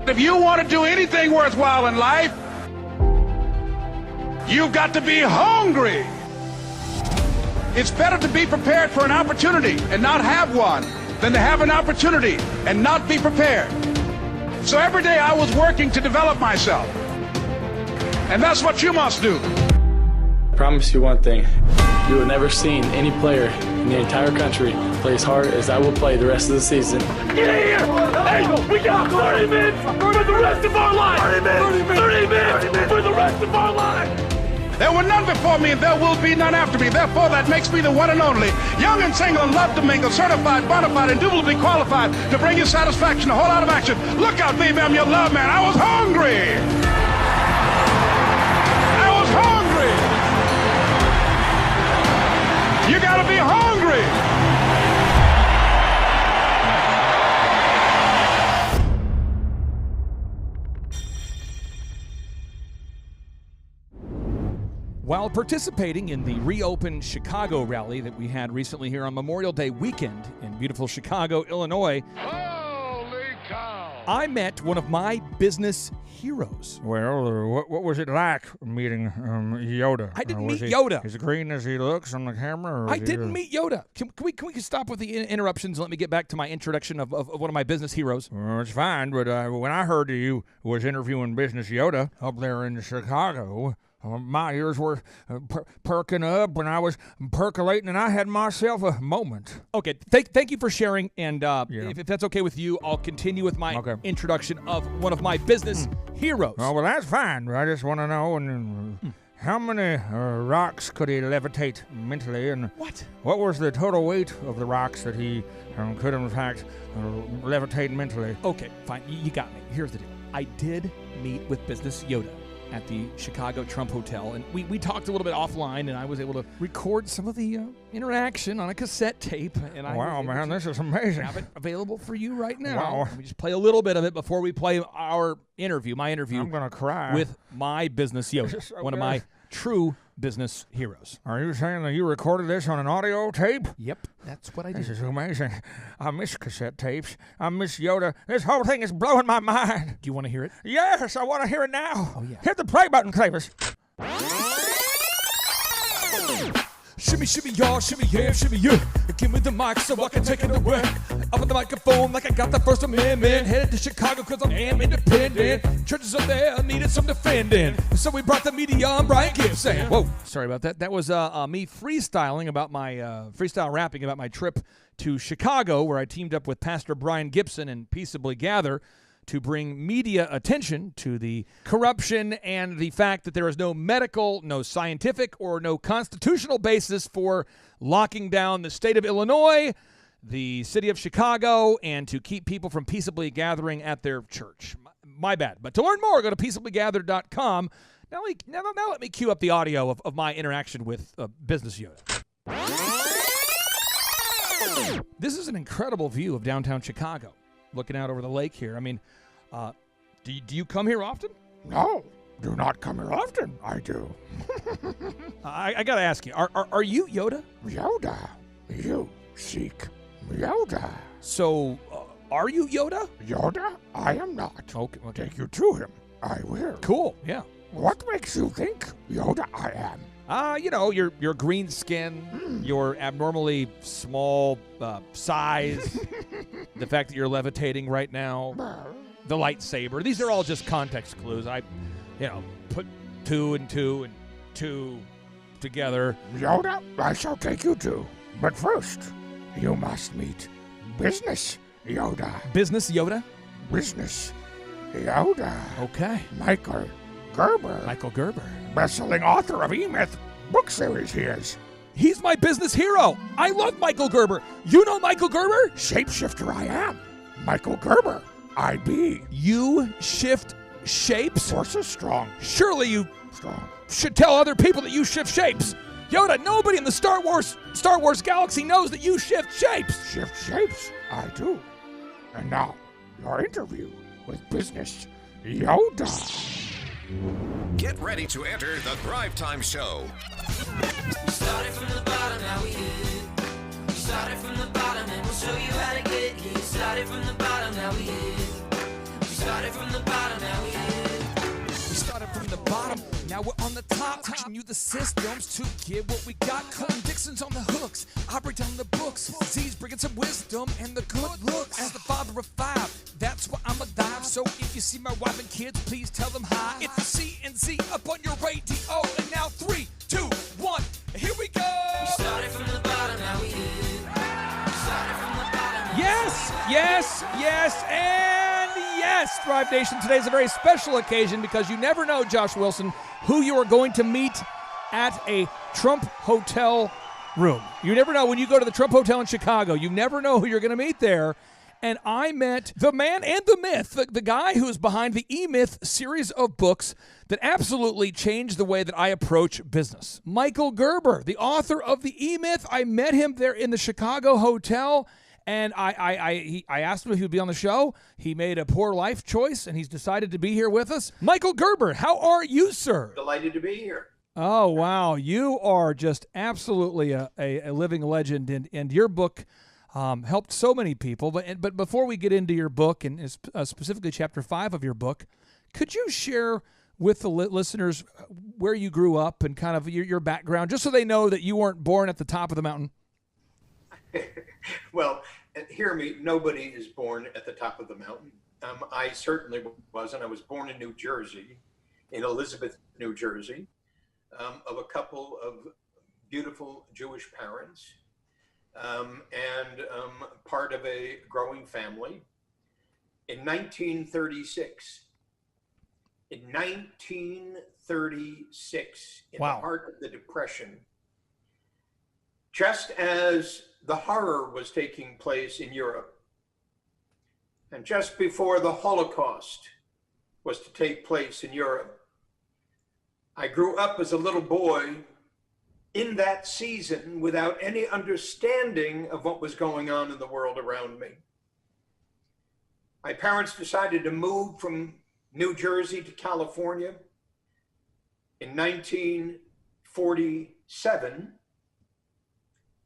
If you want to do anything worthwhile in life, you've got to be hungry. It's better to be prepared for an opportunity and not have one than to have an opportunity and not be prepared. So every day I was working to develop myself. And that's what you must do. I promise you one thing. You have never seen any player in the entire country play as hard as I will play the rest of the season. Get in here! Hey, we got 30 minutes for the rest of our life! 30 minutes for the rest of our life! There were none before me, and there will be none after me. Therefore, that makes me the one and only. Young and single and love to mingle, certified, bona fide, indubitably qualified to bring you satisfaction, a whole lot of action. Look out, baby, I'm your love man. I was hungry. I was hungry. You gotta be hungry. While participating in the reopened Chicago rally that we had recently here on Memorial Day weekend in beautiful Chicago, Illinois, Holy cow. I met one of my business heroes. Well, what was it like meeting Yoda? I didn't meet Yoda. As green as he looks on the camera? I didn't meet Yoda. Can we stop with the interruptions and let me get back to my introduction of one of my business heroes? Well, it's fine, but when I heard you was interviewing Business Yoda up there in Chicago, my ears were perking up when I was percolating, and I had myself a moment. Okay, thank you for sharing, and if that's okay with you, I'll continue with my introduction of one of my business heroes. Oh, well, that's fine. I just want to know how many rocks could he levitate mentally, and what was the total weight of the rocks that he could, in fact, levitate mentally? Okay, fine. You got me. Here's the deal. I did meet with Business Yoda at the Chicago Trump Hotel, and we talked a little bit offline, and I was able to record some of the interaction on a cassette tape. And wow, man, this is amazing. Have it available for you right now. Wow. Let me just play a little bit of it before we play my interview. I'm gonna cry. With my Business Yoda, So one of my true business heroes. Are you saying that you recorded this on an audio tape? Yep, that's what I did. This is amazing. I miss cassette tapes. I miss Yoda. This whole thing is blowing my mind. Do you want to hear it? Yes, I want to hear it now. Oh, yeah. Hit the play button, Clavis. Shimmy, shimmy, y'all, shimmy, yeah, shimmy, yeah. Give me the mic so I can take it away. Up on the microphone like I got the First Amendment. Headed to Chicago cause I am independent. Churches up there needed some defending. So we brought the media on Brian Gibson. Whoa, sorry about that. That was me freestyling about my, freestyle rapping about my trip to Chicago, where I teamed up with Pastor Brian Gibson and Peaceably Gather to bring media attention to the corruption and the fact that there is no medical, no scientific, or no constitutional basis for locking down the state of Illinois, the city of Chicago, and to keep people from peaceably gathering at their church. My bad. But to learn more, go to peaceablygather.com. Now let me cue up the audio of my interaction with Business Yoda. This is an incredible view of downtown Chicago, looking out over the lake here. I mean, do you come here often? No, do not come here often. I do. I gotta ask you, are you Yoda? Yoda? You seek Yoda. So, are you Yoda? Yoda? I am not. Okay. Take you to him. I will. Cool, yeah. What makes you think Yoda I am? Your green skin, your abnormally small size, the fact that you're levitating right now, the lightsaber. These are all just context clues. I put two and two together. Yoda, I shall take you to. But first, you must meet Business Yoda. Business Yoda? Business Yoda. Okay. Michael Gerber. Michael Gerber. Best-selling author of E-Myth book series he is. He's my business hero. I love Michael Gerber. You know Michael Gerber? Shapeshifter I am. Michael Gerber, I be. You shift shapes? Force is strong. Surely you Strong. should tell other people that you shift shapes. Yoda, nobody in the Star Wars galaxy knows that you shift shapes. Shift shapes, I do. And now, your interview with Business Yoda. Get ready to enter the Thrive Time Show. We started from the bottom, now we hit. We started from the bottom and we'll show you how to get here. Started from the bottom, now we hit. We started from the Now we're on the top, teaching you the systems to get what we got. Colton Dixon's on the hooks, I break down the books. Z's bringing some wisdom and the good looks. As the father of five, that's why I'm a dive. So if you see my wife and kids, please tell them hi. It's the C&Z up on your radio. And now 3, 2, 1, here we go. We started from the bottom, now we hit. We started from the bottom. Yes, yes, yes, and yes, Thrive Nation. Today's a very special occasion because you never know, Josh Wilson, who you are going to meet at a Trump Hotel room. You never know when you go to the Trump Hotel in Chicago. You never know who you're going to meet there. And I met the man and the myth, the guy who is behind the E-Myth series of books that absolutely changed the way that I approach business. Michael Gerber, the author of the E-Myth. I met him there in the Chicago hotel, and I asked him if he would be on the show. He made a poor life choice, and he's decided to be here with us. Michael Gerber, how are you, sir? Delighted to be here. Oh, wow. You are just absolutely a living legend, and your book helped so many people. But before we get into your book, and specifically Chapter 5 of your book, could you share with the listeners where you grew up and kind of your background, just so they know that you weren't born at the top of the mountain? Well, hear me, nobody is born at the top of the mountain. I certainly wasn't. I was born in New Jersey, in Elizabeth, New Jersey, of a couple of beautiful Jewish parents. And part of a growing family. In 1936, in the heart of the Depression, just as the horror was taking place in Europe, and just before the Holocaust was to take place in Europe, I grew up as a little boy in that season without any understanding of what was going on in the world around me. My parents decided to move from New Jersey to California in 1947,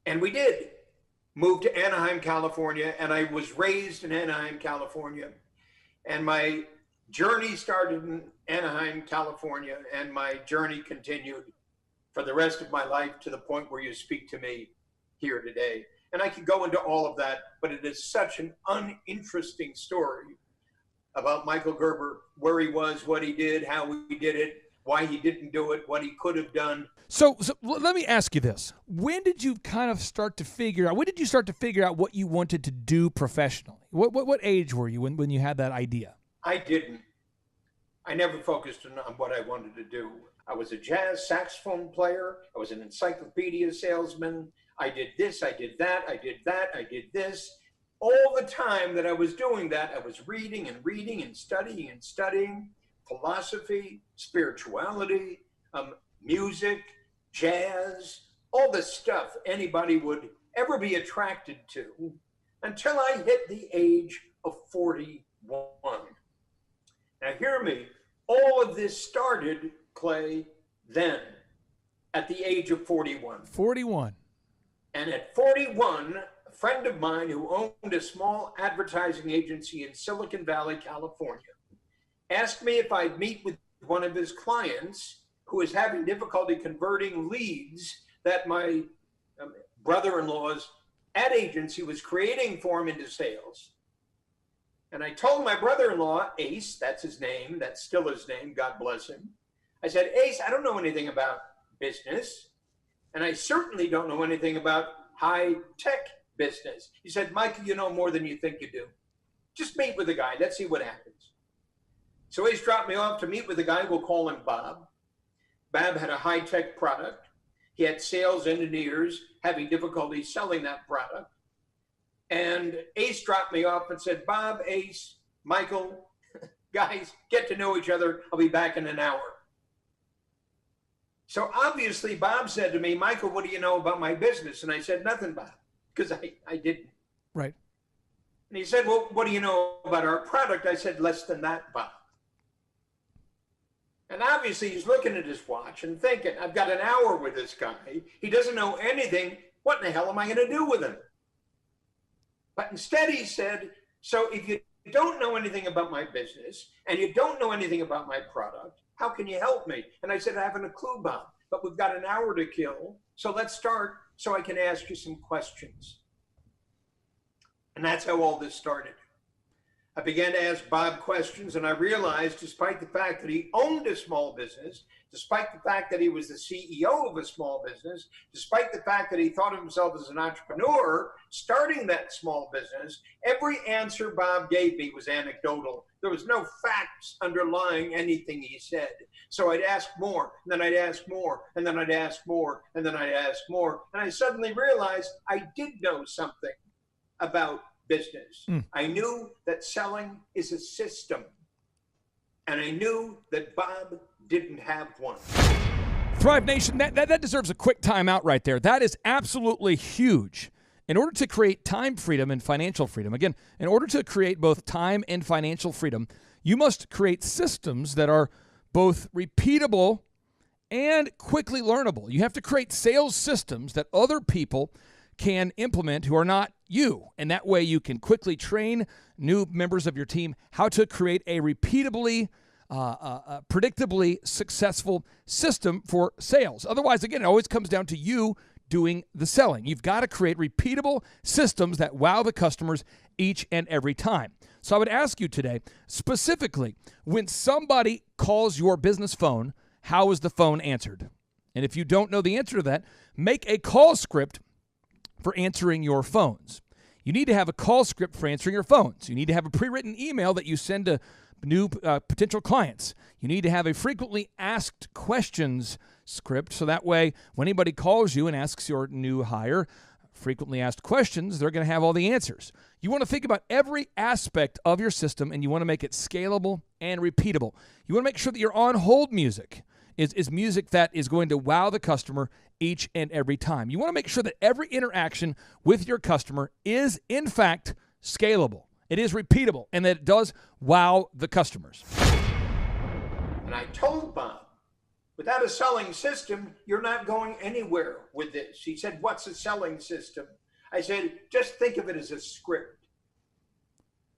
and we did move to Anaheim, California, and I was raised in Anaheim, California, and my journey started in Anaheim, California, and my journey continued for the rest of my life to the point where you speak to me here today. And I could go into all of that, but it is such an uninteresting story about Michael Gerber, where he was, what he did, how he did it, why he didn't do it, what he could have done. So let me ask you this. When did you kind of start to figure out what you wanted to do professionally? What age were you when you had that idea? I didn't. I never focused on what I wanted to do. I was a jazz saxophone player. I was an encyclopedia salesman. I did this, I did that, I did that, I did this. All the time that I was doing that, I was reading and studying philosophy, spirituality, music, jazz, all the stuff anybody would ever be attracted to, until I hit the age of 41. Now hear me, all of this started, Clay, then at the age of 41. 41. And at 41, a friend of mine who owned a small advertising agency in Silicon Valley, California, asked me if I'd meet with one of his clients who was having difficulty converting leads that my brother-in-law's ad agency was creating for him into sales. And I told my brother-in-law, Ace, that's his name, that's still his name, God bless him. I said, Ace, I don't know anything about business, and I certainly don't know anything about high-tech business. He said, Michael, you know more than you think you do. Just meet with the guy. Let's see what happens. So Ace dropped me off to meet with a guy. We'll call him Bob. Bob had a high-tech product. He had sales engineers having difficulty selling that product. And Ace dropped me off and said, Bob, Ace, Michael, guys, get to know each other. I'll be back in an hour. So obviously Bob said to me, Michael, what do you know about my business? And I said, nothing, Bob, because I didn't. Right. And he said, well, what do you know about our product? I said, less than that, Bob. And obviously he's looking at his watch and thinking, I've got an hour with this guy. He doesn't know anything. What in the hell am I going to do with him? But instead he said, so if you don't know anything about my business and you don't know anything about my product, How can you help me? And I said, I haven't a clue, Bob, but we've got an hour to kill. So let's start so I can ask you some questions. And that's how all this started. I began to ask Bob questions, and I realized, despite the fact that he owned a small business, despite the fact that he was the CEO of a small business, despite the fact that he thought of himself as an entrepreneur, starting that small business, every answer Bob gave me was anecdotal. There was no facts underlying anything he said. So I'd ask more, and then I'd ask more, and then I'd ask more, and then I'd ask more. And I suddenly realized I did know something about business. I knew that selling is a system, and I knew that Bob didn't have one. Thrive Nation, that deserves a quick timeout right there. That is absolutely huge. In order to create time freedom and financial freedom, again, in order to create both time and financial freedom, you must create systems that are both repeatable and quickly learnable. You have to create sales systems that other people can implement who are not you. And that way you can quickly train new members of your team how to create a repeatably, predictably successful system for sales. Otherwise, again, it always comes down to you doing the selling. You've got to create repeatable systems that wow the customers each and every time. So I would ask you today, specifically, when somebody calls your business phone, how is the phone answered? And if you don't know the answer to that, make a call script for answering your phones. You need to have a call script for answering your phones. You need to have a pre-written email that you send to new potential clients. You need to have a frequently asked questions script, so that way when anybody calls you and asks your new hire frequently asked questions, they're going to have all the answers. You want to think about every aspect of your system, and you want to make it scalable and repeatable. You want to make sure that your on-hold music is music that is going to wow the customer each and every time. You want to make sure that every interaction with your customer is, in fact, scalable. It is repeatable, and that it does wow the customers. And I told Bob, without a selling system, you're not going anywhere with this. He said, what's a selling system? I said, just think of it as a script.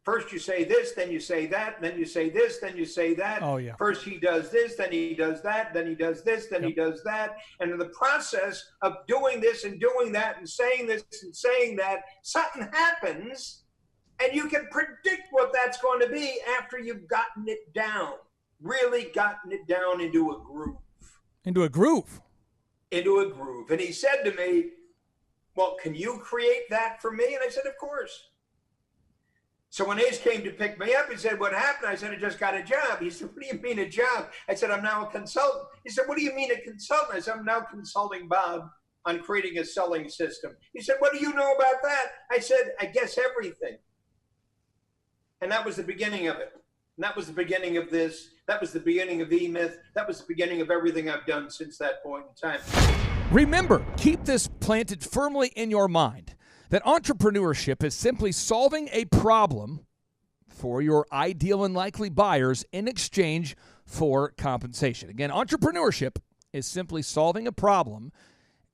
First you say this, then you say that, then you say this, then you say that. Oh, yeah. First he does this, then he does that, then he does this, then he does that. And in the process of doing this and doing that and saying this and saying that, something happens, and you can predict what that's going to be after you've gotten it down, really gotten it down into a groove. Into a groove? Into a groove. And he said to me, well, can you create that for me? And I said, of course. So when Ace came to pick me up, he said, what happened? I said, I just got a job. He said, what do you mean a job? I said, I'm now a consultant. He said, what do you mean a consultant? I said, I'm now consulting Bob on creating a selling system. He said, what do you know about that? I said, I guess everything. And that was the beginning of it. And that was the beginning of this. That was the beginning of E-Myth. That was the beginning of everything I've done since that point in time. Remember, keep this planted firmly in your mind, that entrepreneurship is simply solving a problem for your ideal and likely buyers in exchange for compensation. Again, entrepreneurship is simply solving a problem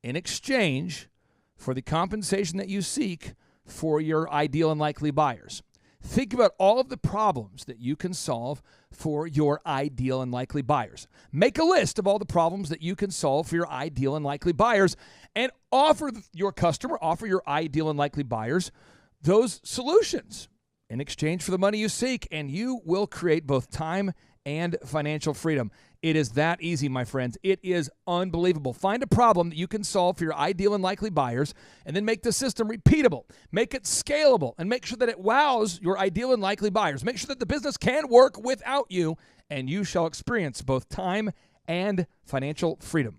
in exchange for the compensation that you seek for your ideal and likely buyers. Think about all of the problems that you can solve for your ideal and likely buyers. Make a list of all the problems that you can solve for your ideal and likely buyers, and offer your ideal and likely buyers those solutions in exchange for the money you seek, and you will create both time and financial freedom. It is that easy, my friends. It is unbelievable. Find a problem that you can solve for your ideal and likely buyers, and then make the system repeatable. Make it scalable, and make sure that it wows your ideal and likely buyers. Make sure that the business can work without you, and you shall experience both time and financial freedom.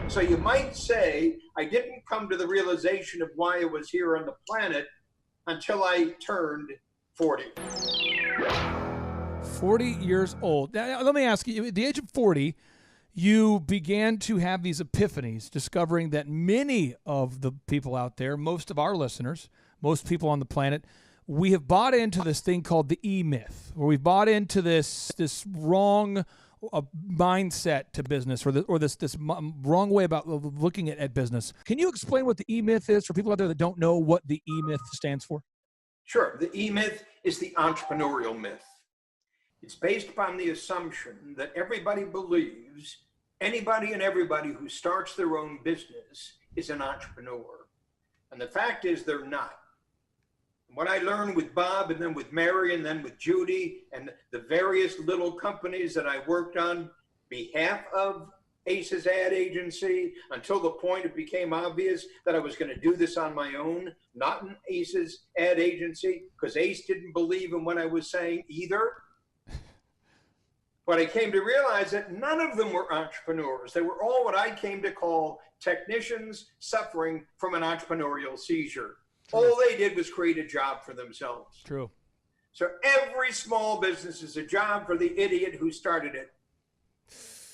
So you might say, I didn't come to the realization of why I was here on the planet until I turned 40. 40 years old. Now, let me ask you, at the age of 40, you began to have these epiphanies, discovering that many of the people out there, most of our listeners, most people on the planet, we have bought into this thing called the E-Myth, where we've bought into this wrong mindset to business, or this wrong way about looking at business. Can you explain what the E-Myth is for people out there that don't know what the E-Myth stands for? Sure. The E-Myth is the entrepreneurial myth. It's based upon the assumption that everybody believes anybody and everybody who starts their own business is an entrepreneur. And the fact is they're not. What I learned with Bob and then with Mary and then with Judy and the various little companies that I worked on behalf of Ace's ad agency until the point it became obvious that I was going to do this on my own, not in Ace's ad agency, because Ace didn't believe in what I was saying either. But I came to realize that none of them were entrepreneurs. They were all what I came to call technicians suffering from an entrepreneurial seizure. True. All they did was create a job for themselves. True. So every small business is a job for the idiot who started it.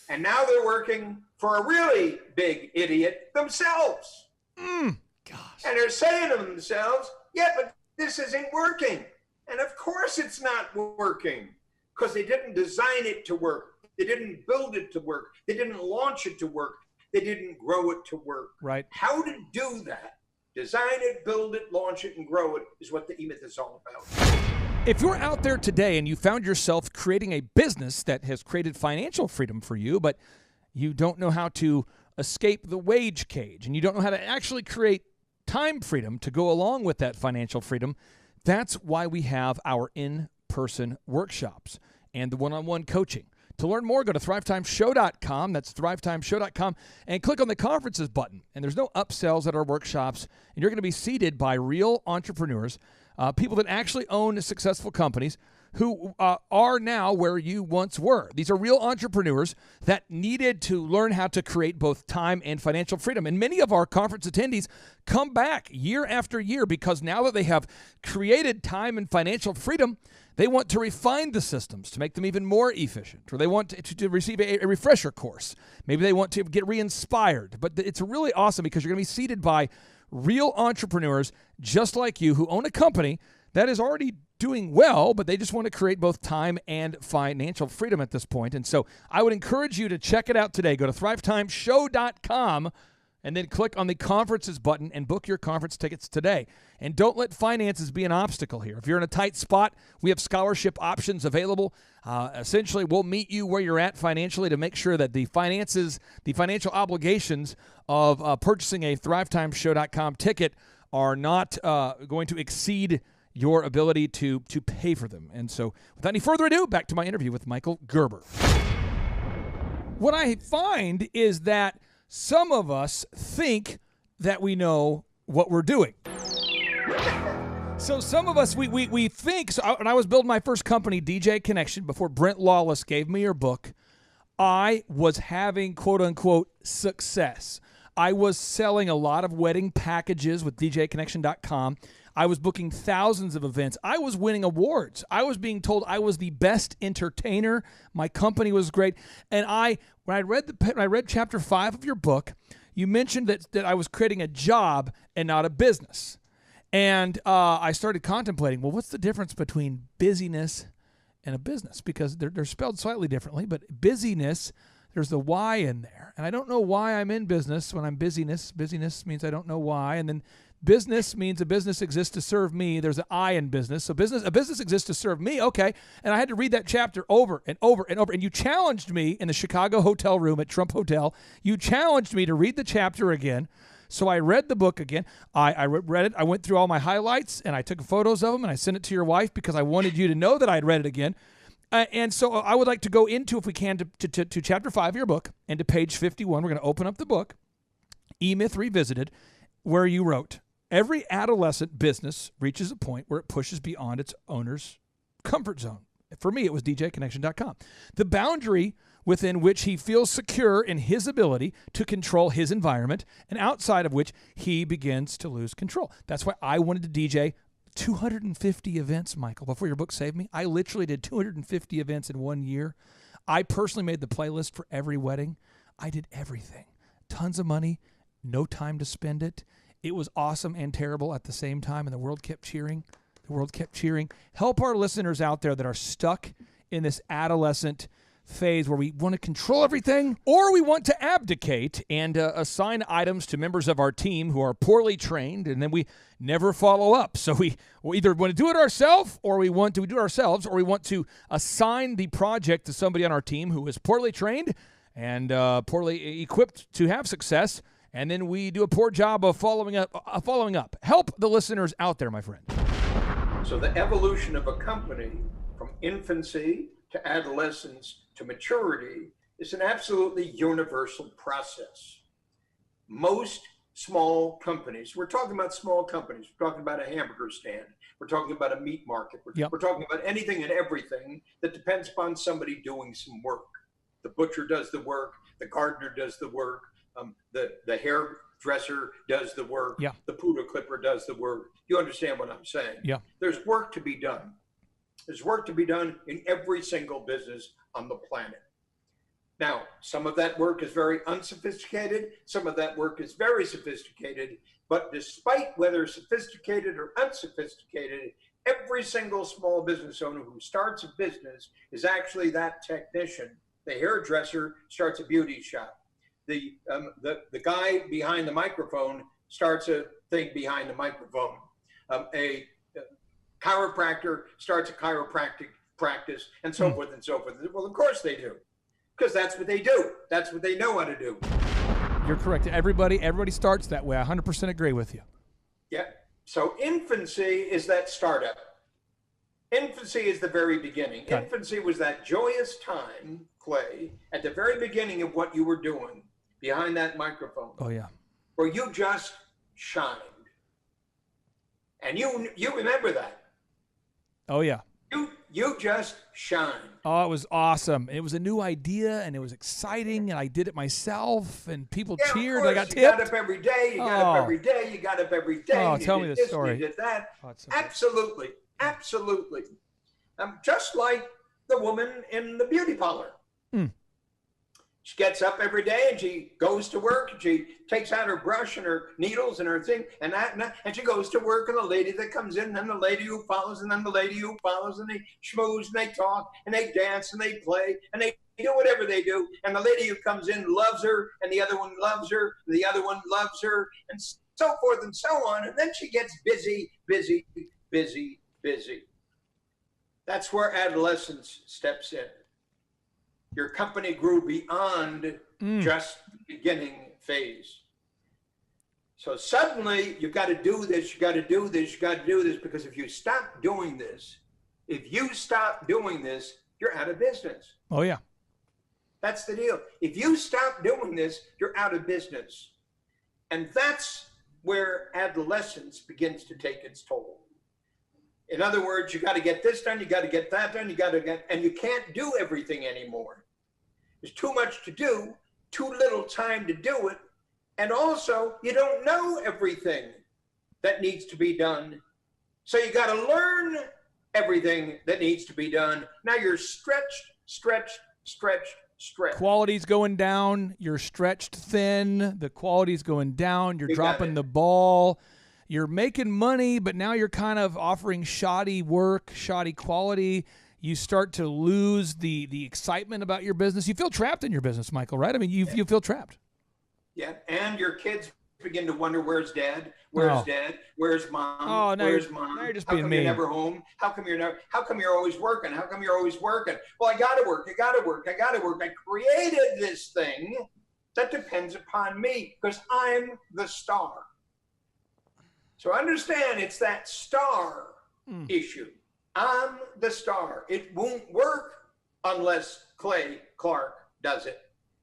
And now they're working for a really big idiot themselves. Gosh. And they're saying to themselves, yeah, but this isn't working. And of course it's not working, because they didn't design it to work. They didn't build it to work. They didn't launch it to work. They didn't grow it to work. Right. How to do that, design it, build it, launch it, and grow it, is what the E-Myth is all about. If you're out there today and you found yourself creating a business that has created financial freedom for you, but you don't know how to escape the wage cage and you don't know how to actually create time freedom to go along with that financial freedom, that's why we have our in-person workshops and the one-on-one coaching. To learn more, go to thrivetimeshow.com. That's thrivetimeshow.com, and click on the conferences button. And there's no upsells at our workshops, and you're going to be seated by real entrepreneurs, people that actually own successful companies who are now where you once were. These are real entrepreneurs that needed to learn how to create both time and financial freedom. And many of our conference attendees come back year after year because now that they have created time and financial freedom, they want to refine the systems to make them even more efficient, or they want to receive a refresher course. Maybe they want to get re-inspired. But it's really awesome because you're going to be seated by real entrepreneurs just like you who own a company that is already doing well, but they just want to create both time and financial freedom at this point. And so I would encourage you to check it out today. Go to thrivetimeshow.com and then click on the conferences button and book your conference tickets today. And don't let finances be an obstacle here. If you're in a tight spot, we have scholarship options available. Essentially, we'll meet you where you're at financially to make sure that the finances, the financial obligations of purchasing a thrivetimeshow.com ticket are not going to exceed your ability to pay for them. And so without any further ado, back to my interview with Michael Gerber. What I find is that some of us think that we know what we're doing. So some of us, we think, so when I was building my first company, DJ Connection, before Brent Lawless gave me your book, I was having quote-unquote success. I was selling a lot of wedding packages with DJConnection.com. I was booking thousands of events. I was winning awards. I was being told I was the best entertainer. My company was great. And when I read chapter 5 of your book, you mentioned that I was creating a job and not a business. And I started contemplating, well, what's the difference between busyness and a business? Because they're spelled slightly differently, but busyness, there's the Y in there. And I don't know why I'm in business when I'm busyness. Busyness means I don't know why. And then business means a business exists to serve me. There's an I in business. So a business exists to serve me. Okay. And I had to read that chapter over and over and over. And you challenged me in the Chicago hotel room at Trump Hotel. You challenged me to read the chapter again. So I read the book again. I read it. I went through all my highlights and I took photos of them and I sent it to your wife because I wanted you to know that I had read it again. And so I would like to go into, if we can, to chapter 5 of your book and to page 51. We're going to open up the book, E-Myth Revisited, where you wrote, every adolescent business reaches a point where it pushes beyond its owner's comfort zone. For me, it was DJConnection.com. The boundary within which he feels secure in his ability to control his environment and outside of which he begins to lose control. That's why I wanted to DJ 250 events, Michael, before your book saved me. I literally did 250 events in 1 year. I personally made the playlist for every wedding. I did everything. Tons of money, no time to spend it. It was awesome and terrible at the same time, and the world kept cheering. The world kept cheering. Help our listeners out there that are stuck in this adolescent phase where we want to control everything, or we want to abdicate and assign items to members of our team who are poorly trained, and then we never follow up. So we either want to do it ourselves, or we want to assign the project to somebody on our team who is poorly trained and poorly equipped to have success, and then we do a poor job of following up. Help the listeners out there, my friend. So the evolution of a company from infancy to adolescence to maturity is an absolutely universal process. Most small companies, we're talking about small companies, we're talking about a hamburger stand, we're talking about a meat market, we're talking about anything and everything that depends upon somebody doing some work. The butcher does the work, the gardener does the work, the hairdresser does the work, the poodle clipper does the work. You understand what I'm saying? Yeah. There's work to be done. There's work to be done in every single business on the planet. Now, some of that work is very unsophisticated. Some of that work is very sophisticated. But despite whether sophisticated or unsophisticated, every single small business owner who starts a business is actually that technician. The hairdresser starts a beauty shop. The guy behind the microphone starts a thing behind the microphone. A chiropractor starts a chiropractic practice, and so forth and so forth. Well, of course they do, because that's what they do. That's what they know how to do. You're correct. Everybody starts that way. I 100% agree with you. Yeah. So infancy is that startup. Infancy is the very beginning. Infancy was that joyous time, Clay, at the very beginning of what you were doing behind that microphone. Oh, yeah. Where you just shined. And you remember that. Oh, yeah. You just shine. Oh, it was awesome. It was a new idea, and it was exciting, and I did it myself, and people cheered. I got tipped. You got up every day. You got up every day. You got up every day. Oh, tell me the story. You did that. Oh, so absolutely. Absolutely. Just like the woman in the beauty parlor. She gets up every day and she goes to work and she takes out her brush and her needles and her thing and she goes to work, and the lady that comes in, and then the lady who follows, and then the lady who follows, and they schmooze and they talk and they dance and they play and they do whatever they do, and the lady who comes in loves her, and the other one loves her, and the other one loves her, and so forth and so on, and then she gets busy. That's where adolescence steps in. Your company grew beyond just the beginning phase. So suddenly you've got to do this, you got to do this, you got to do this, because if you stop doing this, you're out of business. Oh, yeah. That's the deal. If you stop doing this, you're out of business. And that's where adolescence begins to take its toll. In other words, you got to get this done, you got to get that done, and you can't do everything anymore. There's too much to do, too little time to do it, and also you don't know everything that needs to be done. So you got to learn everything that needs to be done. Now you're stretched. Quality's going down. You're stretched thin. The quality's going down. You're dropping the ball. You're making money, but now you're kind of offering shoddy work, shoddy quality. You start to lose the excitement about your business. You feel trapped in your business, Michael, right? I mean, you feel trapped. Yeah, and your kids begin to wonder, where's Dad? Where's Dad? Where's Mom? Oh, no, where's Mom? Now you're just How being come mean. you're never home? How come you're always working? How come you're always working? Well, I gotta work. I created this thing that depends upon me because I'm the star. So understand, it's that star issue. I'm the star. It won't work unless Clay Clark does it.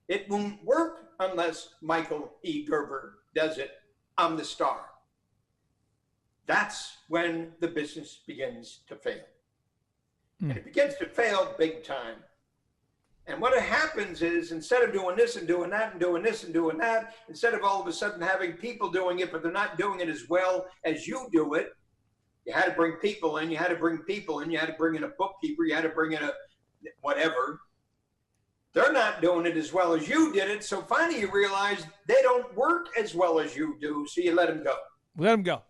It won't work unless Michael E. Gerber does it. I'm the star. That's when the business begins to fail. And it begins to fail big time. And what happens is, instead of doing this and doing that and doing this and doing that, instead of all of a sudden having people doing it, but they're not doing it as well as you do it, you had to bring people in, you had to bring in a bookkeeper, you had to bring in a whatever. They're not doing it as well as you did it. So finally you realize they don't work as well as you do. So you let them go. Let them go.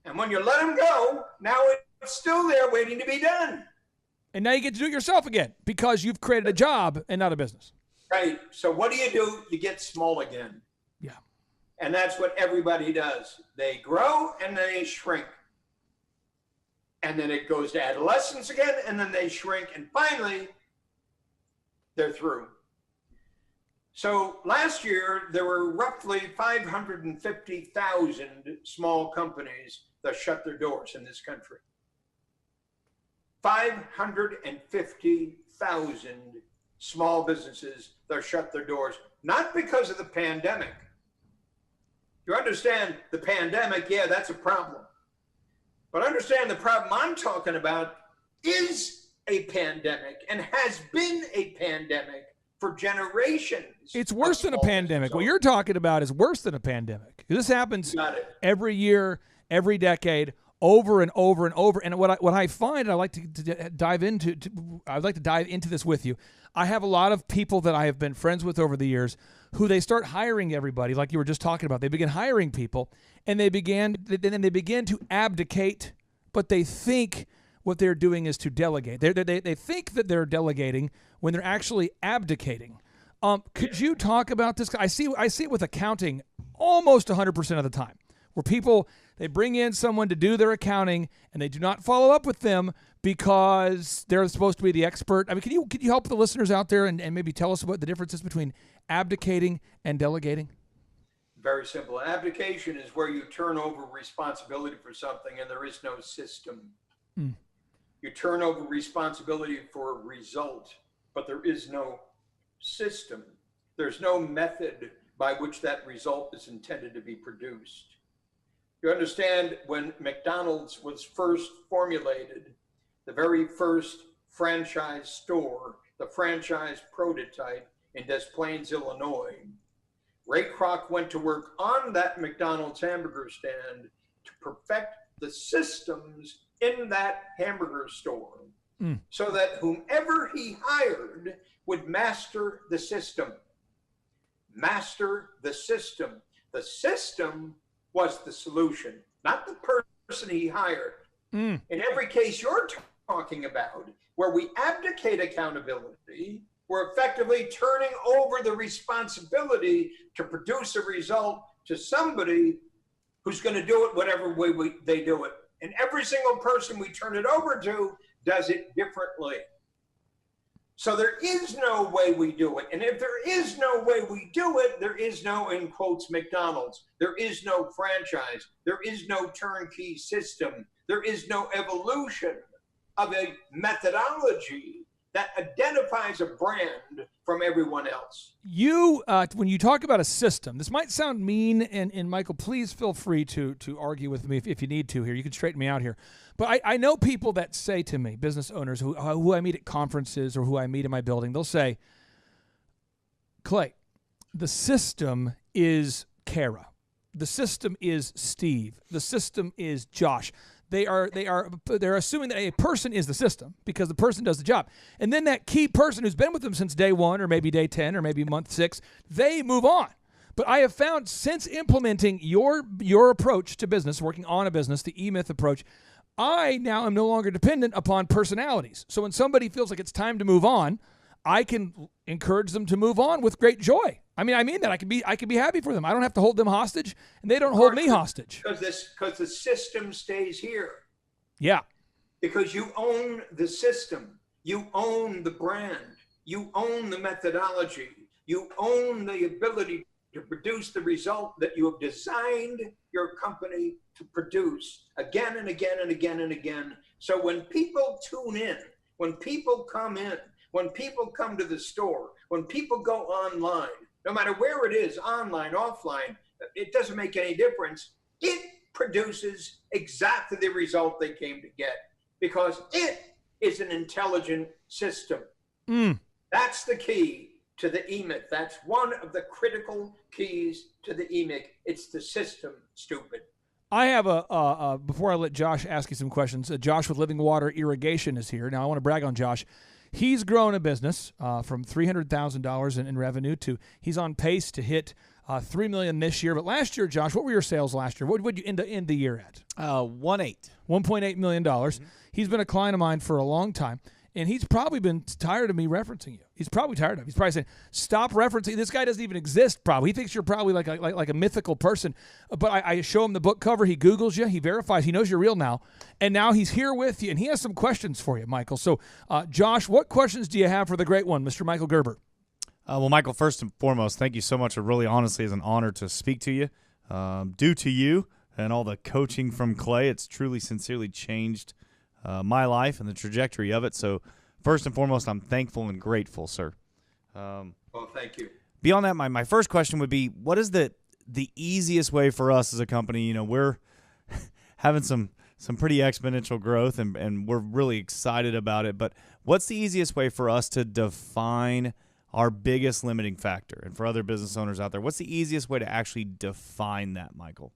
And when you let them go, now it's still there waiting to be done. And now you get to do it yourself again because you've created a job and not a business. Right. So what do? You get small again. Yeah. And that's what everybody does. They grow and then they shrink. And then it goes to adolescence again, and then they shrink, and finally, they're through. So last year, there were roughly 550,000 small companies that shut their doors in this country. 550,000 small businesses that shut their doors, not because of the pandemic. You understand the pandemic, yeah, that's a problem. But understand the problem I'm talking about is a pandemic and has been a pandemic for generations. It's worse than a pandemic. What you're talking about is worse than a pandemic. This happens every year, every decade, over and over and over. And what I find, and I'd like to dive into, I'd like to dive into this with you. I have a lot of people that I have been friends with over the years who they start hiring everybody, like you were just talking about. They begin hiring people, and they begin to abdicate, but they think what they're doing is to delegate. They think that they're delegating when they're actually abdicating. Could you talk about this? I see it with accounting almost 100% of the time, where people, they bring in someone to do their accounting, and they do not follow up with them because they're supposed to be the expert. I mean, can you help the listeners out there and maybe tell us what the difference is between abdicating and delegating? Very simple. Abdication is where you turn over responsibility for something and there is no system. You turn over responsibility for a result, but there is no system. There's no method by which that result is intended to be produced. You understand, when McDonald's was first formulated, the very first franchise store, the franchise prototype in Des Plaines, Illinois, Ray Kroc went to work on that McDonald's hamburger stand to perfect the systems in that hamburger store so that whomever he hired would master the system. Master the system. The system was the solution, not the person he hired. In every case you're talking about, where we abdicate accountability, we're effectively turning over the responsibility to produce a result to somebody who's going to do it whatever way they do it. And every single person we turn it over to does it differently. So there is no way we do it. And if there is no way we do it, there is no, in quotes, McDonald's. There is no franchise. There is no turnkey system. There is no evolution of a methodology that identifies a brand from everyone else. You, when you talk about a system, this might sound mean, and Michael, please feel free to argue with me if you need to here. You can straighten me out here. But I know people that say to me, business owners who I meet at conferences or who I meet in my building, they'll say, Clay, the system is Kara. The system is Steve. The system is Josh. They're assuming that a person is the system because the person does the job. And then that key person who's been with them since day 1 or maybe day 10 or maybe month 6, they move on. But I have found since implementing your approach to business, working on a business, the E-Myth approach, I now am no longer dependent upon personalities. So when somebody feels like it's time to move on, I can encourage them to move on with great joy. I mean that. I can be happy for them. I don't have to hold them hostage, and they don't hold me hostage. Because the system stays here. Yeah. Because you own the system. You own the brand. You own the methodology. You own the ability to produce the result that you have designed your company to produce again and again and again and again. So when people tune in, when people come in, when people come to the store, when people go online, no matter where it is, online, offline, it doesn't make any difference. It produces exactly the result they came to get because it is an intelligent system. That's the key to the E-Myth. That's one of the critical keys to the E-Myth. It's the system, stupid. I have before I let Josh ask you some questions, Josh with Living Water Irrigation is here. Now I want to brag on Josh. He's grown a business from $300,000 in revenue to he's on pace to hit $3 million this year. But last year, Josh, what were your sales last year? What would you end the year at? $1.8 $1.8 million. He's been a client of mine for a long time. And he's probably been tired of me referencing you. He's probably tired of it. He's probably saying, stop referencing. This guy doesn't even exist, probably. He thinks you're probably like a mythical person. But I show him the book cover. He Googles you. He verifies. He knows you're real now. And now he's here with you. And he has some questions for you, Michael. So, Josh, what questions do you have for the great one, Mr. Michael Gerber? Well, Michael, first and foremost, thank you so much. It really honestly is an honor to speak to you. Due to you and all the coaching from Clay, it's truly, sincerely changed my life and the trajectory of it. So first and foremost, I'm thankful and grateful, sir. Well, thank you. Beyond that, my first question would be, what is the easiest way for us as a company? You know, we're having some pretty exponential growth, and we're really excited about it. But what's the easiest way for us to define our biggest limiting factor? And for other business owners out there, what's the easiest way to actually define that, Michael?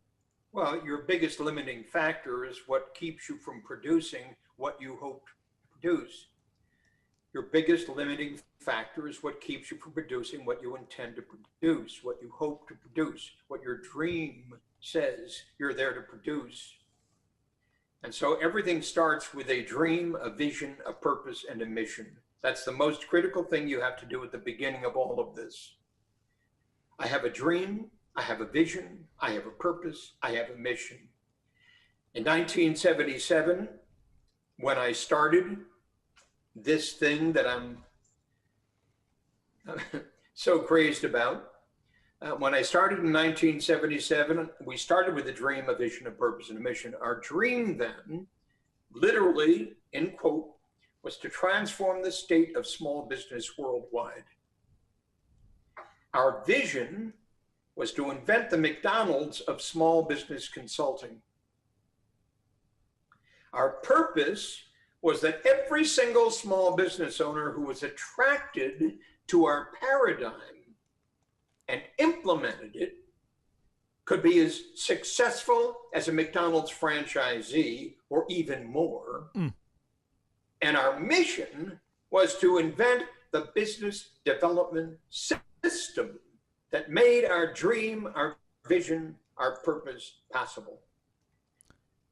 Well, your biggest limiting factor is what keeps you from producing what you hope to produce. Your biggest limiting factor is what keeps you from producing what you intend to produce, what you hope to produce, what your dream says you're there to produce. And so everything starts with a dream, a vision, a purpose, and a mission. That's the most critical thing you have to do at the beginning of all of this. I have a dream, I have a vision, I have a purpose, I have a mission. In 1977, when I started this thing that I'm so crazed about, when I started in 1977, we started with a dream, a vision, a purpose, and a mission. Our dream then, literally, in quote, was to transform the state of small business worldwide. Our vision was to invent the McDonald's of small business consulting. Our purpose was that every single small business owner who was attracted to our paradigm and implemented it could be as successful as a McDonald's franchisee or even more. And our mission was to invent the business development system that made our dream, our vision, our purpose possible.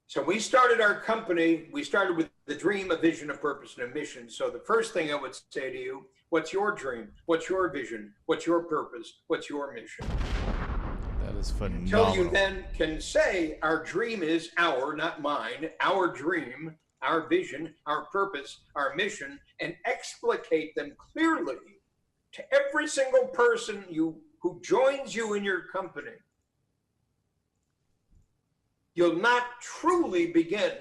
So we started our company, we started with the dream, a vision, a purpose, and a mission. So the first thing I would say to you, what's your dream? What's your vision? What's your purpose? What's your mission? That is phenomenal. Until you then can say our dream is our, not mine, our dream, our vision, our purpose, our mission, and explicate them clearly to every single person who joins you in your company, you'll not truly begin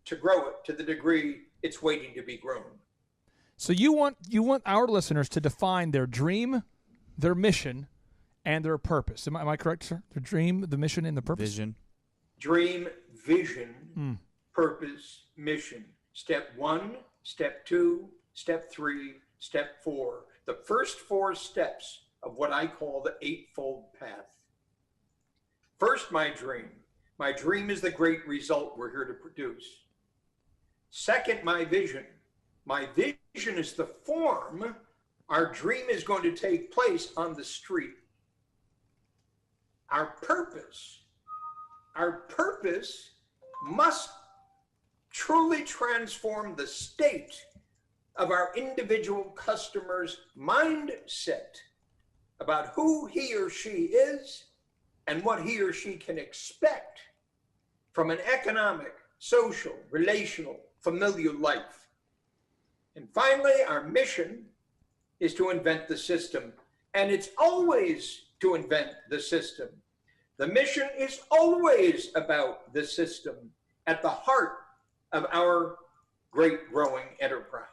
to grow it to the degree it's waiting to be grown. So you want our listeners to define their dream, their mission, and their purpose. Am I correct, sir? Their dream, the mission, and the purpose? Vision. Dream, vision, purpose, mission. Step 1, step 2, step 3, step 4. The first 4 steps of what I call the eightfold path. First, my dream. My dream is the great result we're here to produce. Second, my vision. My vision is the form our dream is going to take place on the street. Our purpose must truly transform the state of our individual customer's mindset about who he or she is and what he or she can expect from an economic, social, relational, familial life. And finally, our mission is to invent the system. And it's always to invent the system. The mission is always about the system at the heart of our great growing enterprise.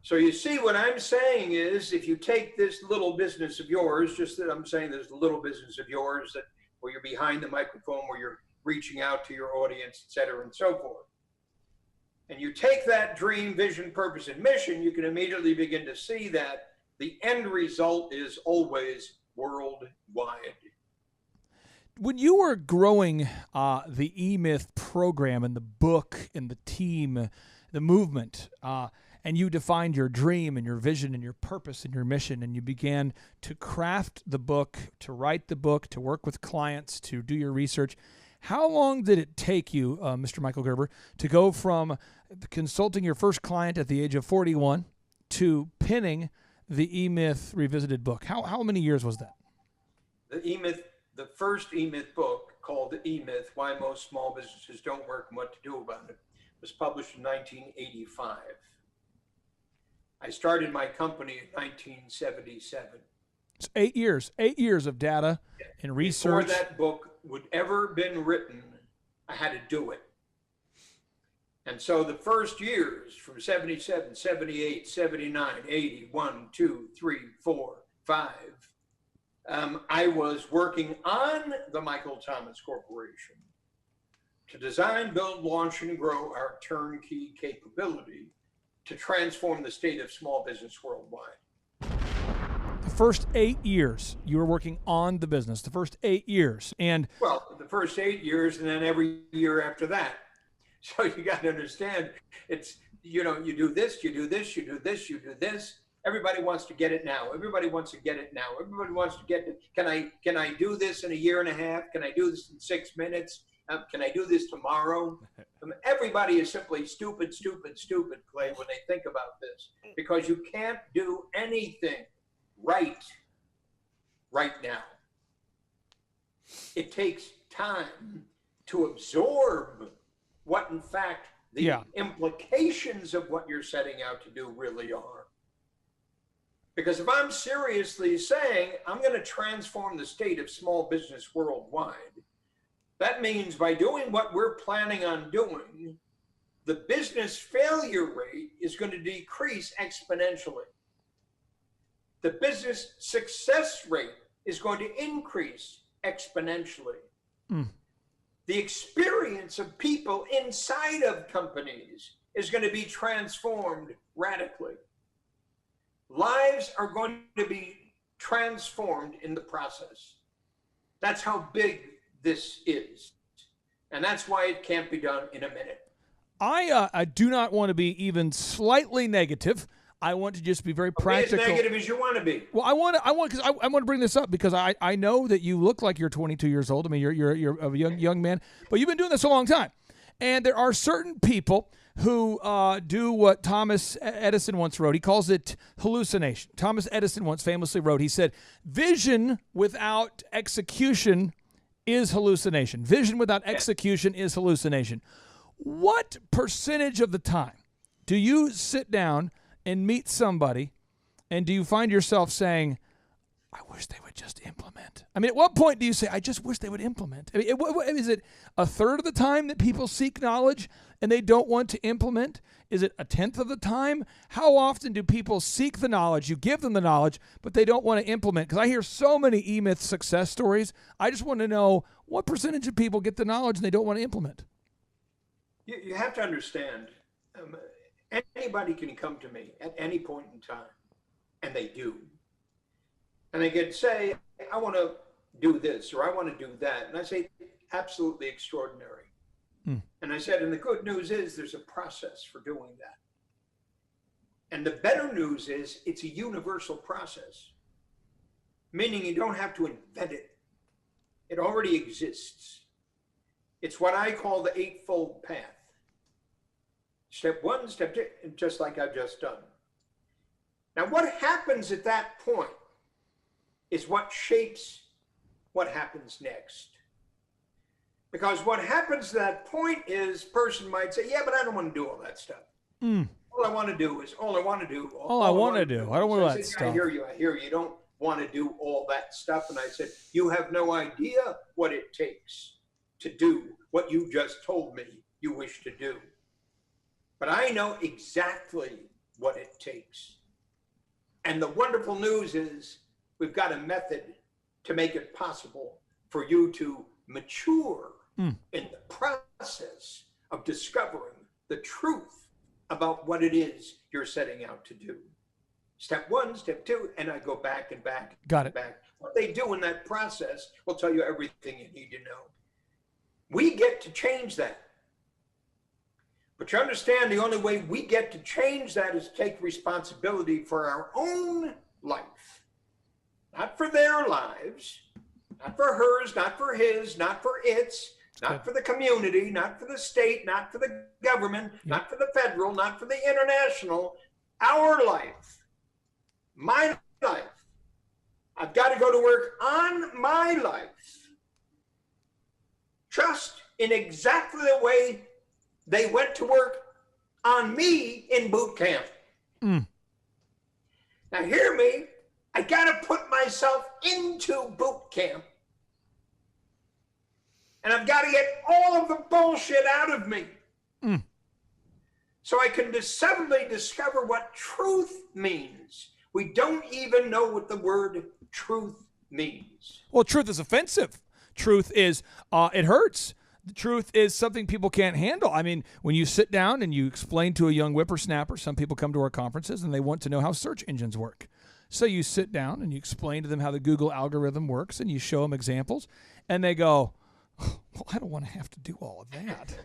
So you see, what I'm saying is, if you take this little business of yours, just that I'm saying this little business of yours, that where you're behind the microphone, where you're reaching out to your audience, et cetera, and so forth, and you take that dream, vision, purpose, and mission, you can immediately begin to see that the end result is always worldwide. When you were growing the E-Myth program and the book and the team, the movement, and you defined your dream and your vision and your purpose and your mission, and you began to craft the book, to write the book, to work with clients, to do your research, How long did it take you, Mr. Michael Gerber, to go from consulting your first client at the age of 41 to penning the E-Myth Revisited book? How many years was that? The first E-Myth book, called E-Myth, Why Most Small Businesses Don't Work and What to Do About It, was published in 1985. I started my company in 1977. It's 8 years. 8 years of data and research. Before that book would ever been written, I had to do it. And so the first years, from 77, 78, 79, 80, 1, 2, 3, 4, 5, I was working on the Michael Thomas Corporation to design, build, launch, and grow our turnkey capability to transform the state of small business worldwide. The first 8 years you were working on the business, the first 8 years. And well, the first 8 years and then every year after that. So you got to understand, it's, you do this, you do this, you do this, you do this. Everybody wants to get it now. Everybody wants to get it now. Everybody wants to get it. Can I do this in a year and a half? Can I do this in 6 minutes? Can I do this tomorrow? Everybody is simply stupid, Clay, when they think about this, because you can't do anything right now. It takes time to absorb what, in fact, the implications of what you're setting out to do really are. Because if I'm seriously saying I'm going to transform the state of small business worldwide, that means by doing what we're planning on doing, the business failure rate is going to decrease exponentially. The business success rate is going to increase exponentially. The experience of people inside of companies is going to be transformed radically. Lives are going to be transformed in the process. That's how big this is. And that's why it can't be done in a minute. I do not want to be even slightly negative. I want to just be very practical. Be as negative as you want to be. Well, I want to bring this up because I know that you look like you're 22 years old. I mean, you're a young man, but you've been doing this a long time. And there are certain people who do what Thomas Edison once wrote. He calls it hallucination. Thomas Edison once famously wrote, he said, vision without execution is hallucination. Vision without execution is hallucination. What percentage of the time do you sit down and meet somebody and do you find yourself saying, I wish they would just implement? I mean, at what point do you say, I just wish they would implement? I mean, is it a third of the time that people seek knowledge and they don't want to implement? Is it a tenth of the time? How often do people seek the knowledge? You give them the knowledge, but they don't want to implement? Because I hear so many E-Myth success stories. I just want to know what percentage of people get the knowledge and they don't want to implement? You have to understand, anybody can come to me at any point in time, and they do. And they can say, I want to do this, or I want to do that. And I say, absolutely extraordinary. And I said, and the good news is there's a process for doing that. And the better news is it's a universal process, meaning you don't have to invent it. It already exists. It's what I call the eightfold path. Step one, step two, just like I've just done. Now, what happens at that point is what shapes what happens next. Because what happens at that point is, person might say, yeah, but I don't want to do all that stuff. All I want to do is, all I want to do. All I want to do. I don't want that stuff. I hear you. You don't want to do all that stuff. And I said, you have no idea what it takes to do what you just told me you wish to do. But I know exactly what it takes. And the wonderful news is we've got a method to make it possible for you to mature in the process of discovering the truth about what it is you're setting out to do. Step one, step two, and I go back and back. Got it. Back. What they do in that process will tell you everything you need to know. We get to change that. But you understand, the only way we get to change that is take responsibility for our own life. Not for their lives, not for hers, not for his, not for its, Not for the community, not for the state, not for the government, not for the federal, not for the international. Our life, my life. I've got to go to work on my life. Just in exactly the way they went to work on me in boot camp. Now hear me, I got to put myself into boot camp. And I've got to get all of the bullshit out of me. So I can suddenly discover what truth means. We don't even know what the word truth means. Well, truth is offensive. Truth is, it hurts. The truth is something people can't handle. I mean, when you sit down and you explain to a young whippersnapper, some people come to our conferences and they want to know how search engines work. So you sit down and you explain to them how the Google algorithm works and you show them examples and they go, well, I don't want to have to do all of that.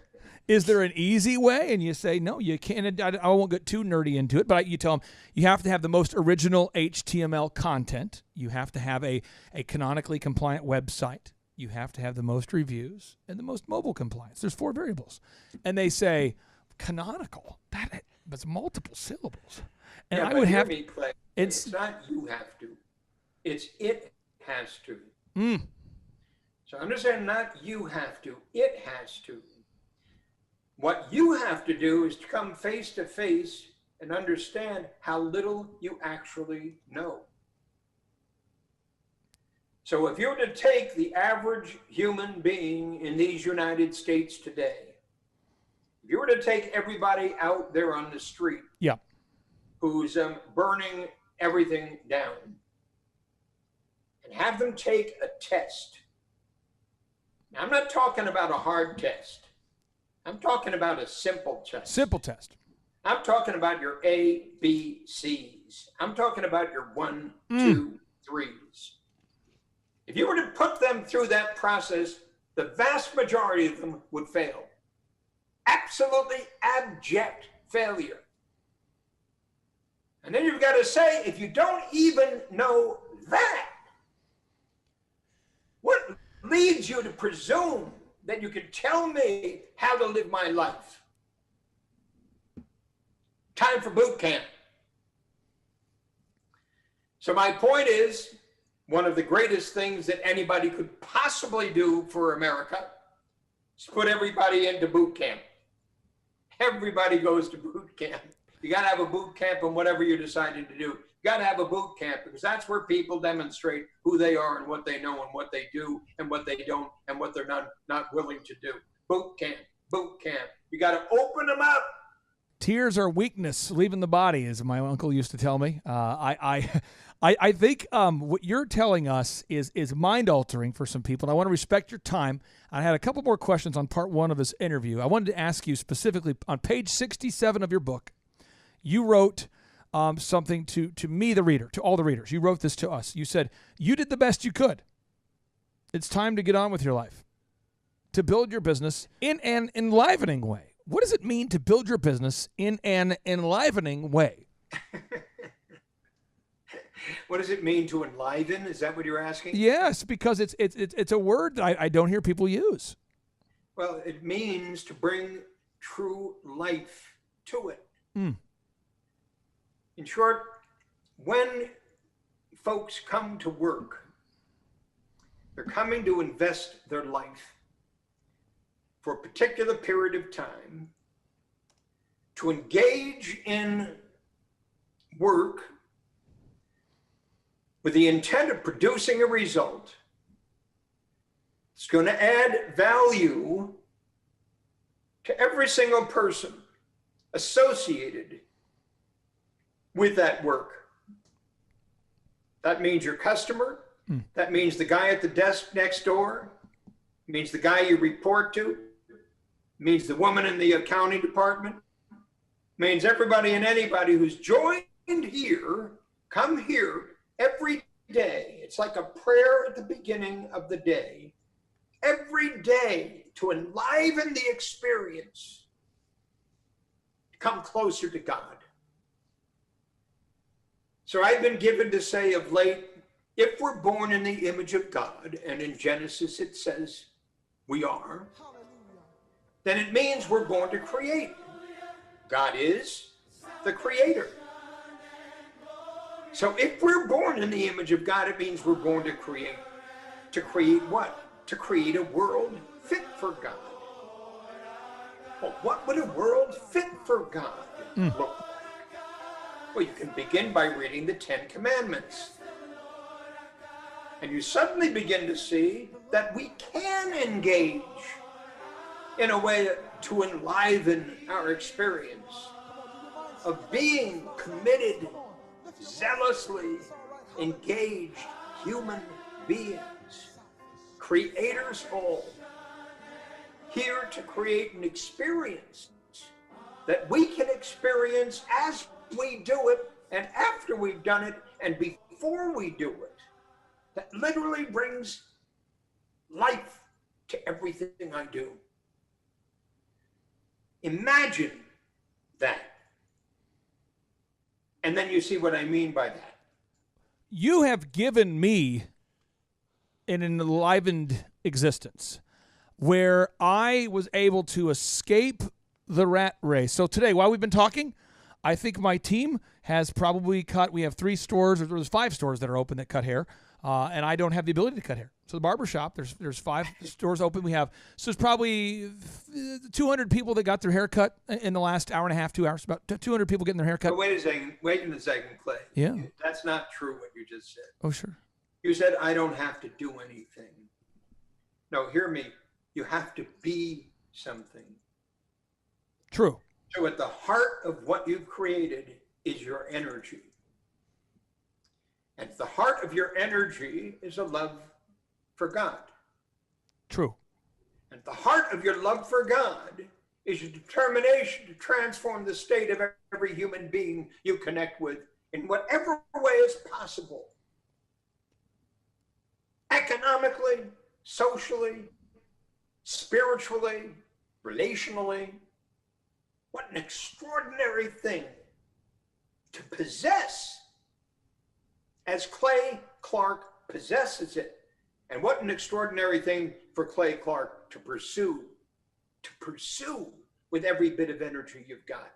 Is there an easy way? And you say, no, you can't. I won't get too nerdy into it, but you tell them you have to have the most original HTML content. You have to have a canonically compliant website. You have to have the most reviews and the most mobile compliance. There's 4 variables. And they say, canonical, that's multiple syllables. And yeah, I would have me, Clay. It's not you have to. It's it has to. So understand, not you have to, it has to. What you have to do is to come face to face and understand how little you actually know. So if you were to take the average human being in these United States today, if you were to take everybody out there on the street, who's burning everything down, and have them take a test. Now, I'm not talking about a hard test. I'm talking about a simple test. Simple test. I'm talking about your A, B, C's. I'm talking about your 1, 2, 3s. If you were to put them through that process, the vast majority of them would fail. Absolutely abject failure. And then you've got to say, if you don't even know that, what leads you to presume that you can tell me how to live my life? Time for boot camp. So my point is, one of the greatest things that anybody could possibly do for America is put everybody into boot camp. Everybody goes to boot camp. You got to have a boot camp in whatever you're deciding to do. You got to have a boot camp because that's where people demonstrate who they are and what they know and what they do and what they don't and what they're not willing to do. Boot camp, boot camp. You got to open them up. Tears are weakness leaving the body, as my uncle used to tell me. I think what you're telling us is mind-altering for some people, and I want to respect your time. I had a couple more questions on part 1 of this interview. I wanted to ask you specifically, on page 67 of your book, you wrote something to me, the reader, to all the readers. You wrote this to us. You said, you did the best you could. It's time to get on with your life, to build your business in an enlivening way. What does it mean to build your business in an enlivening way? What does it mean to enliven? Is that what you're asking? Yes, because it's a word that I don't hear people use. Well, it means to bring true life to it. In short, when folks come to work, they're coming to invest their life for a particular period of time to engage in work with the intent of producing a result. It's going to add value to every single person associated with that work. That means your customer. That means the guy at the desk next door. It means the guy you report to. It means the woman in the accounting department. It means everybody and anybody who's joined here, come here every day. It's like a prayer at the beginning of the day. Every day to enliven the experience, to come closer to God. So I've been given to say of late, if we're born in the image of God, and in Genesis it says we are, then it means we're born to create. God is the creator. So if we're born in the image of God, it means we're born to create. To create what? To create a world fit for God. Well, what would a world fit for God look like? Well, you can begin by reading the 10 Commandments. And you suddenly begin to see that we can engage in a way to enliven our experience of being committed, zealously engaged human beings, creators all, here to create an experience that we can experience as we do it, and after we've done it, and before we do it, that literally brings life to everything I do. Imagine that. And then you see what I mean by that. You have given me an enlivened existence where I was able to escape the rat race. So today, while we've been talking, I think my team has probably cut, we have 3 stores, or there's 5 stores that are open that cut hair, and I don't have the ability to cut hair. So the barbershop, there's 5 stores open we have. So there's probably 200 people that got their hair cut in the last hour and a half, 2 hours, about 200 people getting their hair cut. But wait a second, Clay. Yeah. That's not true what you just said. Oh, sure. You said, I don't have to do anything. No, hear me. You have to be something. True. So at the heart of what you've created is your energy. And at the heart of your energy is a love for God. True. And at the heart of your love for God is your determination to transform the state of every human being you connect with in whatever way is possible. Economically, socially, spiritually, relationally. What an extraordinary thing to possess as Clay Clark possesses it. And what an extraordinary thing for Clay Clark to pursue with every bit of energy you've got.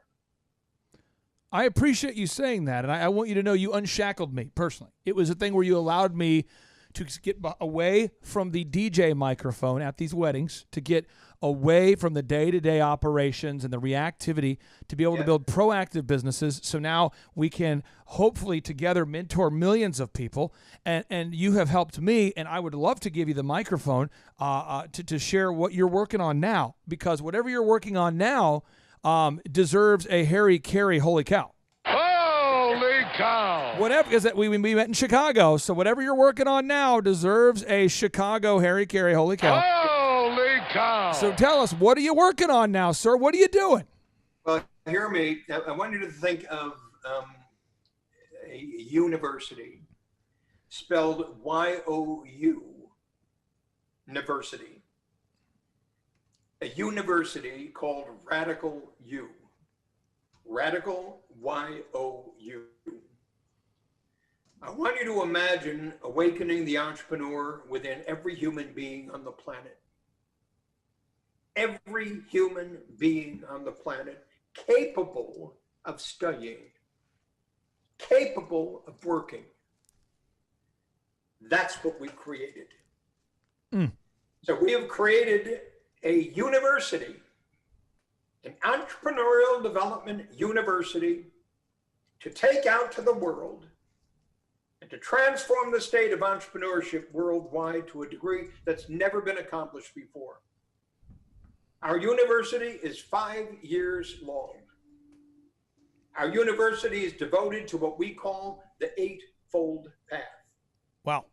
I appreciate you saying that, and I want you to know you unshackled me personally. It was a thing where you allowed me to get away from the DJ microphone at these weddings, to get away from the day-to-day operations and the reactivity, to be able to build proactive businesses. So now we can hopefully together mentor millions of people. And you have helped me, and I would love to give you the microphone to share what you're working on now, because whatever you're working on now deserves a Harry Carey holy cow. Holy cow! Whatever, because we met in Chicago, so whatever you're working on now deserves a Chicago Harry Carey holy cow. Holy cow! So tell us, what are you working on now, sir? What are you doing? Well, hear me. I want you to think of a university, spelled Y-O-U, university. A university called Radical U. Radical Y-O-U. I want you to imagine awakening the entrepreneur within every human being on the planet. Every human being on the planet capable of studying, capable of working. That's what we created. So we have created a university, an entrepreneurial development university, to take out to the world and to transform the state of entrepreneurship worldwide to a degree that's never been accomplished before. Our university is 5 years long. Our university is devoted to what we call the Eightfold Path. Wow.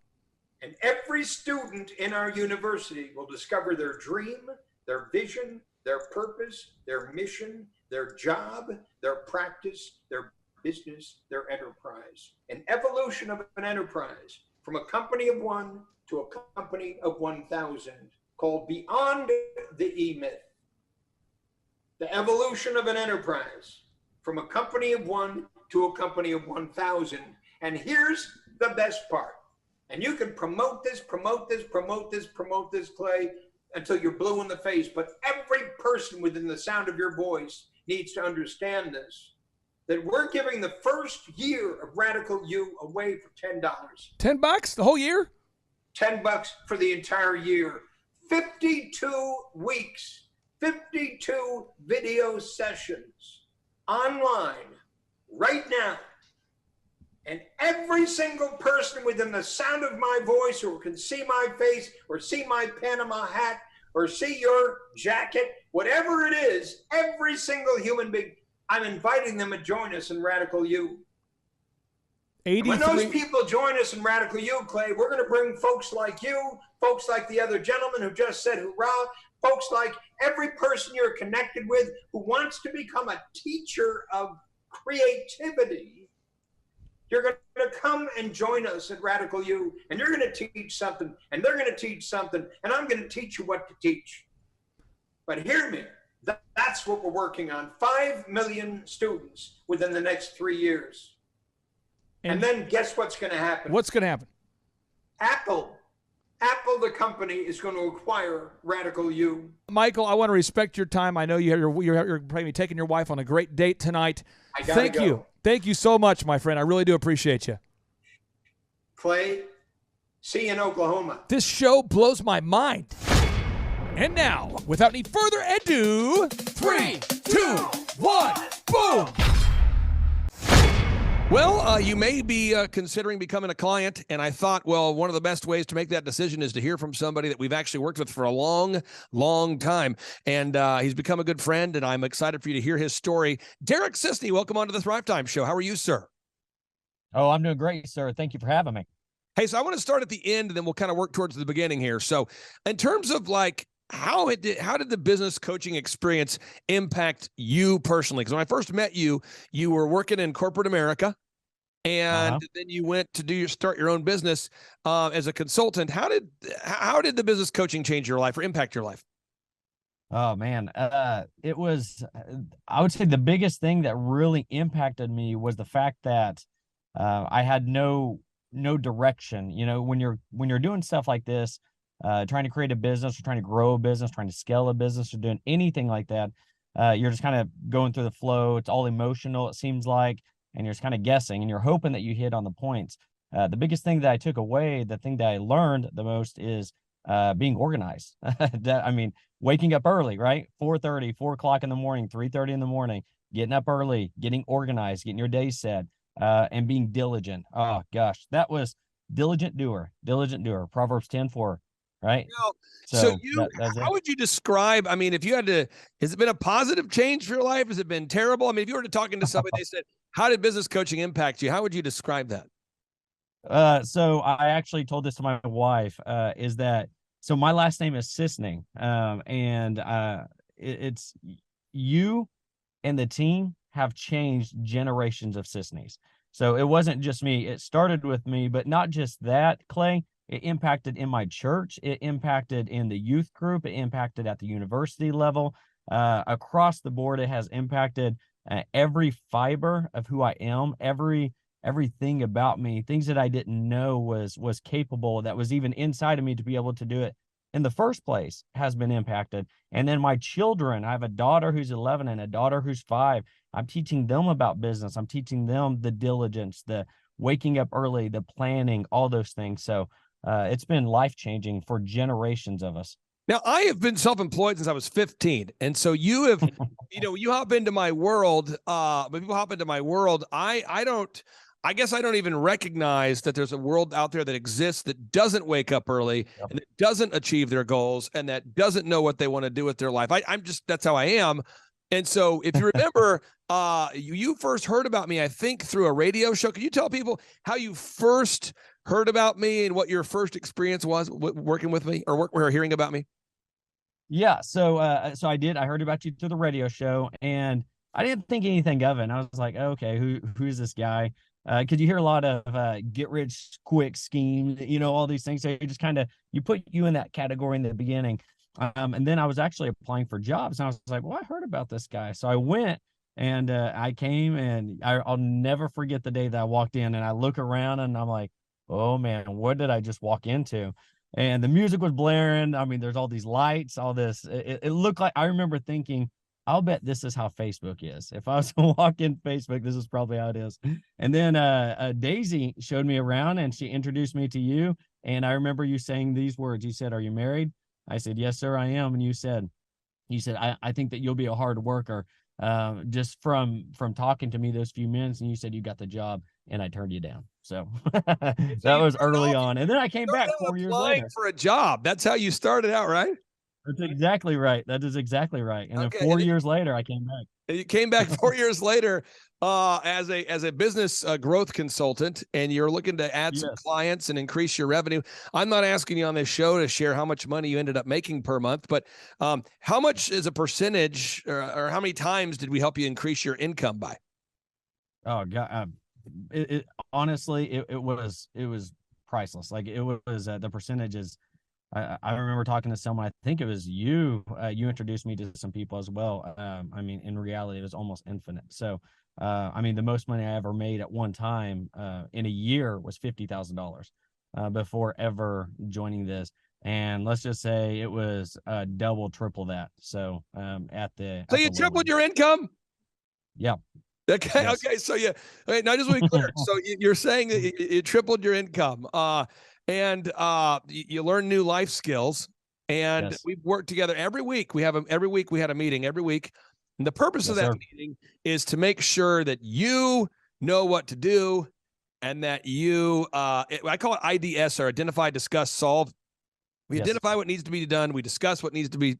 And every student in our university will discover their dream, their vision, their purpose, their mission, their job, their practice, their business, their enterprise. An evolution of an enterprise from a company of 1 to a company of 1,000, called Beyond the E-Myth. The evolution of an enterprise from a company of 1 to a company of 1,000. And here's the best part. And you can promote this, Clay, until you're blue in the face, but every person within the sound of your voice needs to understand this, that we're giving the first year of Radical You away for $10. $10 the whole year? $10 for the entire year. 52 weeks, 52 video sessions online right now. And every single person within the sound of my voice, or can see my face, or see my Panama hat, or see your jacket, whatever it is, every single human being, I'm inviting them to join us in Radical You. When those people join us in Radical You, Clay, we're going to bring folks like you, folks like the other gentleman who just said hurrah, folks like every person you're connected with who wants to become a teacher of creativity. You're going to come and join us at Radical You, and you're going to teach something, and they're going to teach something, and I'm going to teach you what to teach. But hear me, that's what we're working on. 5 million students within the next 3 years. And then guess what's going to happen? What's going to happen? Apple, the company, is going to acquire Radical You. Michael, I want to respect your time. I know you're probably taking your wife on a great date tonight. Thank you. Thank you so much, my friend. I really do appreciate you. Clay, see you in Oklahoma. This show blows my mind. And now, without any further ado, 3, 2, 1, boom! Well, you may be considering becoming a client, and I thought, well, one of the best ways to make that decision is to hear from somebody that we've actually worked with for a long, long time. And he's become a good friend, and I'm excited for you to hear his story. Derek Sisney, welcome onto the Thrive Time Show. How are you, sir? Oh, I'm doing great, sir. Thank you for having me. Hey, so I want to start at the end, and then we'll kind of work towards the beginning here. So in terms of like, how did the business coaching experience impact you personally? Because when I first met you, you were working in corporate America, and then you went to start your own business as a consultant. How did the business coaching change your life or impact your life? Oh man, it was. I would say the biggest thing that really impacted me was the fact that I had no direction. You know, when you're doing stuff like this. Trying to create a business or trying to grow a business, trying to scale a business or doing anything like that, you're just kind of going through the flow. It's all emotional, it seems like, and you're just kind of guessing and you're hoping that you hit on the points. The biggest thing that I took away, the thing that I learned the most is being organized. Waking up early, right? 4:30, 4 o'clock in the morning, 3:30 in the morning, getting up early, getting organized, getting your day set, and being diligent. Oh gosh, that was diligent doer. Proverbs 10:4. Right. So how would you describe, I mean, if you had to, has it been a positive change for your life? Has it been terrible? I mean, if you were talking to somebody, they said, how did business coaching impact you? How would you describe that? So I actually told this to my wife, so my last name is Sisney. It's you and the team have changed generations of Sisneys. So it wasn't just me. It started with me, but not just that, Clay. It impacted in my church. It impacted in the youth group. It impacted at the university level. Across the board, it has impacted every fiber of who I am, everything about me, things that I didn't know was capable, that was even inside of me to be able to do it in the first place, has been impacted. And then my children, I have a daughter who's 11 and a daughter who's 5. I'm teaching them about business. I'm teaching them the diligence, the waking up early, the planning, all those things. So it's been life-changing for generations of us. Now, I have been self-employed since I was 15. And so you have, you hop into my world, when people hop into my world, I guess I don't even recognize that there's a world out there that exists that doesn't wake up early and that doesn't achieve their goals and that doesn't know what they want to do with their life. That's how I am. And so if you remember, you first heard about me, I think, through a radio show. Can you tell people how you first heard about me and what your first experience was working with me or hearing about me? Yeah. So I did. I heard about you through the radio show and I didn't think anything of it. And I was like, okay, who's this guy? Cause you hear a lot of get rich quick schemes, all these things. So you just you put you in that category in the beginning. And then I was actually applying for jobs and I was like, well, I heard about this guy. So I went and I came and I'll never forget the day that I walked in and I look around and I'm like, oh man, what did I just walk into? and the music was blaring. I mean, there's all these lights, all this. It looked like, I remember thinking, I'll bet this is how Facebook is. If I was to walk in Facebook, this is probably how it is. And then Daisy showed me around and she introduced me to you. And I remember you saying these words. You said, "Are you married?" I said, "Yes, sir, I am." And you said, I think that you'll be a hard worker. Just from talking to me those few minutes, and you said you got the job, and I turned you down. So that was early on. And then I came back 4 years later for a job. That's how you started out, right? That's exactly right. That is exactly right. And then Okay, 4 years later, I came back. You came back 4 years later as a business growth consultant, and you're looking to add some clients and increase your revenue. I'm not asking you on this show to share how much money you ended up making per month, but how much is a percentage, or how many times did we help you increase your income by? Oh God, honestly, it was priceless. Like it was the percentages. I remember talking to someone, I think it was you, you introduced me to some people as well. I mean, in reality, it was almost infinite. So, I mean, the most money I ever made at one time in a year was $50,000 before ever joining this. And let's just say it was double, triple that. So, So you tripled your income? Yeah. Okay. Yes. Okay. So wait, now just to be clear. So you're saying that you tripled your income. And you learn new life skills, and we've worked together every week. Every week we had a meeting every week. And the purpose of that meeting is to make sure that you know what to do, and that you, I call it IDS, or identify, discuss, solve. We identify what needs to be done. We discuss what needs to be,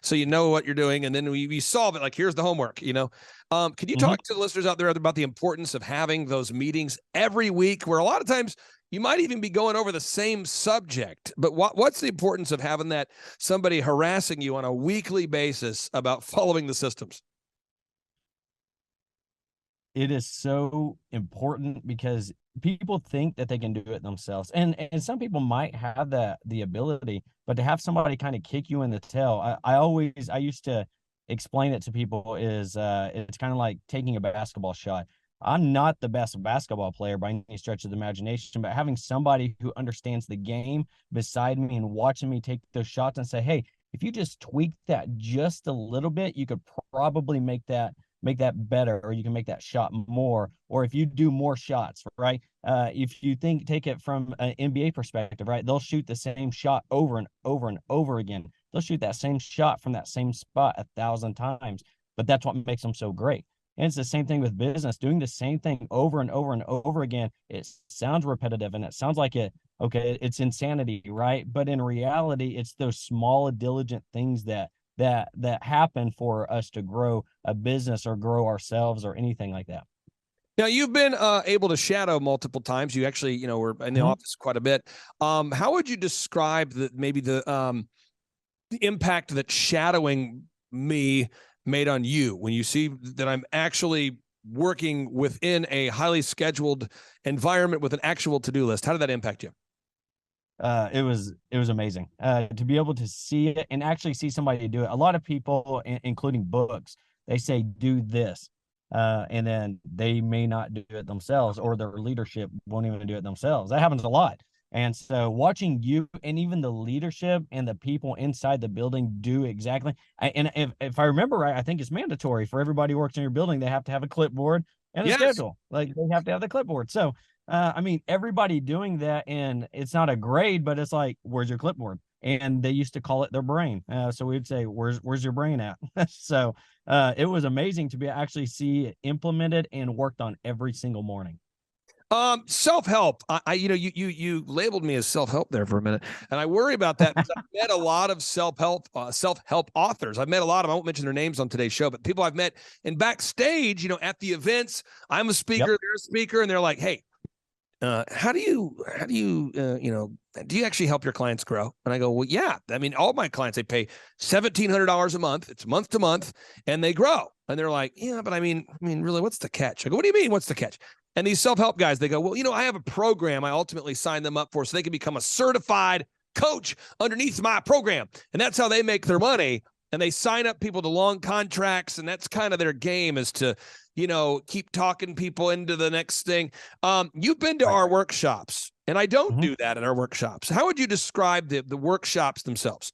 so you know what you're doing, and then we solve it. Like, here's the homework, Can you talk to the listeners out there about the importance of having those meetings every week, where a lot of times you might even be going over the same subject, but what's the importance of having that somebody harassing you on a weekly basis about following the systems? It is so important because people think that they can do it themselves. And some people might have the ability, but to have somebody kind of kick you in the tail, I used to explain it to people is it's kind of like taking a basketball shot. I'm not the best basketball player by any stretch of the imagination, but having somebody who understands the game beside me and watching me take those shots and say, "Hey, if you just tweak that just a little bit, you could probably make that better, or you can make that shot more, or if you do more shots," right? If you take it from an NBA perspective, right? They'll shoot the same shot over and over and over again. They'll shoot that same shot from that same spot 1,000 times, but that's what makes them so great. And it's the same thing with business, doing the same thing over and over and over again. It sounds repetitive and it sounds like it's insanity, right? But in reality, it's those small, diligent things that happen for us to grow a business or grow ourselves or anything like that. Now, you've been able to shadow multiple times. You actually, were in the office quite a bit. How would you describe the impact that shadowing me made on you when you see that I'm actually working within a highly scheduled environment with an actual to-do list? How did that impact you? It was amazing to be able to see it and actually see somebody do it. A lot of people, including books, they say, "Do this," and then they may not do it themselves, or their leadership won't even do it themselves. That happens a lot. And so watching you and even the leadership and the people inside the building do exactly. And if I remember right, I think it's mandatory for everybody who works in your building. They have to have a clipboard and a schedule. Like, they have to have the clipboard. So, I mean, everybody doing that, and it's not a grade, but it's like, where's your clipboard? And they used to call it their brain. So we'd say, where's your brain at? So it was amazing to actually see it implemented and worked on every single morning. Self-help. You labeled me as self-help there for a minute, and I worry about that because I've met a lot of self-help authors. I've met a lot of them. I won't mention their names on today's show, but people I've met in backstage, at the events. I'm a speaker, they're a speaker, and they're like, "Hey, how do you do you actually help your clients grow?" And I go, "Well, yeah. I mean, all my clients, they pay $1,700 a month. It's month to month, and they grow." And they're like, "Yeah, but I mean, really, what's the catch?" I go, "What do you mean? What's the catch?" And these self-help guys, they go, "Well, I have a program I ultimately signed them up for so they can become a certified coach underneath my program." And that's how they make their money. And they sign up people to long contracts. And that's kind of their game, is to, keep talking people into the next thing. You've been to our workshops, and I don't do that in our workshops. How would you describe the workshops themselves?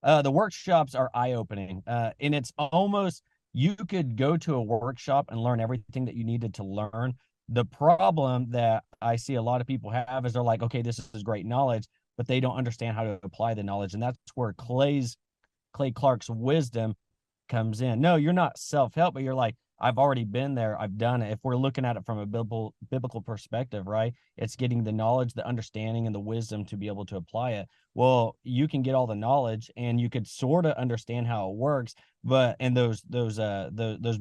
The workshops are eye-opening, and it's almost, you could go to a workshop and learn everything that you needed to learn. The problem that I see a lot of people have is they're like, okay, this is great knowledge, but they don't understand how to apply the knowledge. And that's where Clay Clark's wisdom comes in. No, you're not self-help, but you're like, I've already been there. I've done it. If we're looking at it from a biblical perspective, right? It's getting the knowledge, the understanding, and the wisdom to be able to apply it. Well, you can get all the knowledge and you could sort of understand how it works, but and those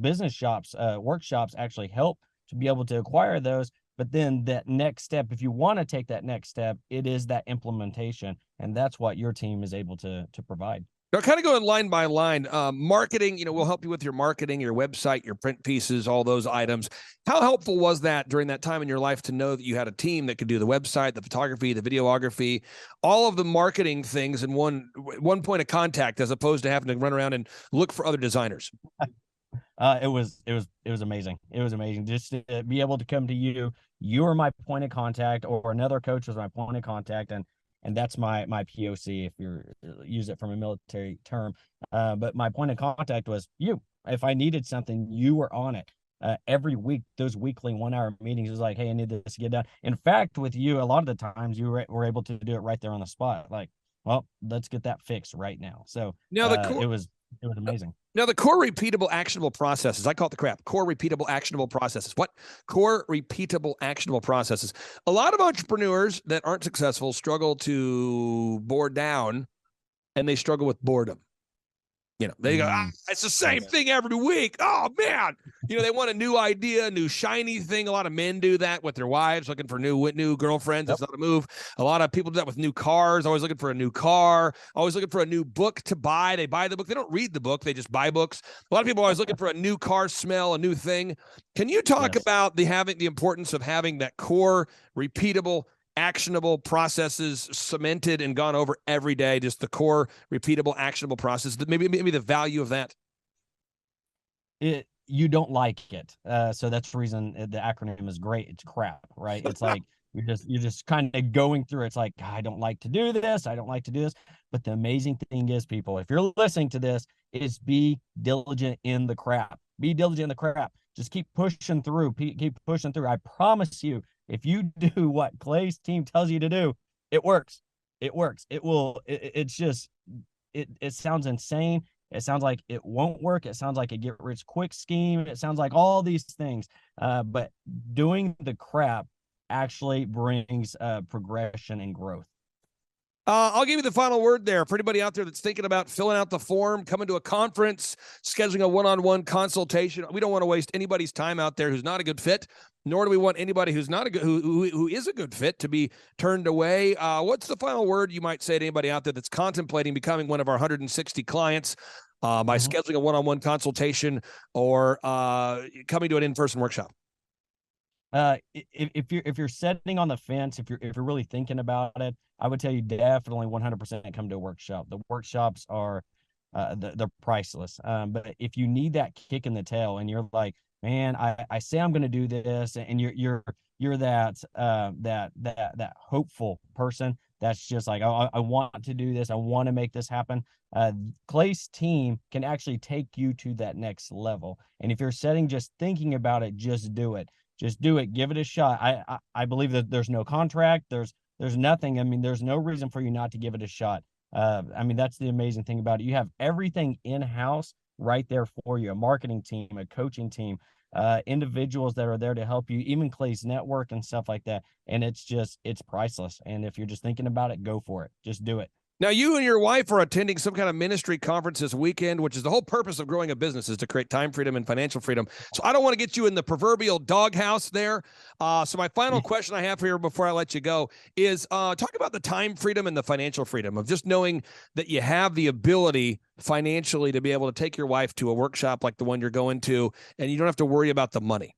business shops, workshops actually help to be able to acquire those. But then that next step, if you want to take that next step, it is that implementation, and that's what your team is able to provide. Now, kind of going line by line, marketing, we'll help you with your marketing, your website, your print pieces, all those items. How helpful was that during that time in your life to know that you had a team that could do the website, the photography, the videography, all of the marketing things in one point of contact, as opposed to having to run around and look for other designers? It was amazing. It was amazing just to be able to come to you. You were my point of contact, or another coach was my point of contact, and that's my POC, if you use it from a military term. But my point of contact was you. If I needed something, you were on it. Every week, those weekly 1-hour meetings was like, hey, I need this to get done. In fact, with you, a lot of the times you were able to do it right there on the spot. Like, well, let's get that fixed right now. So now it was amazing. Now, the core repeatable actionable processes, I call it the crap, core repeatable actionable processes. What? Core repeatable actionable processes. A lot of entrepreneurs that aren't successful struggle to bore down, and they struggle with boredom. They go, it's the same thing every week. Oh, man. They want a new idea, a new shiny thing. A lot of men do that with their wives, looking for new girlfriends. That's not a move. A lot of people do that with new cars, always looking for a new car, always looking for a new book to buy. They buy the book. They don't read the book. They just buy books. A lot of people are always looking for a new car smell, a new thing. Can you talk about the importance of having that core, repeatable, actionable processes cemented and gone over every day, just the core repeatable actionable process, maybe the value of that? You don't like it, so that's the reason the acronym is great. It's crap, right? It's like you're just kind of going through. It's like, I don't like to do this, but the amazing thing is, people, if you're listening to this, is be diligent in the crap. Just keep pushing through. I promise you, if you do what Clay's team tells you to do, it works. It sounds insane. It sounds like it won't work. It sounds like a get rich quick scheme. It sounds like all these things. But doing the crap actually brings progression and growth. I'll give you the final word there for anybody out there that's thinking about filling out the form, coming to a conference, scheduling a one-on-one consultation. We don't want to waste anybody's time out there who's not a good fit, nor do we want anybody who's not a good, who is a good fit to be turned away. What's the final word you might say to anybody out there that's contemplating becoming one of our 160 clients by scheduling a one-on-one consultation or coming to an in-person workshop? If you're sitting on the fence, if you're really thinking about it, I would tell you definitely 100% come to a workshop. The workshops are they're priceless. But if you need that kick in the tail and you're like, man, I say I'm going to do this, and you're that hopeful person that's just like, oh, I want to do this, I want to make this happen. Clay's team can actually take you to that next level. And if you're just thinking about it, just do it. Just do it. Give it a shot. I believe that there's no contract. There's nothing. I mean, there's no reason for you not to give it a shot. I mean, that's the amazing thing about it. You have everything in-house right there for you. A marketing team, a coaching team, individuals that are there to help you, even Clay's network and stuff like that. And it's priceless. And if you're just thinking about it, go for it. Just do it. Now, you and your wife are attending some kind of ministry conference this weekend, which is the whole purpose of growing a business, is to create time freedom and financial freedom. So I don't want to get you in the proverbial doghouse there. So my final question I have here before I let you go is talk about the time freedom and the financial freedom of just knowing that you have the ability financially to be able to take your wife to a workshop like the one you're going to, and you don't have to worry about the money.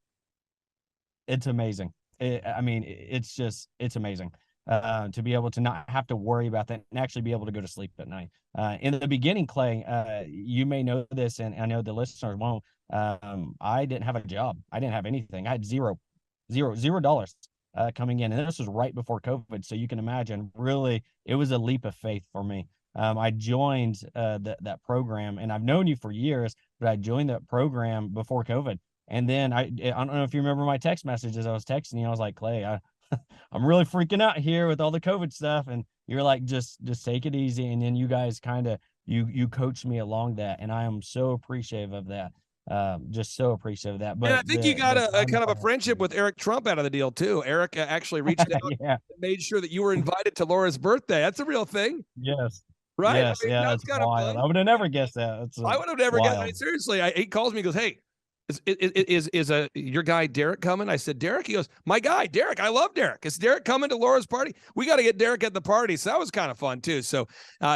It's amazing. It's amazing. to be able to not have to worry about that and actually be able to go to sleep at night. In the beginning, Clay, you may know this, and I know the listeners won't. I didn't have a job. I didn't have anything. I had $0 coming in, and this was right before COVID. So you can imagine, really, it was a leap of faith for me. I joined that program, and I've known you for years, but I joined that program before COVID. And then I don't know if you remember my text messages. I was texting you. I was like, Clay, I'm really freaking out here with all the COVID stuff. And you're like, just take it easy. And then you guys kind of, you coached me along that. And I am so appreciative of that. Just so appreciative of that. But and I think you got a kind of a friendship with Eric Trump out of the deal too. Eric actually reached out and made sure that you were invited to Laura's birthday. That's a real thing. Yes. Right? Yes, I mean, yeah, that's wild. I would have never guessed that. I would have never guessed. I mean, seriously, he calls me, he goes, "Hey, is your guy Derek coming?" I said, "Derek?" He goes, "My guy, Derek. I love Derek. Is Derek coming to Laura's party? We got to get Derek at the party." So that was kind of fun too. So,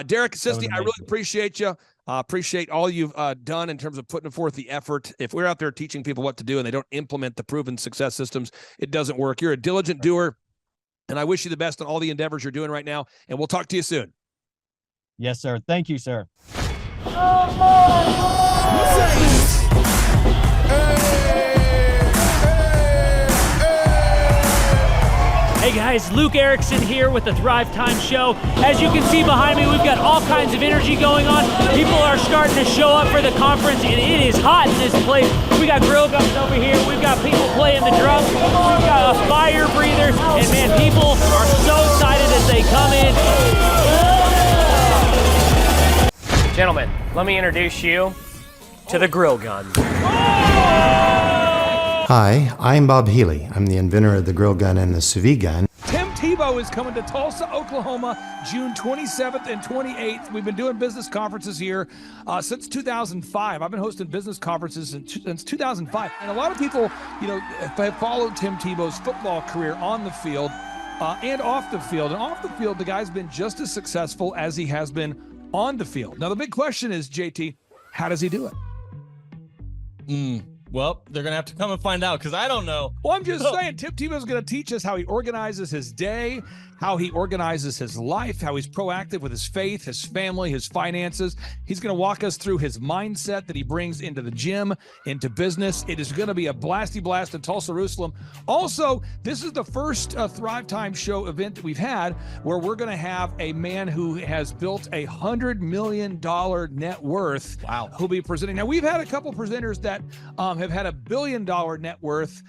Derek, Sisti, I really appreciate you. Appreciate all you've done in terms of putting forth the effort. If we're out there teaching people what to do and they don't implement the proven success systems, it doesn't work. You're a diligent doer, and I wish you the best on all the endeavors you're doing right now. And we'll talk to you soon. Yes, sir. Thank you, sir. Hey guys, Luke Erickson here with the Thrive Time Show. As you can see behind me, we've got all kinds of energy going on. People are starting to show up for the conference, and it is hot in this place. We got grill guns over here. We've got people playing the drums. We've got fire breathers, and man, people are so excited as they come in. Gentlemen, let me introduce you to the grill gun. Hi, I'm Bob Healy. I'm the inventor of the grill gun and the sous vide gun. Tim Tebow is coming to Tulsa, Oklahoma, June 27th and 28th. We've been doing business conferences here since 2005. I've been hosting business conferences since 2005. And a lot of people, have followed Tim Tebow's football career on the field and off the field. And off the field, the guy's been just as successful as he has been on the field. Now, the big question is, JT, how does he do it? Well, they're going to have to come and find out because I don't know. Well, I'm just saying, Tim Tebow's going to teach us how he organizes his day, how he organizes his life, how he's proactive with his faith, his family, his finances. He's going to walk us through his mindset that he brings into the gym, into business. It is going to be a blasty blast in Tulsa, Jerusalem. Also, this is the first Thrive Time Show event that we've had where we're going to have a man who has built a $100 million net worth. Wow. Who'll be presenting. Now, we've had a couple presenters that have had $1 billion net worth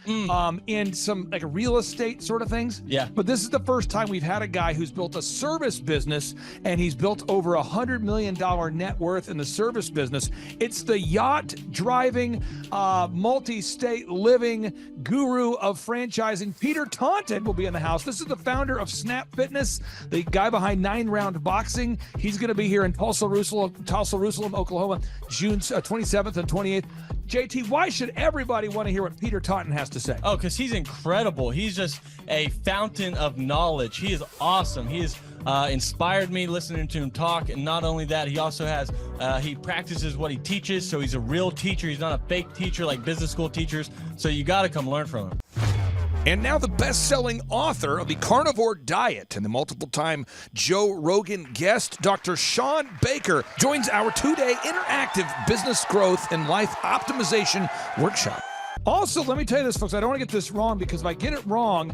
in some like real estate sort of things. Yeah. But this is the first time we've had a guy who's built a service business, and he's built over $100 million net worth in the service business. It's the yacht driving, multi-state living guru of franchising. Peter Taunton will be in the house. This is the founder of Snap Fitness, the guy behind 9 Round Boxing. He's going to be here in Tulsa, Jerusalem, Oklahoma, June 27th and 28th. JT, why should everybody want to hear what Peter Taunton has to say? Oh, because he's incredible. He's just a fountain of knowledge. He is awesome. He has inspired me listening to him talk. And not only that, he also has, he practices what he teaches. So he's a real teacher. He's not a fake teacher like business school teachers. So you got to come learn from him. And now the best-selling author of The Carnivore Diet and the multiple-time Joe Rogan guest, Dr. Sean Baker, joins our 2-day interactive business growth and life optimization workshop. Also, let me tell you this, folks. I don't want to get this wrong because if I get it wrong,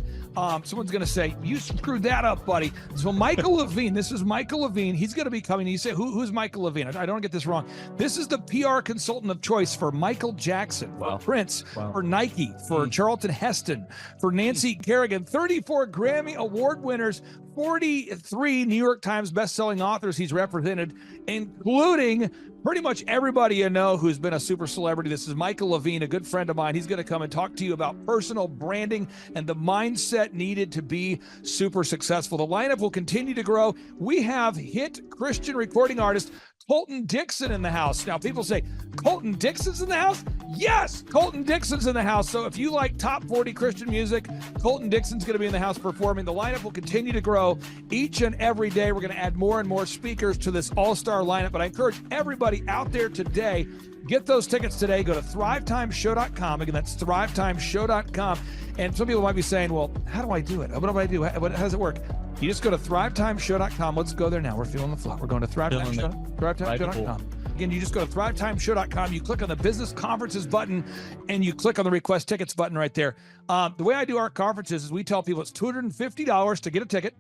someone's going to say, you screwed that up, buddy. So Michael Levine, this is Michael Levine. He's going to be coming. You say, who's Michael Levine? I don't get this wrong. This is the PR consultant of choice for Michael Jackson, for Prince, for Nike, for Charlton Heston, for Nancy Kerrigan, 34 Grammy Award winners, 43 New York Times bestselling authors he's represented, including pretty much everybody you know who's been a super celebrity. This is Michael Levine, a good friend of mine. He's going to come and talk to you about personal branding and the mindset needed to be super successful. The lineup will continue to grow. We have hit Christian recording artist Colton Dixon in the house. Now, people say, Colton Dixon's in the house? Yes, Colton Dixon's in the house. So if you like top 40 Christian music, Colton Dixon's going to be in the house performing. The lineup will continue to grow each and every day. We're going to add more and more speakers to this all-star lineup. But I encourage everybody out there today, get those tickets today. Go to thrivetimeshow.com. Again, that's thrivetimeshow.com. And some people might be saying, well, how do I do it? What do I do? How does it work? You just go to thrivetimeshow.com. Let's go there now. We're feeling the flow. We're going to thrivetimeshow.com. Again, you just go to thrivetimeshow.com. You click on the business conferences button, and you click on the request tickets button right there. The way I do our conferences is we tell people it's $250 to get a ticket.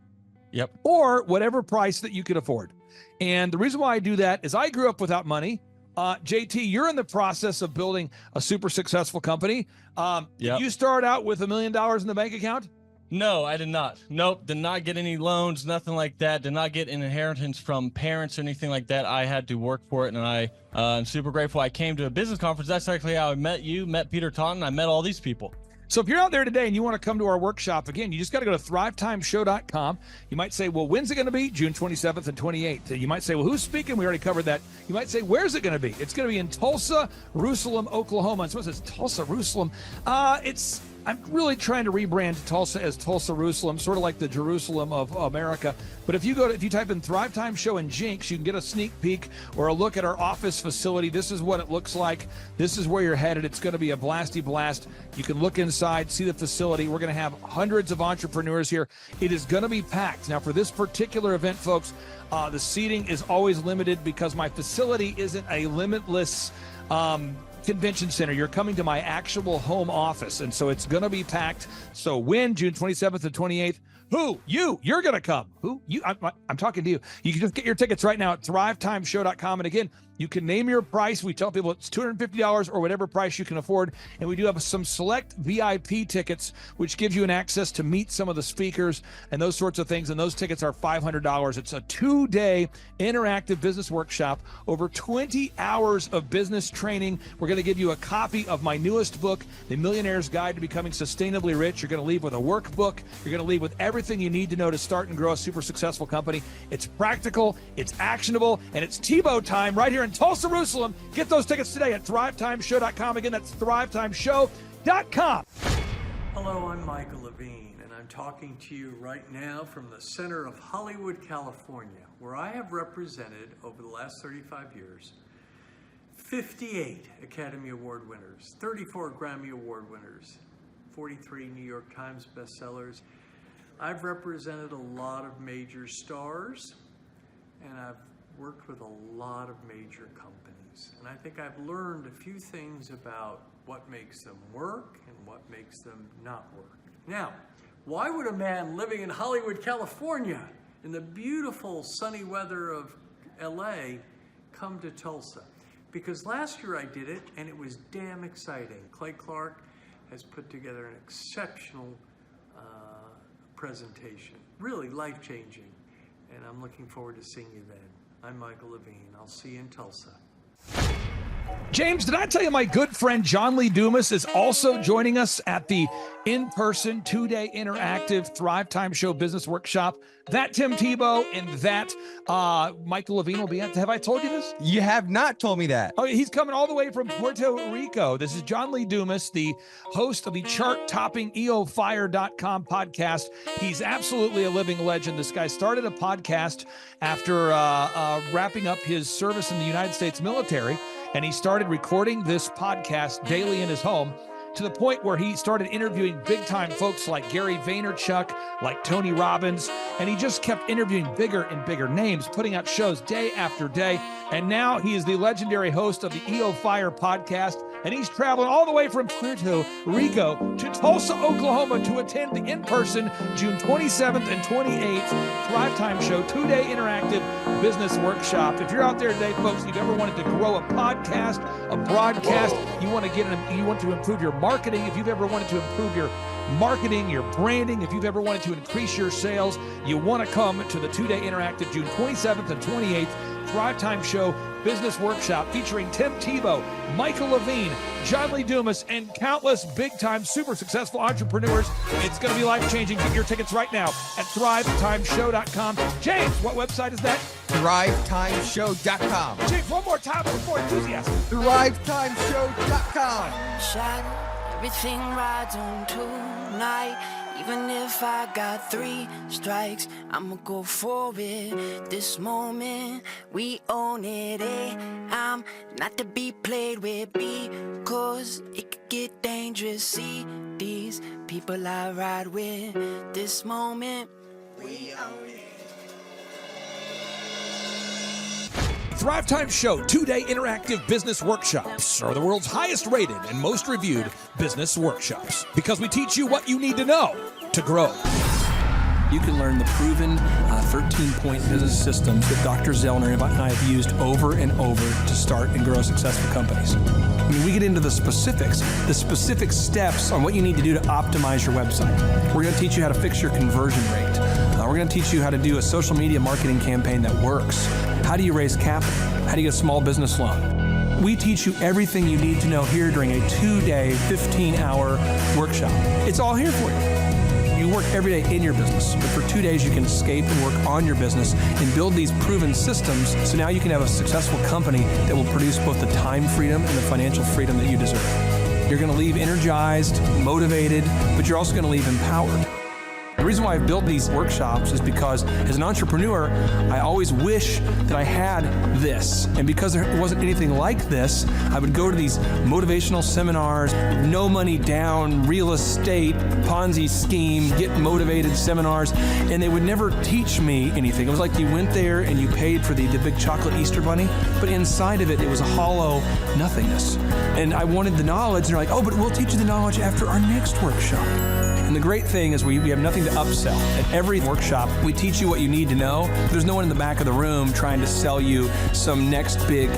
Yep. Or whatever price that you can afford. And the reason why I do that is I grew up without money. JT, you're in the process of building a super successful company. Did you start out with $1 million in the bank account? No, I did not. Nope, did not get any loans, nothing like that. Did not get an inheritance from parents or anything like that. I had to work for it, and I'm super grateful. I came to a business conference. That's actually how I met you, met Peter Taunton. I met all these people. So if you're out there today and you want to come to our workshop, again, you just got to go to thrivetimeshow.com. You might say, well, when's it going to be? June 27th and 28th. You might say, well, who's speaking? We already covered that. You might say, where's it going to be? It's going to be in Tulsa, Jerusalem, Oklahoma. And so it says Tulsa, Jerusalem. I'm really trying to rebrand Tulsa as Tulsa, Jerusalem, sort of like the Jerusalem of America. But if you type in Thrive Time Show and Jinx, you can get a sneak peek or a look at our office facility. This is what it looks like. This is where you're headed. It's going to be a blasty blast. You can look inside, see the facility. We're going to have hundreds of entrepreneurs here. It is going to be packed. Now, for this particular event, folks, the seating is always limited because my facility isn't a limitless convention center. You're coming to my actual home office, and so it's going to be packed. So when? June 27th and 28th. Who? You're going to come. Who? You? I'm talking to you. You can just get your tickets right now at thrivetimeshow.com. And again, you can name your price. We tell people it's $250 or whatever price you can afford. And we do have some select VIP tickets, which gives you an access to meet some of the speakers and those sorts of things. And those tickets are $500. It's a 2-day interactive business workshop, over 20 hours of business training. We're going to give you a copy of my newest book, The Millionaire's Guide to Becoming Sustainably Rich. You're going to leave with a workbook. You're going to leave with everything you need to know to start and grow a super successful company. It's practical, it's actionable, and it's Tebow time right here in Tulsa, Jerusalem. Get those tickets today at thrivetimeshow.com. Again, that's thrivetimeshow.com. Hello, I'm Michael Levine, and I'm talking to you right now from the center of Hollywood, California, where I have represented over the last 35 years 58 Academy Award winners, 34 Grammy Award winners, 43 New York Times bestsellers. I've represented a lot of major stars, and I've worked with a lot of major companies. And I think I've learned a few things about what makes them work and what makes them not work. Now, why would a man living in Hollywood, California, in the beautiful sunny weather of LA, come to Tulsa? Because last year I did it, and it was damn exciting. Clay Clark has put together an exceptional presentation, really life-changing, and I'm looking forward to seeing you then. I'm Michael Levine. I'll see you in Tulsa. James, did I tell you my good friend John Lee Dumas is also joining us at the in-person 2-day interactive Thrive Time Show Business Workshop? That Tim Tebow and that Michael Levine will be at. Have I told you this? You have not told me that. Oh, he's coming all the way from Puerto Rico. This is John Lee Dumas, the host of the chart-topping EOFire.com podcast. He's absolutely a living legend. This guy started a podcast after wrapping up his service in the United States military, and he started recording this podcast daily in his home, to the point where he started interviewing big-time folks like Gary Vaynerchuk, like Tony Robbins, and he just kept interviewing bigger and bigger names, putting out shows day after day. And now he is the legendary host of the EO Fire podcast, and he's traveling all the way from Puerto Rico to Tulsa, Oklahoma to attend the in-person June 27th and 28th Thrive Time Show 2-day interactive business workshop. If you're out there today, folks, you've ever wanted to grow a podcast, a broadcast, you want to improve your marketing, if you've ever wanted to improve your marketing, your branding, if you've ever wanted to increase your sales, you want to come to the 2-day interactive June 27th and 28th Thrive Time Show Business Workshop featuring Tim Tebow, Michael Levine, John Lee Dumas, and countless big-time super successful entrepreneurs. It's going to be life-changing. Get your tickets right now at thrivetimeshow.com. James, what website is that? thrivetimeshow.com. James, one more time before enthusiasm. thrivetimeshow.com. Shadow, everything rides on tonight. Even if I got 3 strikes, I'ma go for it. This moment, we own it. I'm not to be played with because it could get dangerous. See these people I ride with. This moment, We own it. Thrive Time Show 2-day interactive business workshops are the world's highest rated and most reviewed business workshops because we teach you what you need to know to grow. You can learn the proven 13-point business systems that Dr. Zellner and I have used over and over to start and grow successful companies. I mean, we get into the specific steps on what you need to do to optimize your website. We're going to teach you how to fix your conversion rate. We're going to teach you how to do a social media marketing campaign that works. How do you raise capital? How do you get a small business loan? We teach you everything you need to know here during a 2-day, 15-hour workshop. It's all here for you. You work every day in your business, but for 2 days you can escape and work on your business and build these proven systems so now you can have a successful company that will produce both the time freedom and the financial freedom that you deserve. You're going to leave energized, motivated, but you're also going to leave empowered. The reason why I've built these workshops is because as an entrepreneur, I always wish that I had this. And because there wasn't anything like this, I would go to these motivational seminars, no money down, real estate, Ponzi scheme, get motivated seminars, and they would never teach me anything. It was like you went there and you paid for the big chocolate Easter bunny, but inside of it, it was a hollow nothingness. And I wanted the knowledge, and they're like, oh, but we'll teach you the knowledge after our next workshop. And the great thing is we have nothing to upsell. At every workshop, we teach you what you need to know. There's no one in the back of the room trying to sell you some next big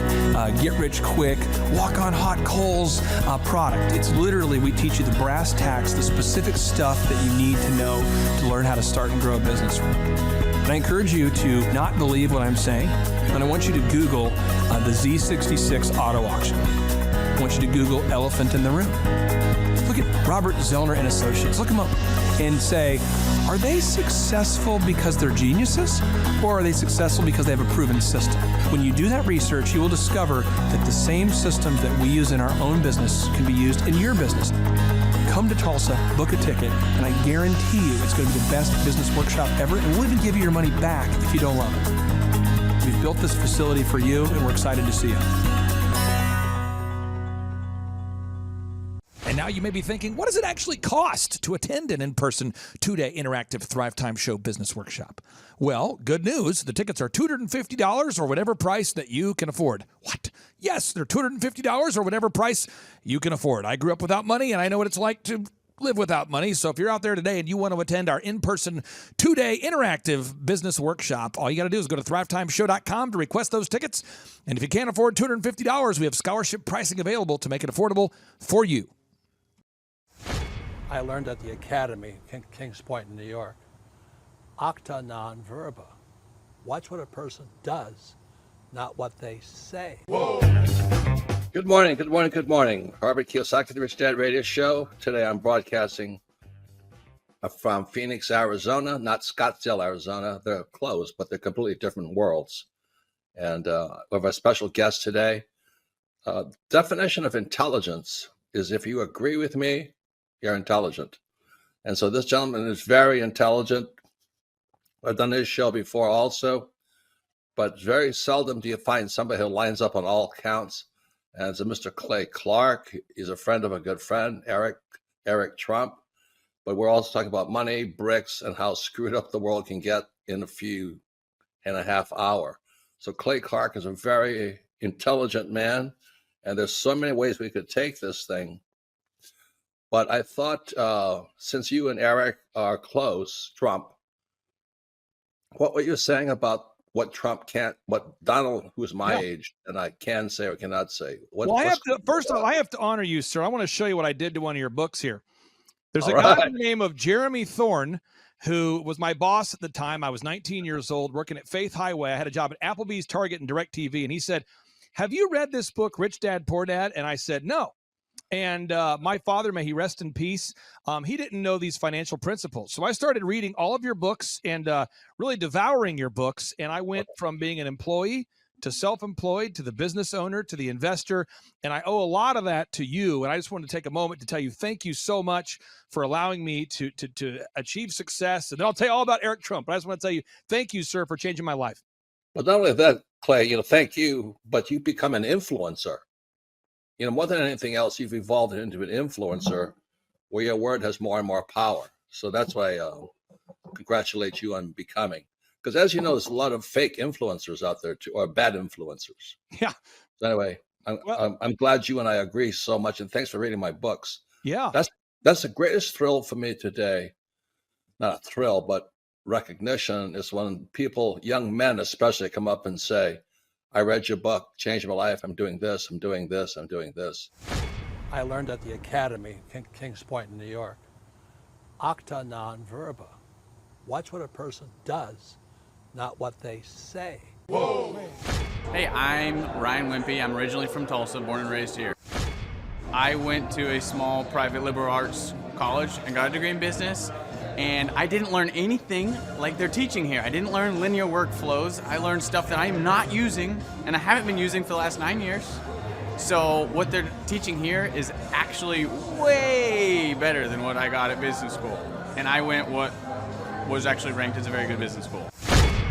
get-rich-quick, walk-on-hot coals product. It's literally, we teach you the brass tacks, the specific stuff that you need to know to learn how to start and grow a business. And I encourage you to not believe what I'm saying, and I want you to Google the Z66 auto auction. I want you to Google elephant in the room. Look at Robert Zellner and Associates. Look them up and say, are they successful because they're geniuses, or are they successful because they have a proven system? When you do that research, you will discover that the same systems that we use in our own business can be used in your business. Come to Tulsa, book a ticket, and I guarantee you it's going to be the best business workshop ever, and we'll even give you your money back if you don't love it. We've built this facility for you, and we're excited to see you. And now you may be thinking, what does it actually cost to attend an in-person 2-day interactive Thrive Time Show business workshop? Well, good news. The tickets are $250 or whatever price that you can afford. What? Yes, they're $250 or whatever price you can afford. I grew up without money, and I know what it's like to live without money. So if you're out there today and you want to attend our in-person 2-day interactive business workshop, all you got to do is go to thrivetimeshow.com to request those tickets. And if you can't afford $250, we have scholarship pricing available to make it affordable for you. I learned at the Academy, Kings Point in New York, acta non verba. Watch what a person does, not what they say. Whoa. Good morning, good morning, good morning. Robert Kiyosaki, the Rich Dad Radio Show. Today I'm broadcasting from Phoenix, Arizona, not Scottsdale, Arizona. They're close, but they're completely different worlds. And we have a special guest today. Definition of intelligence is if you agree with me, you're intelligent. And so this gentleman is very intelligent. I've done his show before also, but very seldom do you find somebody who lines up on all counts. And it's a Mr. Clay Clark. He's a friend of a good friend, Eric Trump. But we're also talking about money, bricks, and how screwed up the world can get in a few and a half hour. So Clay Clark is a very intelligent man, and there's so many ways we could take this thing. But I thought, since you and Eric are close, Trump, what were you saying about what Trump can't, what Donald, who's my age, and I can say or cannot say? First of all, I have to honor you, sir. I want to show you what I did to one of your books here. There's a guy by the name of Jeremy Thorne, who was my boss at the time. I was 19 years old, working at Faith Highway. I had a job at Applebee's, Target, and DirecTV. And he said, have you read this book, Rich Dad, Poor Dad? And I said, no. And my father, may he rest in peace, he didn't know these financial principles. So I started reading all of your books and really devouring your books. And I went from being an employee to self-employed to the business owner to the investor. And I owe a lot of that to you. And I just wanted to take a moment to tell you thank you so much for allowing me to achieve success. And then I'll tell you all about Eric Trump. But I just want to tell you thank you, sir, for changing my life. Well, not only that, Clay, thank you, but you become an influencer. More than anything else, you've evolved into an influencer where your word has more and more power. So that's why congratulate you on becoming. Because as you know, there's a lot of fake influencers out there too, or bad influencers. Yeah. So anyway, I'm glad you and I agree so much, and thanks for reading my books. Yeah. That's the greatest thrill for me today. Not a thrill, but recognition is when people, young men especially, come up and say, I read your book, changed my life. I'm doing this, I'm doing this, I'm doing this. I learned at the Academy, Kings Point in New York, acta non verba. Watch what a person does, not what they say. Whoa. Hey, I'm Ryan Wimpy. I'm originally from Tulsa, born and raised here. I went to a small private liberal arts college and got a degree in business, and I didn't learn anything like they're teaching here. I didn't learn linear workflows. I learned stuff that I am not using, and I haven't been using for the last 9 years. So what they're teaching here is actually way better than what I got at business school. And I went what was actually ranked as a very good business school.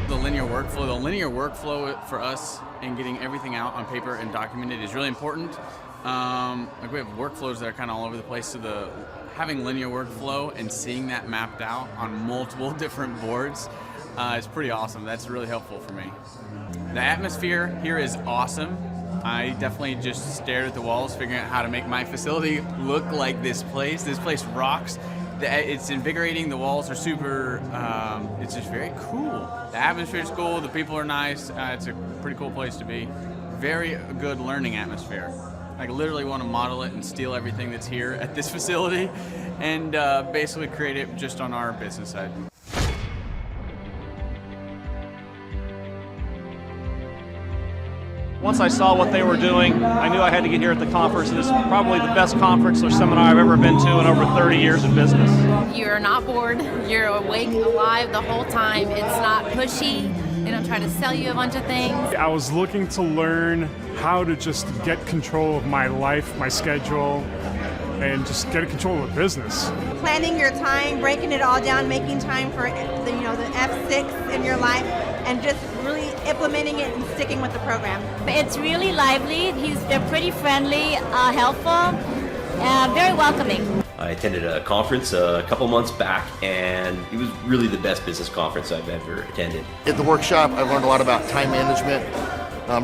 The linear workflow for us and getting everything out on paper and documented is really important. Like we have workflows that are kind of all over the place, so having linear workflow and seeing that mapped out on multiple different boards is pretty awesome. That's really helpful for me. The atmosphere here is awesome. I definitely just stared at the walls, figuring out how to make my facility look like this place. This place rocks. It's invigorating. The walls are super, it's just very cool. The atmosphere is cool. The people are nice. It's a pretty cool place to be. Very good learning atmosphere. I literally want to model it and steal everything that's here at this facility and basically create it just on our business side. Once I saw what they were doing, I knew I had to get here at the conference. This is probably the best conference or seminar I've ever been to in over 30 years in business. You're not bored. You're awake, alive the whole time. It's not pushy. They don't try to sell you a bunch of things. I was looking to learn how to just get control of my life, my schedule, and just get control of the business. Planning your time, breaking it all down, making time for the F6 in your life, and just really implementing it and sticking with the program. It's really lively. They're pretty friendly, helpful, very welcoming. I attended a conference a couple months back, and it was really the best business conference I've ever attended. At the workshop, I learned a lot about time management,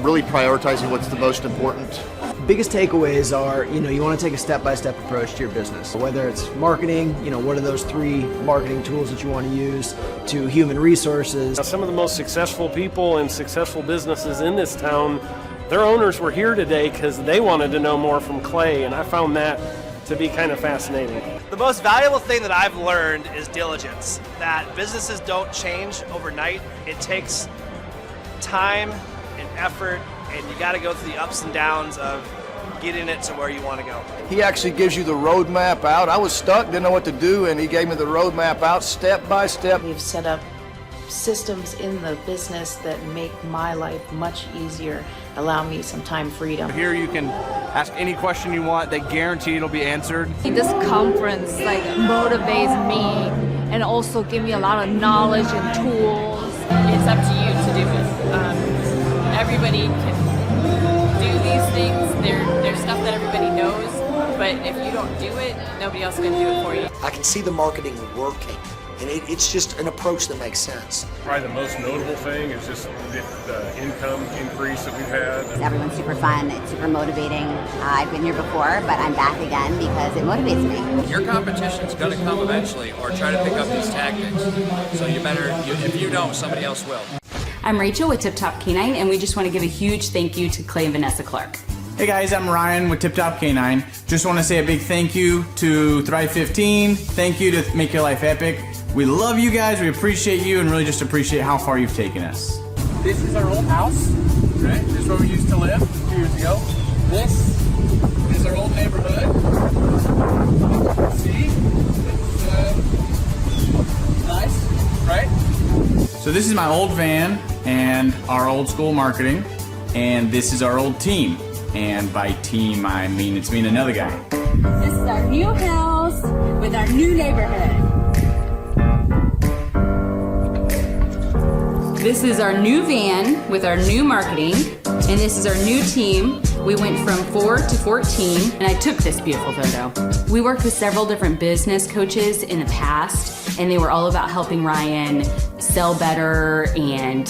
really prioritizing what's the most important. Biggest takeaways are, you want to take a step-by-step approach to your business. Whether it's marketing, what are those 3 marketing tools that you want to use, to human resources. Some of the most successful people and successful businesses in this town, their owners were here today because they wanted to know more from Clay, and I found that to be kind of fascinating. The most valuable thing that I've learned is diligence. That businesses don't change overnight. It takes time and effort, and you got to go through the ups and downs of getting it to where you want to go. He actually gives you the roadmap out. I was stuck, didn't know what to do, and he gave me the roadmap out step by step. We've set up systems in the business that make my life much easier, allow me some time freedom. Here you can ask any question you want. They guarantee it'll be answered. This conference motivates me and also give me a lot of knowledge and tools. It's up to you to do it. Everybody can do these things. There's stuff that everybody knows, but if you don't do it, nobody else can do it for you. I can see the marketing working. And it's just an approach that makes sense. Probably the most notable thing is just the income increase that we've had. Everyone's super fun. It's super motivating. I've been here before, but I'm back again because it motivates me. Your competition's going to come eventually, or try to pick up these tactics. So if you don't, somebody else will. I'm Rachel with Tip Top Canine, and we just want to give a huge thank you to Clay and Vanessa Clark. Hey guys, I'm Ryan with Tip Top Canine. Just want to say a big thank you to Thrive 15. Thank you to Make Your Life Epic. We love you guys, we appreciate you, and really just appreciate how far you've taken us. This is our old house, right? This is where we used to live a few years ago. This is our old neighborhood. See? It's nice, right? So this is my old van and our old school marketing, and this is our old team. And by team, I mean it's me and another guy. This is our new house with our new neighborhood. This is our new van with our new marketing, and this is our new team We went from 4 to 14, and I took this beautiful photo. We worked with several different business coaches in the past, and they were all about helping Ryan sell better and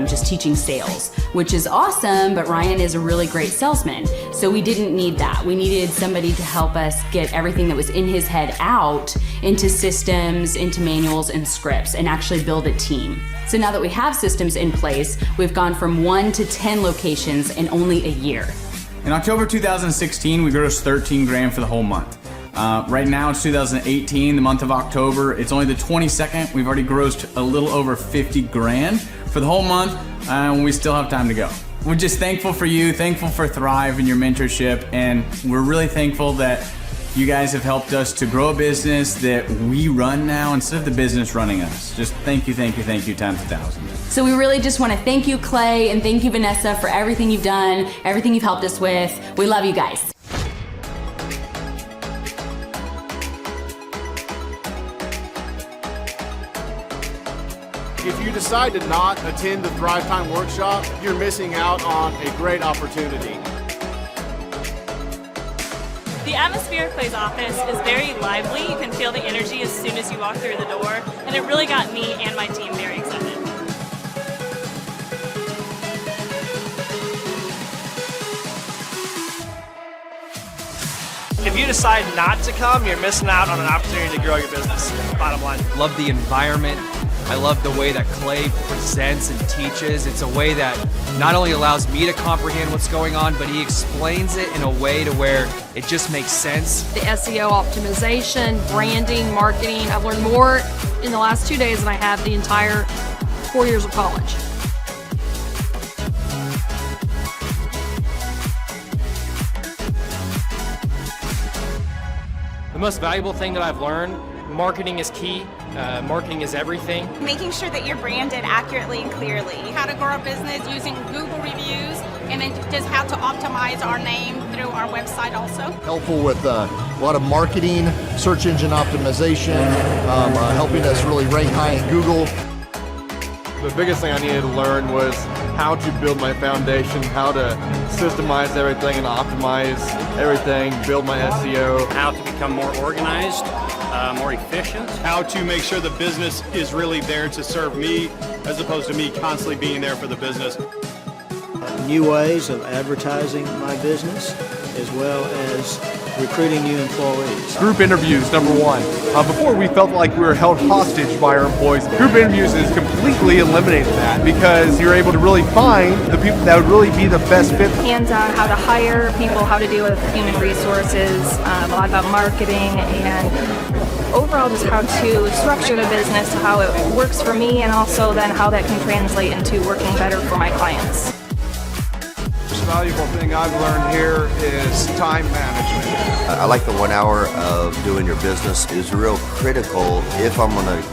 just teaching sales, which is awesome, but Ryan is a really great salesman. So we didn't need that. We needed somebody to help us get everything that was in his head out into systems, into manuals and scripts, and actually build a team. So now that we have systems in place, we've gone from 1 to 10 locations in only a year. In October 2016, we grossed 13 grand for the whole month. Right now it's 2018, the month of October. It's only the 22nd. We've already grossed a little over 50 grand for the whole month, and we still have time to go. We're just thankful for you, thankful for Thrive and your mentorship, and we're really thankful that you guys have helped us to grow a business that we run now instead of the business running us. Just thank you times 1,000. So we really just want to thank you, Clay, and thank you, Vanessa, for everything you've done, everything you've helped us with. We love you guys. If you decide to not attend the Thrive Time workshop, you're missing out on a great opportunity. The atmosphere of Clay's office is very lively. You can feel the energy as soon as you walk through the door, and it really got me and my team very excited. If you decide not to come, you're missing out on an opportunity to grow your business. Bottom line. Love the environment. I love the way that Clay presents and teaches. It's a way that not only allows me to comprehend what's going on, but he explains it in a way to where it just makes sense. The SEO optimization, branding, marketing. I've learned more in the last 2 days than I have the entire 4 years of college. The most valuable thing that I've learned, marketing is key. Marketing is everything. Making sure that you're branded accurately and clearly. How to grow a business using Google reviews, and then just how to optimize our name through our website also. Helpful with a lot of marketing, search engine optimization, helping us really rank high in Google. The biggest thing I needed to learn was how to build my foundation, how to systemize everything and optimize everything, build my SEO. How to become more organized, more efficient. How to make sure the business is really there to serve me as opposed to me constantly being there for the business. New ways of advertising my business as well as recruiting new employees. Group interviews, number one. Before we felt like we were held hostage by our employees. Group interviews has completely eliminated that because you're able to really find the people that would really be the best fit. Hands-on, how to hire people, how to deal with human resources, a lot about marketing, and overall just how to structure the business, how it works for me, and also then how that can translate into working better for my clients. The most valuable thing I've learned here is time management. I like the 1 hour of doing your business is real critical if I'm going to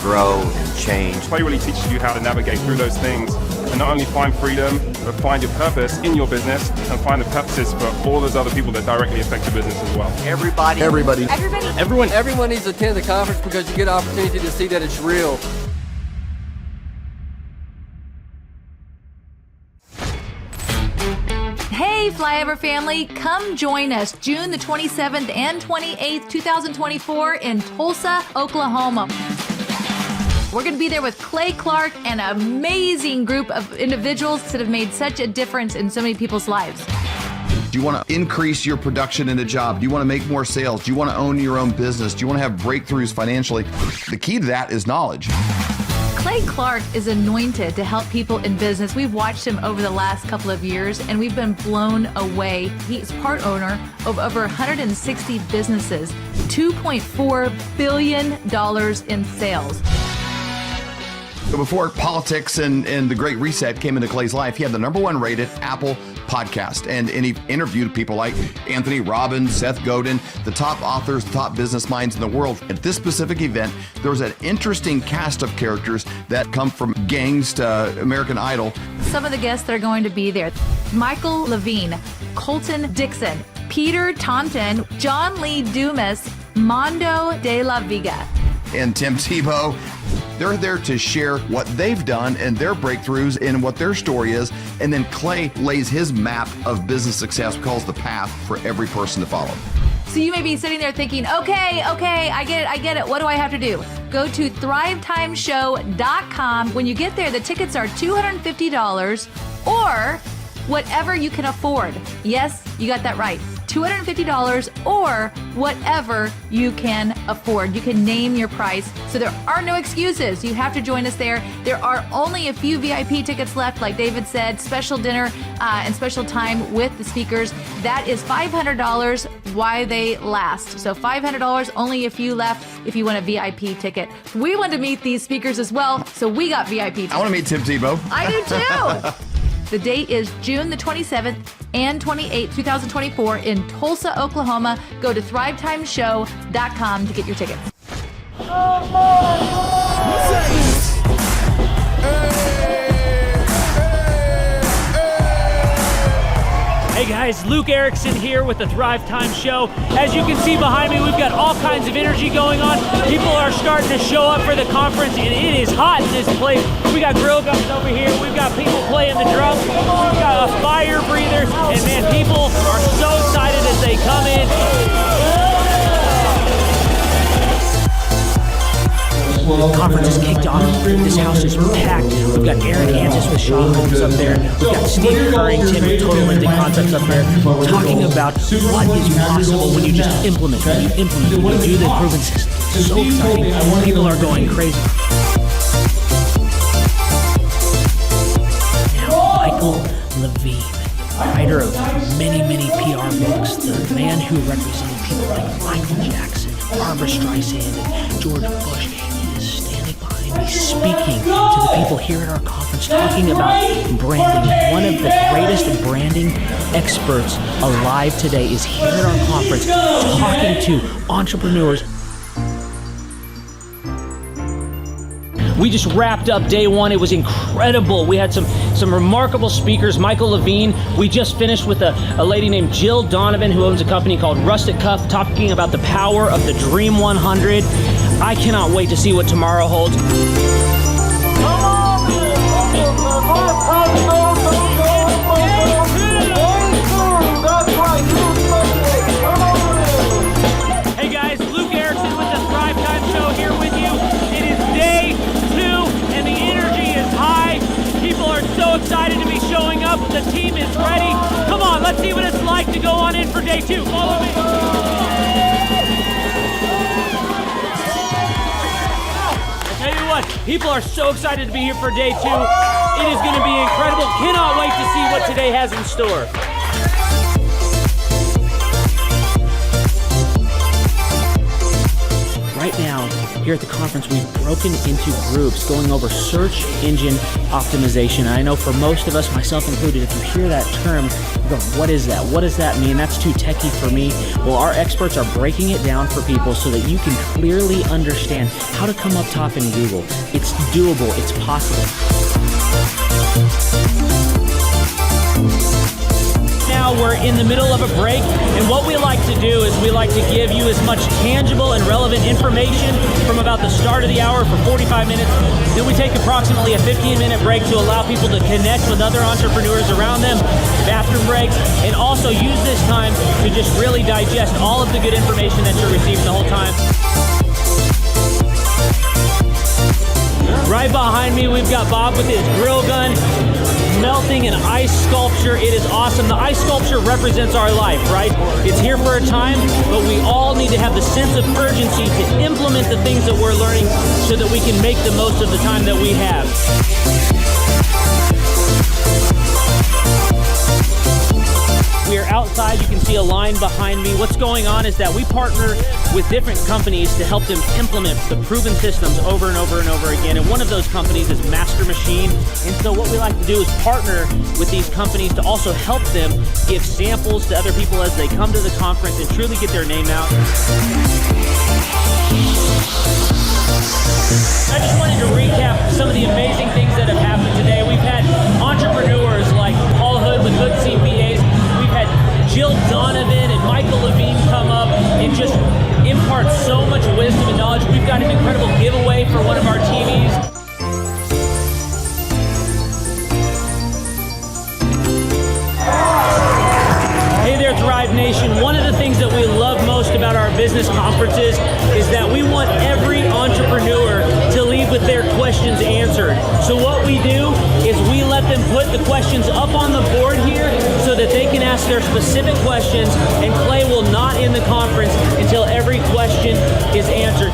grow and change. Clay really teaches you how to navigate through those things and not only find freedom, but find your purpose in your business and find the purposes for all those other people that directly affect your business as well. Everybody. Everyone needs to attend the conference because you get an opportunity to see that it's real. Hey, Flyover family, come join us June the 27th and 28th, 2024 in Tulsa, Oklahoma. We're going to be there with Clay Clark and an amazing group of individuals that have made such a difference in so many people's lives. Do you want to increase your production in a job? Do you want to make more sales? Do you want to own your own business? Do you want to have breakthroughs financially? The key to that is knowledge. Clay Clark is anointed to help people in business. We've watched him over the last couple of years and we've been blown away. He's part owner of over 160 businesses, $2.4 billion in sales. So before politics and the Great Reset came into Clay's life, he had the #1 rated Apple podcast. And he interviewed people like Anthony Robbins, Seth Godin, the top authors, the top business minds in the world. At this specific event, there was an interesting cast of characters that come from gangs to American Idol. Some of the guests that are going to be there: Michael Levine, Colton Dixon, Peter Taunton, John Lee Dumas, Mondo de la Viga, And Tim Tebow. They're there to share what they've done and their breakthroughs and what their story is. And then Clay lays his map of business success, calls the path for every person to follow. So you may be sitting there thinking, okay, I get it. What do I have to do? Go to thrivetimeshow.com. When you get there, the tickets are $250 or whatever you can afford. Yes, you got that right. $250 or whatever you can afford. You can name your price. So there are no excuses. You have to join us there. There are only a few VIP tickets left, like David said, special dinner and special time with the speakers. That is $500 while they last. So $500, only a few left if you want a VIP ticket. We want to meet these speakers as well, so we got VIP tickets. I want to meet Tim Tebow. I do too. The date is June the 27th and 28th, 2024 in Tulsa, Oklahoma. Go to thrivetimeshow.com to get your tickets. Hey guys, Luke Erickson here with the Thrive Time Show. As you can see behind me, we've got all kinds of energy going on. People are starting to show up for the conference, and it is hot in this place. We got grill guns over here. We've got people playing the drums. We've got a fire breather, and man, people are so excited as they come in. The conference is kicked off. This house is packed. We've got Aaron Hansis with Shaw Homes up there. We've got Steve Currington with Total Ending Concepts up there talking about what is possible when you just implement, when you do the proven system. It's so exciting. People are going crazy. Now, Michael Levine, writer of many PR books, the man who represented people like Michael Jackson, Barbra Streisand, and George Bush. He's speaking to the people here at our conference, talking about branding. One of the greatest branding experts alive today is here at our conference, talking to entrepreneurs. We just wrapped up day one. It was incredible. We had some remarkable speakers. Michael Levine. We just finished with a lady named Jill Donovan, who owns a company called Rustic Cuff, talking about the power of the Dream 100. I cannot wait to see what tomorrow holds. Hey guys, Luke Erickson with the Thrive Time Show here with you. It is day 2 and the energy is high. People are so excited to be showing up. The team is ready. Come on, let's see what it's like to go on in for day 2. Follow me. People are so excited to be here for day 2. It is going to be incredible. Cannot wait to see what today has in store. Right now, here at the conference, we've broken into groups going over search engine optimization. I know for most of us, myself included, if you hear that term, you go, what is that? What does that mean? That's too techie for me. Well, our experts are breaking it down for people so that you can clearly understand how to come up top in Google. It's doable. It's possible. Now we're in the middle of a break, and what we like to do is we like to give you as much tangible and relevant information from about the start of the hour for 45 minutes. Then we take approximately a 15-minute break to allow people to connect with other entrepreneurs around them, bathroom breaks, and also use this time to just really digest all of the good information that you're receiving the whole time. Right behind me, we've got Bob with his grill gun, melting an ice sculpture. It is awesome. The ice sculpture represents our life, right? It's here for a time, but we all need to have the sense of urgency to implement the things that we're learning so that we can make the most of the time that we have. We are outside. You can see a line behind me. What's going on is that we partner with different companies to help them implement the proven systems over and over and over again. And one of those companies is Master Machine. And so what we like to do is partner with these companies to also help them give samples to other people as they come to the conference and truly get their name out. I just wanted to recap some of the amazing things that have happened today. We've had entrepreneurs like Paul Hood with Hood CPAs. We've had Jill Donovan and Michael Levine come up and just impart so much wisdom and knowledge. We've got an incredible giveaway for one of our TVs. the questions up on the board here so that they can ask their specific questions, and Clay will not end the conference until every question is answered.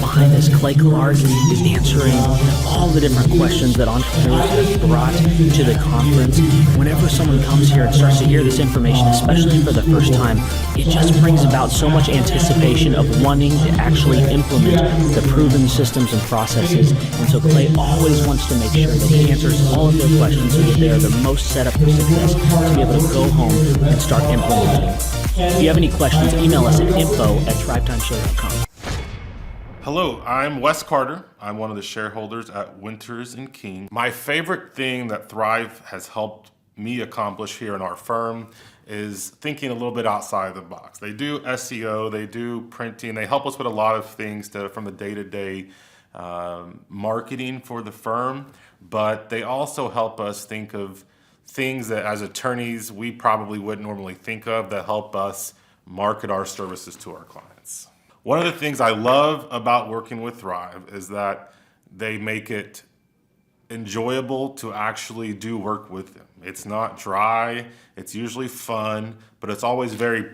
Behind this, Clay Clark is answering all the different questions that entrepreneurs have brought to the conference. Whenever someone comes here and starts to hear this information, especially for the first time, it just brings about so much anticipation of wanting to actually implement the proven systems and processes. And so Clay always wants to make sure that he answers all of their questions so that they are the most set up for success to be able to go home and start implementing. If you have any questions, email us at info@thrivetimeshow.com. Hello, I'm Wes Carter. I'm one of the shareholders at Winters & King. My favorite thing that Thrive has helped me accomplish here in our firm is thinking a little bit outside the box. They do SEO, they do printing, they help us with a lot of things from the day-to-day marketing for the firm, but they also help us think of things that as attorneys we probably wouldn't normally think of that help us market our services to our clients. One of the things I love about working with Thrive is that they make it enjoyable to actually do work with them. It's not dry, it's usually fun, but it's always very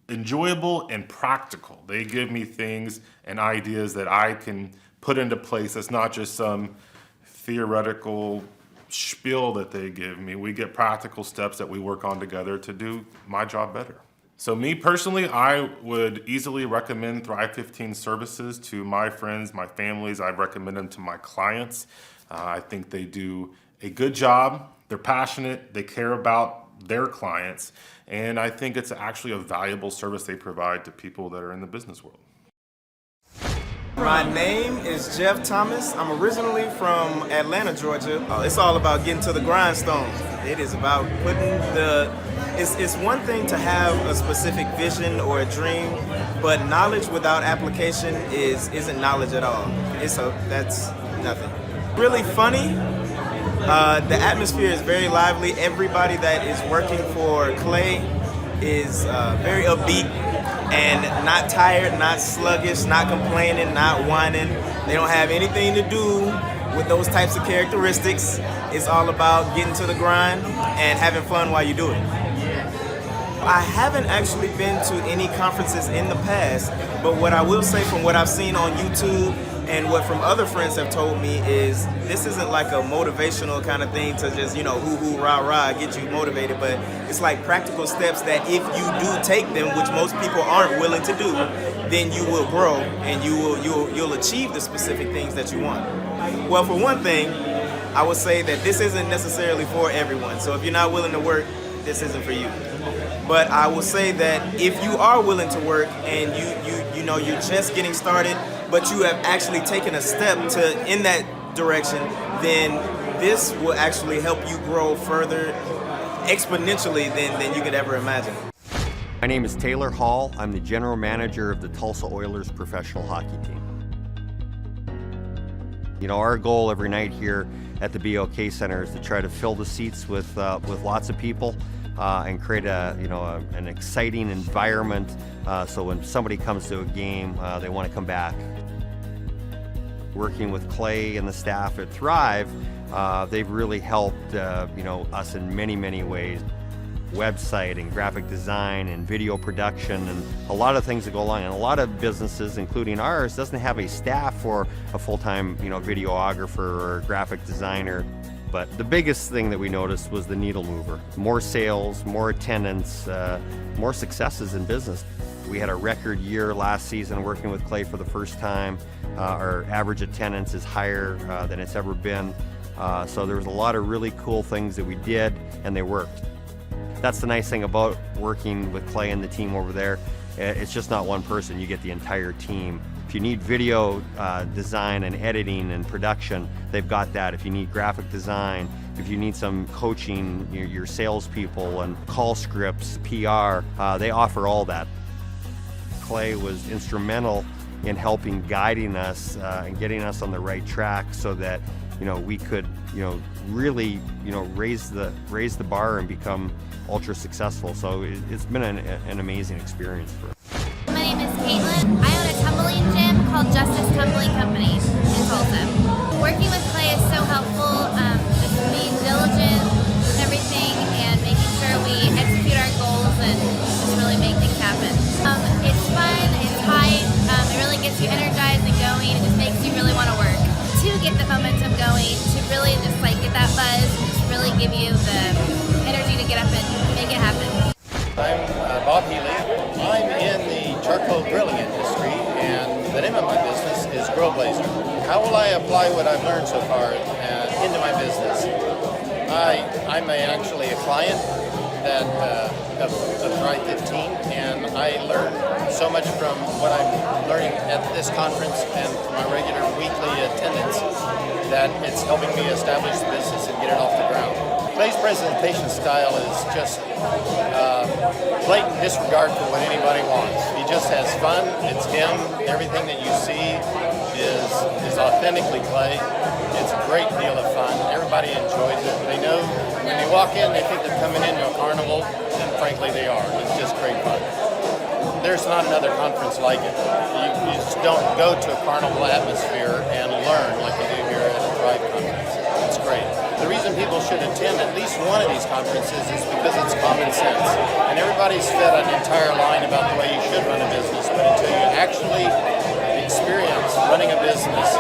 enjoyable and practical. They give me things and ideas that I can put into place. It's not just some theoretical spiel that they give me. We get practical steps that we work on together to do my job better. So me personally, I would easily recommend Thrive 15 services to my friends, my families. I recommend them to my clients. I think they do a good job. They're passionate. They care about their clients. And I think it's actually a valuable service they provide to people that are in the business world. My name is Jeff Thomas. I'm originally from Atlanta, Georgia. It's all about getting to the grindstone. It is about putting it's one thing to have a specific vision or a dream, but knowledge without application isn't knowledge at all. That's nothing. Really funny. The atmosphere is very lively. Everybody that is working for Clay is very upbeat and not tired, not sluggish, not complaining, not whining. They don't have anything to do with those types of characteristics. It's all about getting to the grind and having fun while you do it. I haven't actually been to any conferences in the past, but what I will say from what I've seen on YouTube and what from other friends have told me is this isn't like a motivational kind of thing to just, hoo-hoo, rah-rah, get you motivated, but it's like practical steps that if you do take them, which most people aren't willing to do, then you will grow and you'll achieve the specific things that you want. Well, for one thing, I would say that this isn't necessarily for everyone. So if you're not willing to work, this isn't for you. But I will say that if you are willing to work and you're just getting started, but you have actually taken a step in that direction, then this will actually help you grow further exponentially than you could ever imagine. My name is Taylor Hall. I'm the general manager of the Tulsa Oilers professional hockey team. Our goal every night here at the BOK Center is to try to fill the seats with lots of people and create an exciting environment so when somebody comes to a game, they want to come back. Working with Clay and the staff at Thrive, they've really helped us in many, many ways. Website and graphic design and video production and a lot of things that go along. And a lot of businesses, including ours, doesn't have a staff or a full-time videographer or graphic designer. But the biggest thing that we noticed was the needle mover. More sales, more attendance, more successes in business. We had a record year last season working with Clay for the first time. Our average attendance is higher than it's ever been. So there was a lot of really cool things that we did, and they worked. That's the nice thing about working with Clay and the team over there. It's just not one person, you get the entire team. If you need video design and editing and production, they've got that. If you need graphic design, if you need some coaching, your salespeople and call scripts, PR, they offer all that. Clay was instrumental in helping guiding us and getting us on the right track so that we could really raise the bar and become ultra successful. So it's been an amazing experience for us. My name is Caitlin. I own a tumbling gym called Justice Tumbling Company in Tulsa. Working give you the energy to get up and make it happen. I'm Bob Healy. I'm in the charcoal grilling industry, and the name of my business is Grill Blazer. How will I apply what I've learned so far into my business? I'm actually a client of Thrive 15, and I learn so much from what I'm learning at this conference and from my regular weekly attendance that it's helping me establish the business and get it off the ground. Clay's presentation style is just blatant disregard for what anybody wants. He just has fun. It's him. Everything that you see is authentically Clay. It's a great deal of fun. Everybody enjoys it. They know when they walk in, they think they're coming into a carnival, and frankly, they are. It's just great fun. There's not another conference like it. You just don't go to a carnival atmosphere and learn like you do here at a Thrive conference. It's great. The reason people should attend at least one of these conferences is because it's common sense. And everybody's fed an entire line about the way you should run a business, but until you actually experience running a business,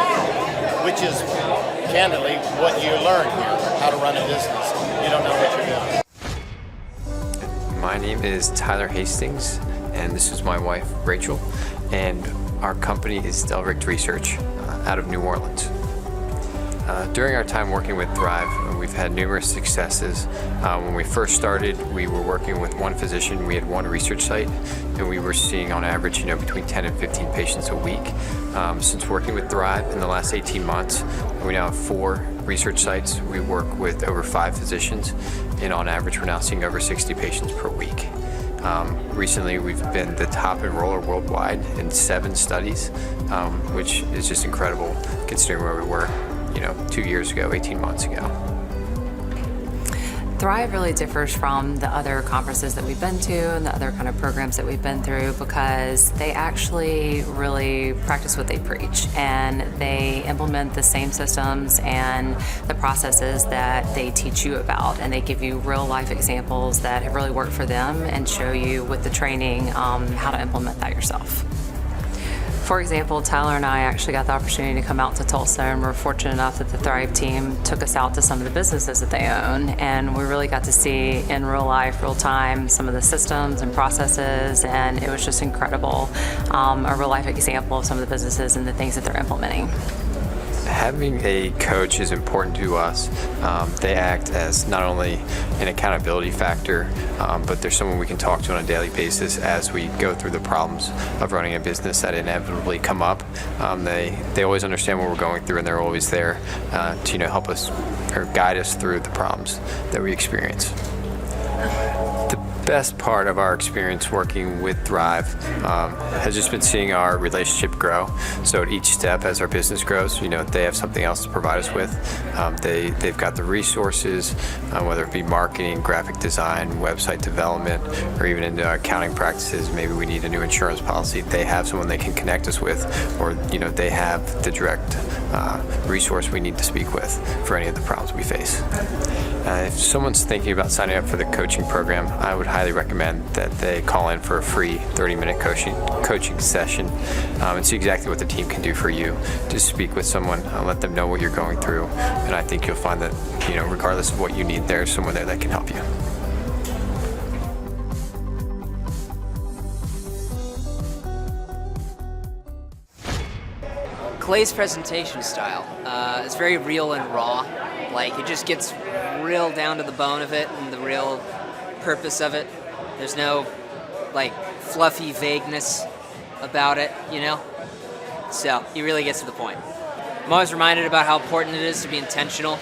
which is candidly what you learn here, how to run a business, you don't know what you're doing. My name is Tyler Hastings, and this is my wife, Rachel, and our company is Delricht Research out of New Orleans. During our time working with Thrive, we've had numerous successes. When we first started, we were working with one physician. We had one research site, and we were seeing on average, between 10 and 15 patients a week. Since working with Thrive in the last 18 months, we now have 4 research sites. We work with over 5 physicians, and on average, we're now seeing over 60 patients per week. Recently, we've been the top enroller worldwide in 7 studies, which is just incredible considering where we were 2 years ago, 18 months ago. Thrive really differs from the other conferences that we've been to and the other kind of programs that we've been through because they actually really practice what they preach, and they implement the same systems and the processes that they teach you about, and they give you real life examples that have really worked for them and show you with the training how to implement that yourself. For example, Tyler and I actually got the opportunity to come out to Tulsa, and we're fortunate enough that the Thrive team took us out to some of the businesses that they own, and we really got to see in real life, real time, some of the systems and processes, and it was just incredible. A real life example of some of the businesses and the things that they're implementing. Having a coach is important to us. They act as not only an accountability factor, but they're someone we can talk to on a daily basis as we go through the problems of running a business that inevitably come up. They always understand what we're going through, and they're always there to help us or guide us through the problems that we experience. The best part of our experience working with Thrive has just been seeing our relationship grow. So at each step as our business grows, they have something else to provide us with. They've got the resources, whether it be marketing, graphic design, website development, or even into accounting practices. Maybe we need a new insurance policy. They have someone they can connect us with, or they have the direct resource we need to speak with for any of the problems we face. If someone's thinking about signing up for the coaching program, I would highly recommend that they call in for a free 30-minute coaching session and see exactly what the team can do for you. Just speak with someone, let them know what you're going through, and I think you'll find that, regardless of what you need, there's someone there that can help you. Clay's presentation style is very real and raw. It just gets real down to the bone of it and the real purpose of it. There's no fluffy vagueness about it, So he really gets to the point. I'm always reminded about how important it is to be intentional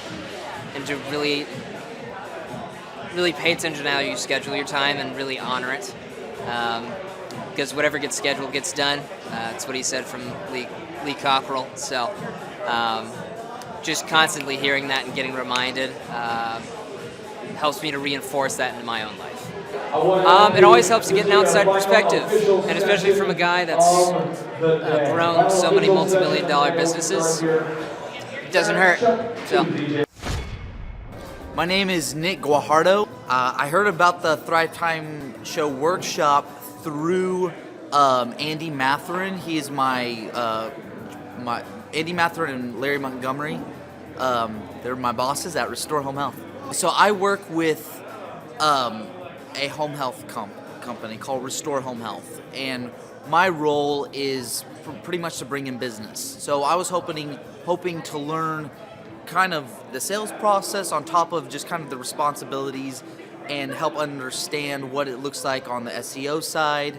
and to really pay attention to how you schedule your time and really honor it. Because whatever gets scheduled gets done. That's what he said from Lee Cockrell. So just constantly hearing that and getting reminded helps me to reinforce that into my own life. It always helps to get an outside perspective, and especially from a guy that's grown so many multi-million-dollar businesses. It doesn't hurt. So. My name is Nick Guajardo. I heard about the Thrive Time Show workshop through Andy Matherin. He is my Andy Matherin and Larry Montgomery. They're my bosses at Restore Home Health. So I work with a home health company called Restore Home Health, and my role is pretty much to bring in business. So I was hoping to learn kind of the sales process on top of just kind of the responsibilities, and help understand what it looks like on the SEO side,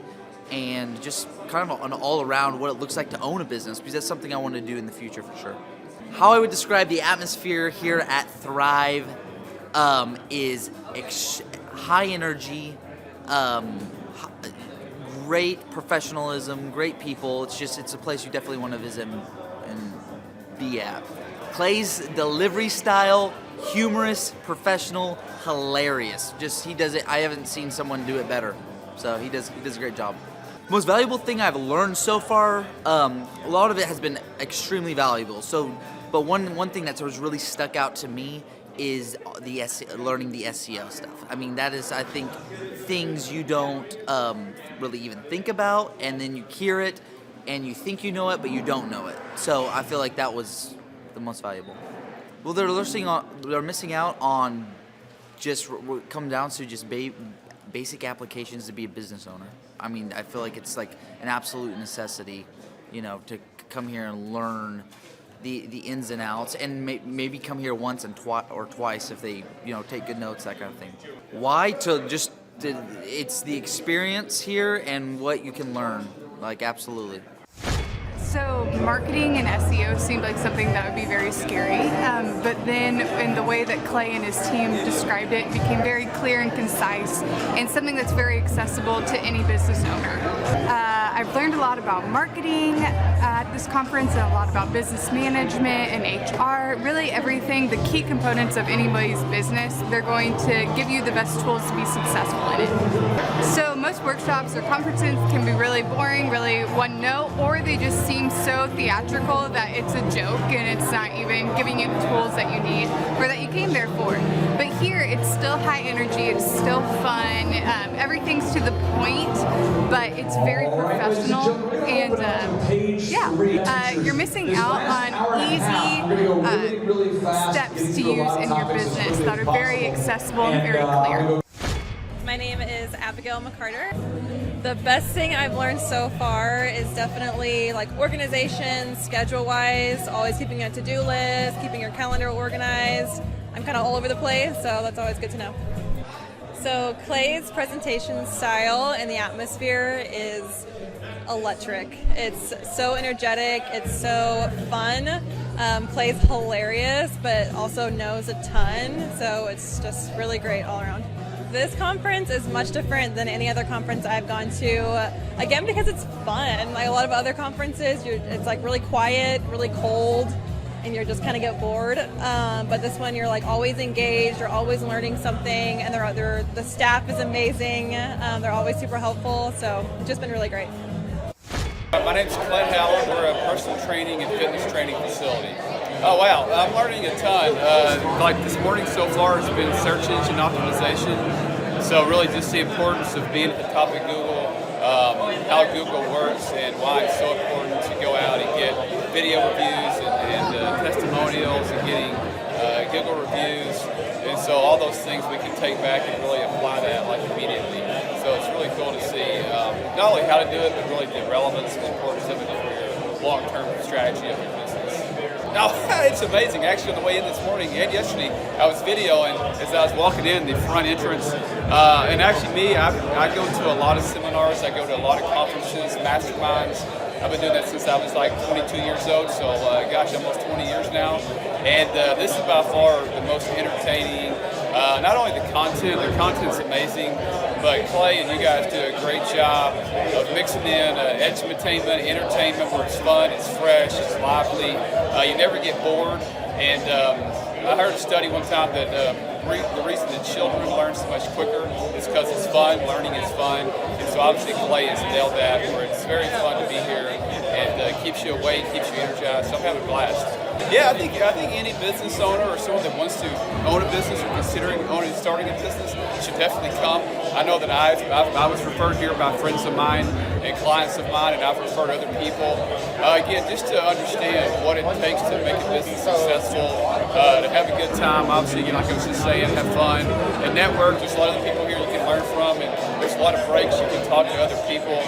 and just kind of an all around what it looks like to own a business, because that's something I want to do in the future for sure. How I would describe the atmosphere here at Thrive is high energy, great professionalism, great people. It's a place you definitely want to visit and be at. Clay's delivery style, humorous, professional, hilarious. He does it. I haven't seen someone do it better. So he does a great job. Most valuable thing I've learned so far, a lot of it has been extremely valuable. But one thing that's really stuck out to me is learning the SEO stuff. I mean, that is, I think, things you don't really even think about, and then you hear it, and you think you know it, but you don't know it. So I feel like that was the most valuable. Well, they're missing out on just what comes down to just basic applications to be a business owner. I mean, I feel like it's like an absolute necessity, to come here and learn the ins and outs, and maybe come here once or twice if they take good notes, that kind of thing. Why? It's the experience here and what you can learn, like absolutely. So marketing and SEO seemed like something that would be very scary, but then in the way that Clay and his team described it, became very clear and concise, and something that's very accessible to any business owner. I've learned a lot about marketing at this conference, and a lot about business management and HR, really everything, the key components of anybody's business. They're going to give you the best tools to be successful in it. So most workshops or conferences can be really boring, really one note, or they just seem so theatrical that it's a joke and it's not even giving you the tools that you need or that you came there for. But here it's still high energy, it's still fun, everything's to the point, but it's very professional, and you're missing out on easy steps to use in your business that are very accessible and very clear. My name is Abigail McCarter. The best thing I've learned so far is definitely like organization, schedule-wise, always keeping a to-do list, keeping your calendar organized. I'm kind of all over the place, so that's always good to know. So Clay's presentation style and the atmosphere is electric. It's so energetic, it's so fun. Clay's hilarious, but also knows a ton, so it's just really great all around. This conference is much different than any other conference I've gone to, again, because it's fun. Like a lot of other conferences, it's like really quiet, really cold, and you're just kind of get bored. But this one, you're like always engaged, you're always learning something, and the staff is amazing. They're always super helpful, so it's just been really great. My name's Clint Howard. We're a personal training and fitness training facility. Oh wow, I'm learning a ton. Like this morning so far has been search engine optimization. So really just the importance of being at the top of Google, how Google works, and why it's so important to go out and get video reviews and testimonials and getting Google reviews. And so all those things we can take back and really apply that like immediately. So it's really cool to see not only how to do it, but really the relevance and the importance of it for your long-term strategy of your business. No, it's amazing. Actually, on the way in this morning and yesterday, I was videoing as I was walking in the front entrance. And actually, I go to a lot of seminars. I go to a lot of conferences, masterminds. I've been doing that since I was like 22 years old. So, gosh, almost 20 years now. And this is by far the most entertaining. Not only the content's amazing, but Clay and you guys do a great job of mixing in edutainment, entertainment, where it's fun, it's fresh, it's lively. You never get bored. And I heard a study one time that the reason that children learn so much quicker is because it's fun, learning is fun. And so obviously Clay has nailed that, where it's very fun to be here and keeps you you awake, keeps you energized. So I'm having a blast. Yeah, I think any business owner or someone that wants to own a business or considering starting a business should definitely come. I know that I was referred here by friends of mine and clients of mine, and I've referred other people. Again, just to understand what it takes to make a business successful, to have a good time. Obviously, like I was just saying, have fun and network. There's a lot of other people here you can learn from, and there's a lot of breaks you can talk to other people.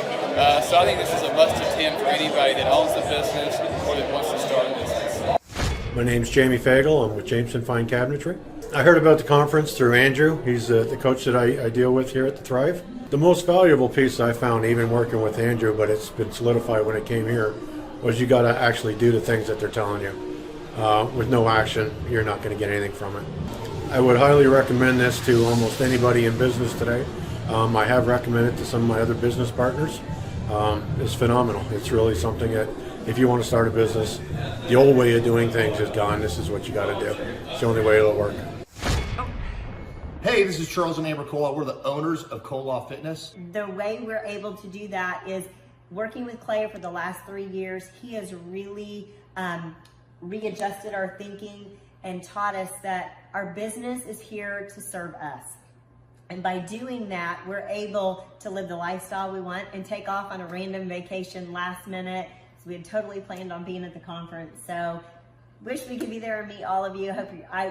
So I think this is a must attend for anybody that owns a business or that wants to start a business. My name's Jamie Fagel. I'm with Jameson Fine Cabinetry. I heard about the conference through Andrew. He's the coach that I deal with here at the Thrive. The most valuable piece I found, even working with Andrew, but it's been solidified when it came here, was you got to actually do the things that they're telling you. With no action, you're not going to get anything from it. I would highly recommend this to almost anybody in business today. I have recommended it to some of my other business partners. It's phenomenal. It's really something that if you want to start a business, the old way of doing things is gone. This is what you got to do. It's the only way it'll work. Hey, this is Charles and Amber Koloff. We're the owners of Koloff Fitness. The way we're able to do that is working with Clay for the last 3 years. He has really readjusted our thinking and taught us that our business is here to serve us. And by doing that, we're able to live the lifestyle we want and take off on a random vacation last minute. So we had totally planned on being at the conference. So wish we could be there and meet all of you.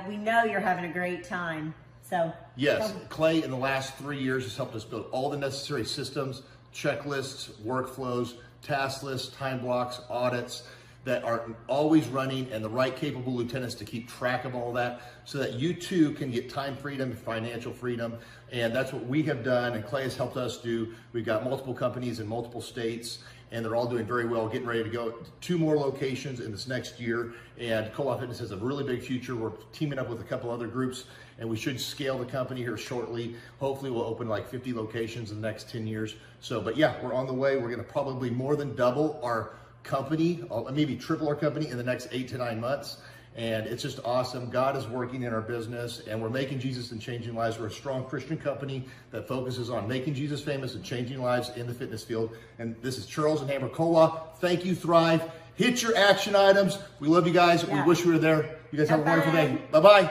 We know you're having a great time. So yes, Clay in the last 3 years has helped us build all the necessary systems, checklists, workflows, task lists, time blocks, audits that are always running, and the right capable lieutenants to keep track of all that so that you too can get time freedom and financial freedom. And that's what we have done, and Clay has helped us do. We've got multiple companies in multiple states, and they're all doing very well, getting ready to go 2 more locations in this next year. And Koloff Fitness has a really big future. We're teaming up with a couple other groups, and we should scale the company here shortly. Hopefully we'll open like 50 locations in the next 10 years. So, but yeah, we're on the way. We're gonna probably more than double our company, maybe triple our company in the next 8 to 9 months. And it's just awesome. God is working in our business, and we're making Jesus and changing lives. We're a strong Christian company that focuses on making Jesus famous and changing lives in the fitness field. And this is Charles and Amber Koloff. Thank you, Thrive. Hit your action items. We love you guys. Yeah. We wish we were there. You guys have a wonderful day. Bye-bye.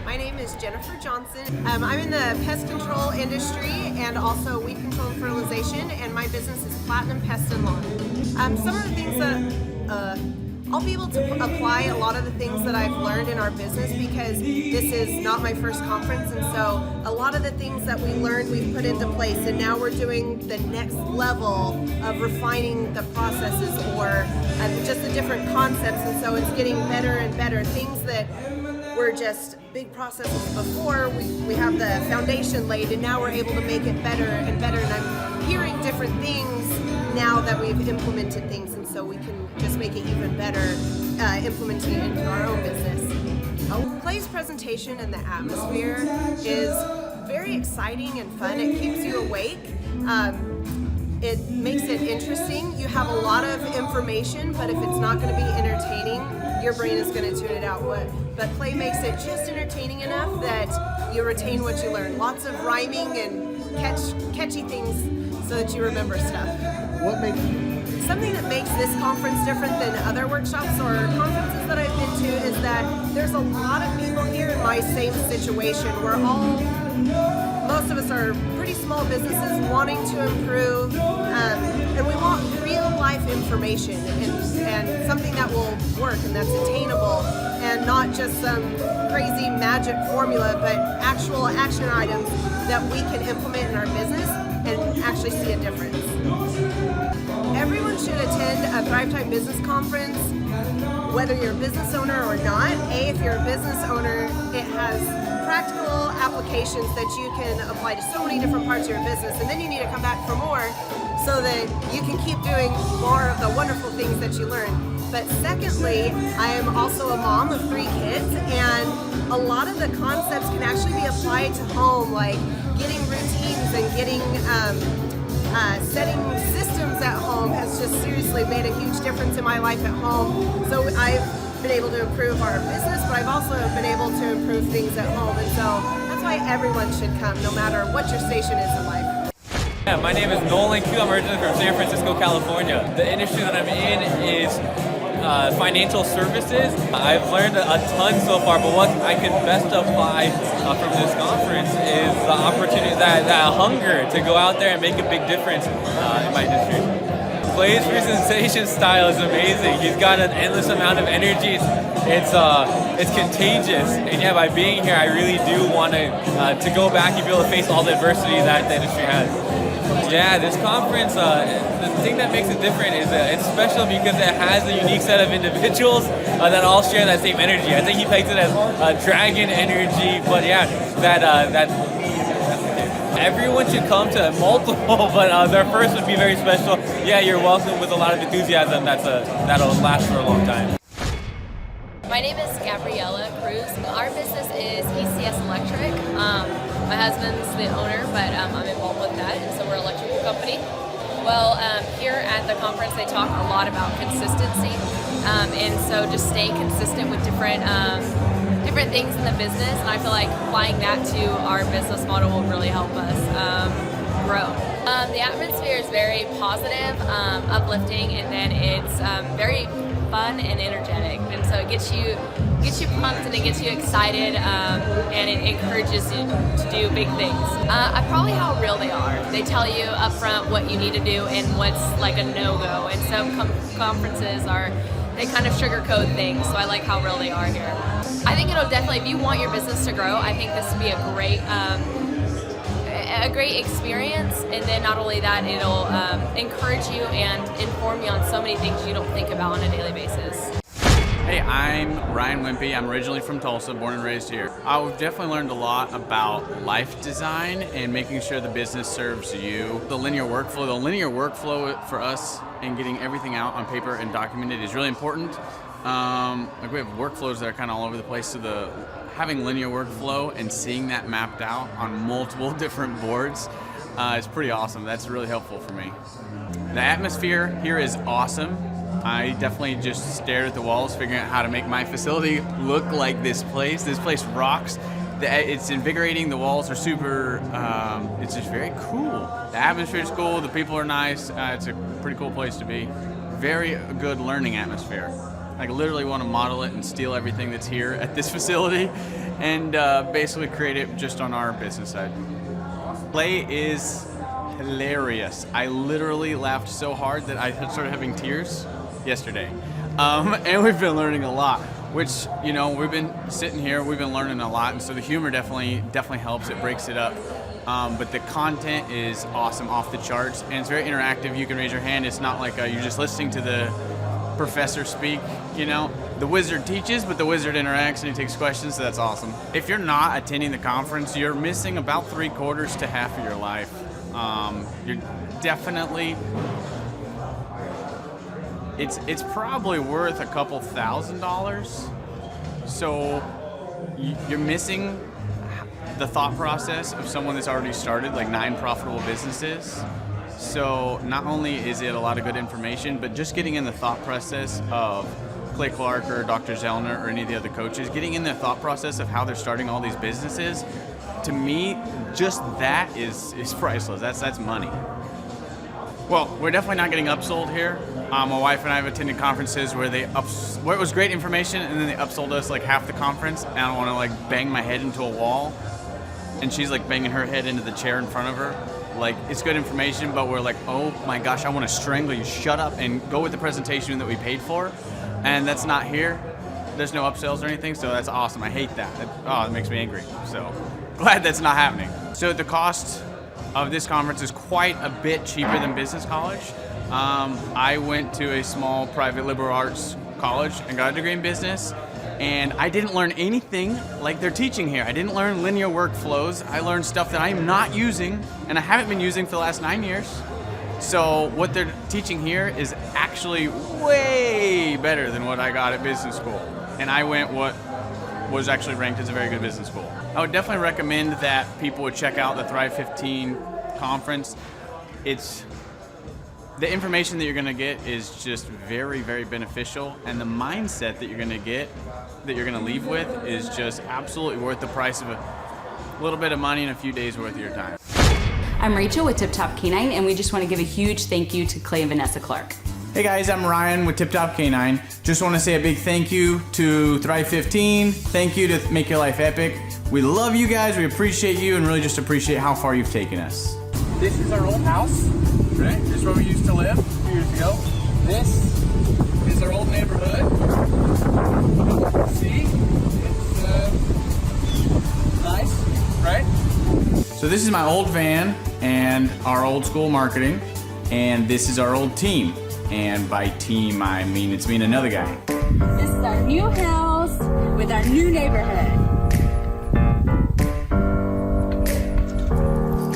My name is Jennifer Johnson. I'm in the pest control industry and also weed control and fertilization, and my business is Platinum Pest and Lawn. Some of the things that I'll be able to apply a lot of the things that I've learned in our business because this is not my first conference, and so a lot of the things that we learned we've put into place, and now we're doing the next level of refining the processes or just the different concepts, and so it's getting better and better. Things that were just big processes before, we have the foundation laid, and now we're able to make it better and better, and I'm hearing different things now that we've implemented things, and so we can just make it even better implementing it into our own business. Clay's presentation and the atmosphere is very exciting and fun. It keeps you awake. It makes it interesting. You have a lot of information, but if it's not going to be entertaining, your brain is going to tune it out. But Clay makes it just entertaining enough that you retain what you learn. Lots of rhyming and catchy things so that you remember stuff. Something that makes this conference different than other workshops or conferences that I've been to is that there's a lot of people here in my same situation. Most of us are pretty small businesses wanting to improve, and we want real life information and something that will work and that's attainable and not just some crazy magic formula, but actual action items that we can implement in our business and actually see a difference. Everyone should attend a Thrive Time Business Conference, whether you're a business owner or not. If you're a business owner, it has practical applications that you can apply to so many different parts of your business, and then you need to come back for more so that you can keep doing more of the wonderful things that you learn. But secondly, I am also a mom of 3 kids, and a lot of the concepts can actually be applied to home, like getting routines and getting setting systems at home has just seriously made a huge difference in my life at home. So I've been able to improve our business, but I've also been able to improve things at home. And so that's why everyone should come, no matter what your station is in life. Yeah, my name is Nolan Q. I'm originally from San Francisco, California. The industry that I'm in is financial services. I've learned a ton so far, but what I could best apply from this conference is the opportunity, that hunger to go out there and make a big difference in my industry. Clay's presentation style is amazing. He's got an endless amount of energy. It's contagious, and yeah, by being here, I really do want to go back and be able to face all the adversity that the industry has. Yeah, this conference, the thing that makes it different is it's special because it has a unique set of individuals that all share that same energy. I think he pegs it as dragon energy, but yeah, that's the case. Everyone should come to multiple, but their first would be very special. Yeah, you're welcome with a lot of enthusiasm. That'll last for a long time. My name is Gabriella Cruz. Our business is ECS Electric. My husband's the owner, but I'm involved with that, and so we're an electrical company. Well, here at the conference, they talk a lot about consistency, and so just staying consistent with different things in the business, and I feel like applying that to our business model will really help us grow. The atmosphere is very positive, uplifting, and then it's very fun and energetic, and so it gets you pumped and it gets you excited, and it encourages you to do big things. Probably how real they are. They tell you up front what you need to do and what's like a no-go, and some conferences they kind of sugarcoat things, so I like how real they are here. I think it'll definitely, if you want your business to grow, I think this would be a great experience, and then not only that, it'll encourage you and inform you on so many things you don't think about on a daily basis. Hey, I'm Ryan Wimpy. I'm originally from Tulsa, born and raised here. I've definitely learned a lot about life design and making sure the business serves you. The linear workflow for us and getting everything out on paper and documented is really important. Like we have workflows that are kind of all over the place, so having linear workflow and seeing that mapped out on multiple different boards is pretty awesome. That's really helpful for me. The atmosphere here is awesome. I definitely just stared at the walls, figuring out how to make my facility look like this place. This place rocks. It's invigorating. The walls are super, it's just very cool. The atmosphere is cool. The people are nice. It's a pretty cool place to be. Very good learning atmosphere. I literally want to model it and steal everything that's here at this facility and basically create it just on our business side. Clay is hilarious. I literally laughed so hard that I started having tears yesterday. And we've been learning a lot, which, you know, we've been sitting here, we've been learning a lot, and so the humor definitely helps. It breaks it up. But the content is awesome, off the charts, and it's very interactive. You can raise your hand. It's not like you're just listening to the professor speak, you know. The wizard teaches, but the wizard interacts and he takes questions, so that's awesome. If you're not attending the conference, you're missing about 3/4 to half of your life. You're definitely, it's probably worth a couple $1,000s. So you're missing the thought process of someone that's already started like 9 profitable businesses. So not only is it a lot of good information, but just getting in the thought process of Clay Clark or Dr. Zellner or any of the other coaches, getting in the thought process of how they're starting all these businesses, to me, just that is priceless. That's money. Well, we're definitely not getting upsold here. My wife and I have attended conferences where where it was great information and then they upsold us like half the conference, and I don't want to like bang my head into a wall, and she's like banging her head into the chair in front of her. Like, it's good information, but we're like, oh my gosh, I want to strangle you. Shut up and go with the presentation that we paid for. And that's not here. There's no upsells or anything, so that's awesome. I hate that. It makes me angry. So glad that's not happening. So the cost of this conference is quite a bit cheaper than business college. I went to a small private liberal arts college and got a degree in business. And I didn't learn anything like they're teaching here. I didn't learn linear workflows. I learned stuff that I'm not using, and I haven't been using for the last 9 years. So what they're teaching here is actually way better than what I got at business school. And I went what was actually ranked as a very good business school. I would definitely recommend that people would check out the Thrive 15 conference. The information that you're going to get is just very, very beneficial, and the mindset that you're going to get, that you're going to leave with, is just absolutely worth the price of a little bit of money and a few days worth of your time. I'm Rachel with Tip Top Canine, and we just want to give a huge thank you to Clay and Vanessa Clark. Hey guys, I'm Ryan with Tip Top Canine. Just want to say a big thank you to Thrive 15. Thank you to Make Your Life Epic. We love you guys, we appreciate you, and really just appreciate how far you've taken us. This is our old house, right? This is where we used to live a few years ago. This is our old neighborhood. See? It's nice, right? So this is my old van and our old school marketing, and this is our old team. And by team, I mean it's me and another guy. This is our new house with our new neighborhood.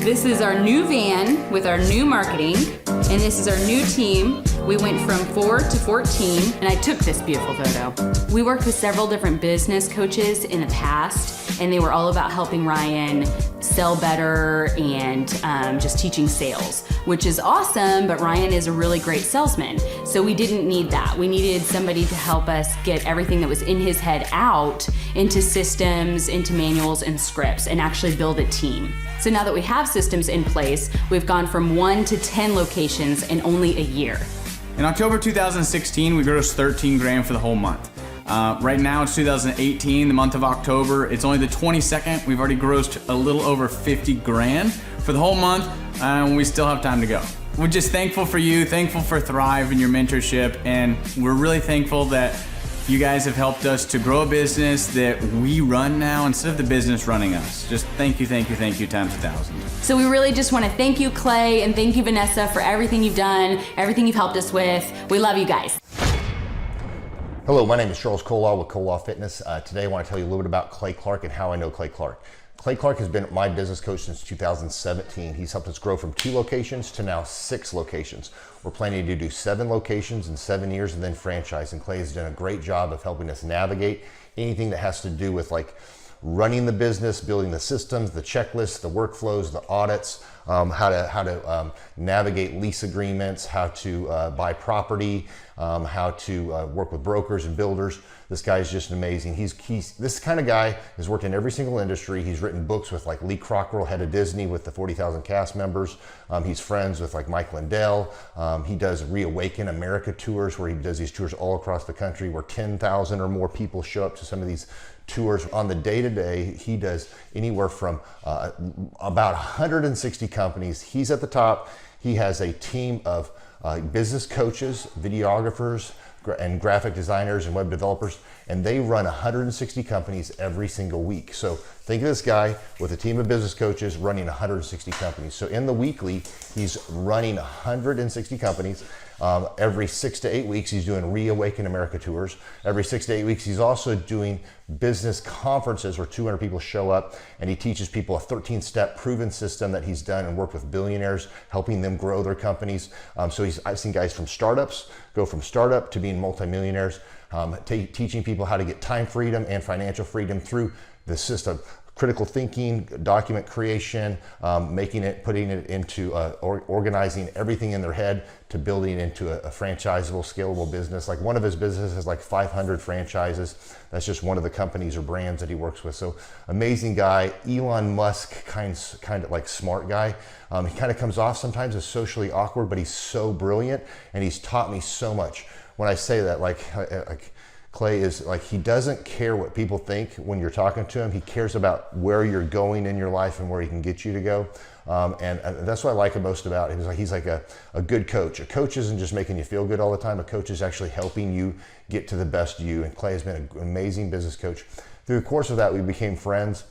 This is our new van with our new marketing, and this is our new team. We went from 4 to 14, and I took this beautiful photo. We worked with several different business coaches in the past, and they were all about helping Ryan sell better and just teaching sales, which is awesome, but Ryan is a really great salesman. So we didn't need that. We needed somebody to help us get everything that was in his head out into systems, into manuals and scripts, and actually build a team. So now that we have systems in place, we've gone from 1 to 10 locations in only a year. In October 2016, we grossed 13 grand for the whole month. Right now it's 2018, the month of October. It's only the 22nd. We've already grossed a little over 50 grand for the whole month, and we still have time to go. We're just thankful for you, thankful for Thrive and your mentorship, and we're really thankful that you guys have helped us to grow a business that we run now instead of the business running us. Just thank you times 1,000. So we really just want to thank you, Clay, and thank you, Vanessa, for everything you've done, everything you've helped us with. We love you guys. Hello, my name is Charles Kolaw with Kolaw Fitness. Today I want to tell you a little bit about Clay Clark and how I know Clay Clark. Clay Clark has been my business coach since 2017. He's helped us grow from 2 locations to now 6 locations. We're planning to do 7 locations in 7 years and then franchise. And Clay has done a great job of helping us navigate anything that has to do with like running the business, building the systems, the checklists, the workflows, the audits, how to navigate lease agreements, how to buy property, how to work with brokers and builders. This guy is just amazing. He's this kind of guy has worked in every single industry. He's written books with like Lee Cockrell, head of Disney, with the 40,000 cast members. He's friends with like Mike Lindell. He does Reawaken America tours, where he does these tours all across the country where 10,000 or more people show up to some of these tours. On the day-to-day, he does anywhere from about 160 companies. He's at the top. He has a team of business coaches, videographers, and graphic designers and web developers, and they run 160 companies every single week. So think of this guy with a team of business coaches running 160 companies. So in the weekly, he's running 160 companies. Every 6 to 8 weeks, he's doing Reawaken America tours. Every 6 to 8 weeks, he's also doing business conferences where 200 people show up, and he teaches people a 13-step proven system that he's done and worked with billionaires, helping them grow their companies. I've seen guys from startups go from startup to being multimillionaires, teaching people how to get time freedom and financial freedom through the system. Critical thinking, document creation, putting it into organizing everything in their head to building into a franchisable, scalable business. Like one of his businesses has like 500 franchises. That's just one of the companies or brands that he works with. So amazing guy, Elon Musk kind of like smart guy. He kind of comes off sometimes as socially awkward, but he's so brilliant, and he's taught me so much. When I say that, like Clay is like, he doesn't care what people think when you're talking to him. He cares about where you're going in your life and where he can get you to go. And that's what I like most about him. He's like a good coach. A coach isn't just making you feel good all the time. A coach is actually helping you get to the best you. And Clay has been an amazing business coach. Through the course of that, we became friends.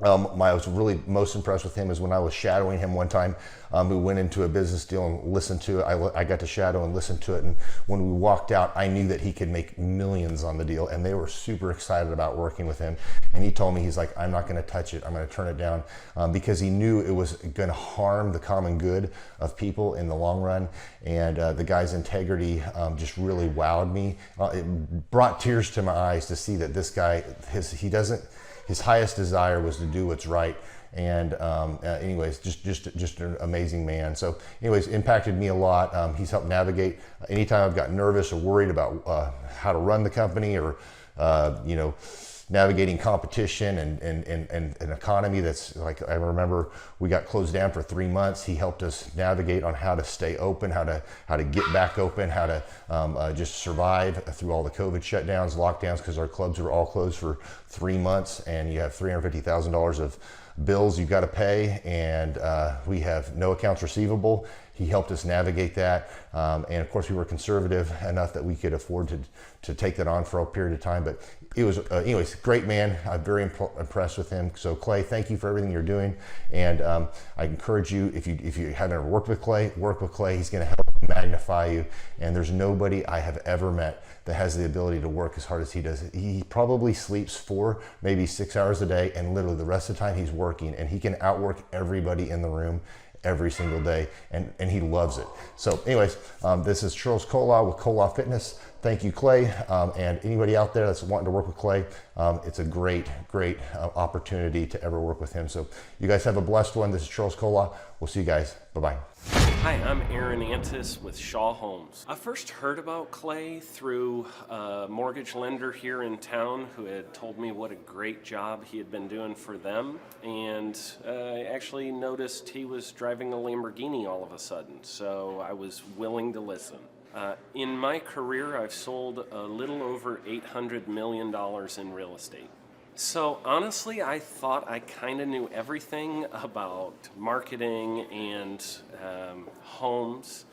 I was really most impressed with him is when I was shadowing him one time. We went into a business deal and listened to it. I got to shadow and listen to it. And when we walked out, I knew that he could make millions on the deal. And they were super excited about working with him. And he told me, he's like, I'm not going to touch it. I'm going to turn it down, because he knew it was going to harm the common good of people in the long run. And the guy's integrity just really wowed me. It brought tears to my eyes to see that this guy, his highest desire was to do what's right. And anyways, just an amazing man. So anyways, impacted me a lot. He's helped navigate anytime I've got nervous or worried about how to run the company, or navigating competition and an economy that's like, I remember we got closed down for 3 months. He helped us navigate on how to stay open, how to get back open, how to just survive through all the COVID shutdowns, lockdowns, because our clubs were all closed for 3 months, and you have $350,000 of bills you've got to pay, and we have no accounts receivable. He helped us navigate that, and of course we were conservative enough that we could afford to take that on for a period of time. But it was, anyways, great man. I'm very impressed with him. So Clay, thank you for everything you're doing, and I encourage you, if you haven't ever worked with Clay, work with Clay. He's going to help magnify you, and there's nobody I have ever met that has the ability to work as hard as he does. He probably sleeps 4, maybe 6 hours a day, and literally the rest of the time he's working, and he can outwork everybody in the room every single day, and he loves it. So anyways, this is Charles Kola with Kola Fitness. Thank you, Clay, and anybody out there that's wanting to work with Clay, it's a great opportunity to ever work with him. So you guys have a blessed one. This is Charles Kola. We'll see you guys. Bye-bye. Hi, I'm Aaron Antis with Shaw Homes. I first heard about Clay through a mortgage lender here in town who had told me what a great job he had been doing for them, and I actually noticed he was driving a Lamborghini all of a sudden, so I was willing to listen. In my career, I've sold a little over $800 million in real estate. So honestly, I thought I kind of knew everything about marketing and homes.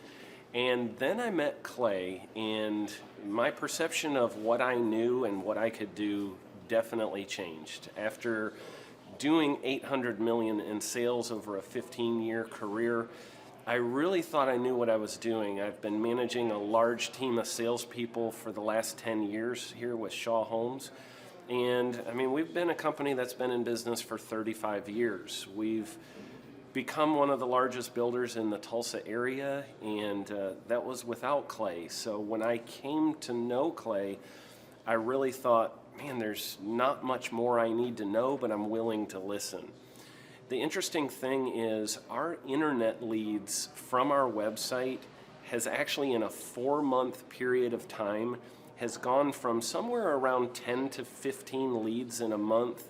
And then I met Clay, and my perception of what I knew and what I could do definitely changed. After doing $800 million in sales over a 15-year career, I really thought I knew what I was doing. I've been managing a large team of salespeople for the last 10 years here with Shaw Homes. And I mean, we've been a company that's been in business for 35 years. We've become one of the largest builders in the Tulsa area, and that was without Clay. So when I came to know Clay, I really thought, man, there's not much more I need to know, but I'm willing to listen. The interesting thing is our internet leads from our website has actually, in a 4-month period of time, has gone from somewhere around 10 to 15 leads in a month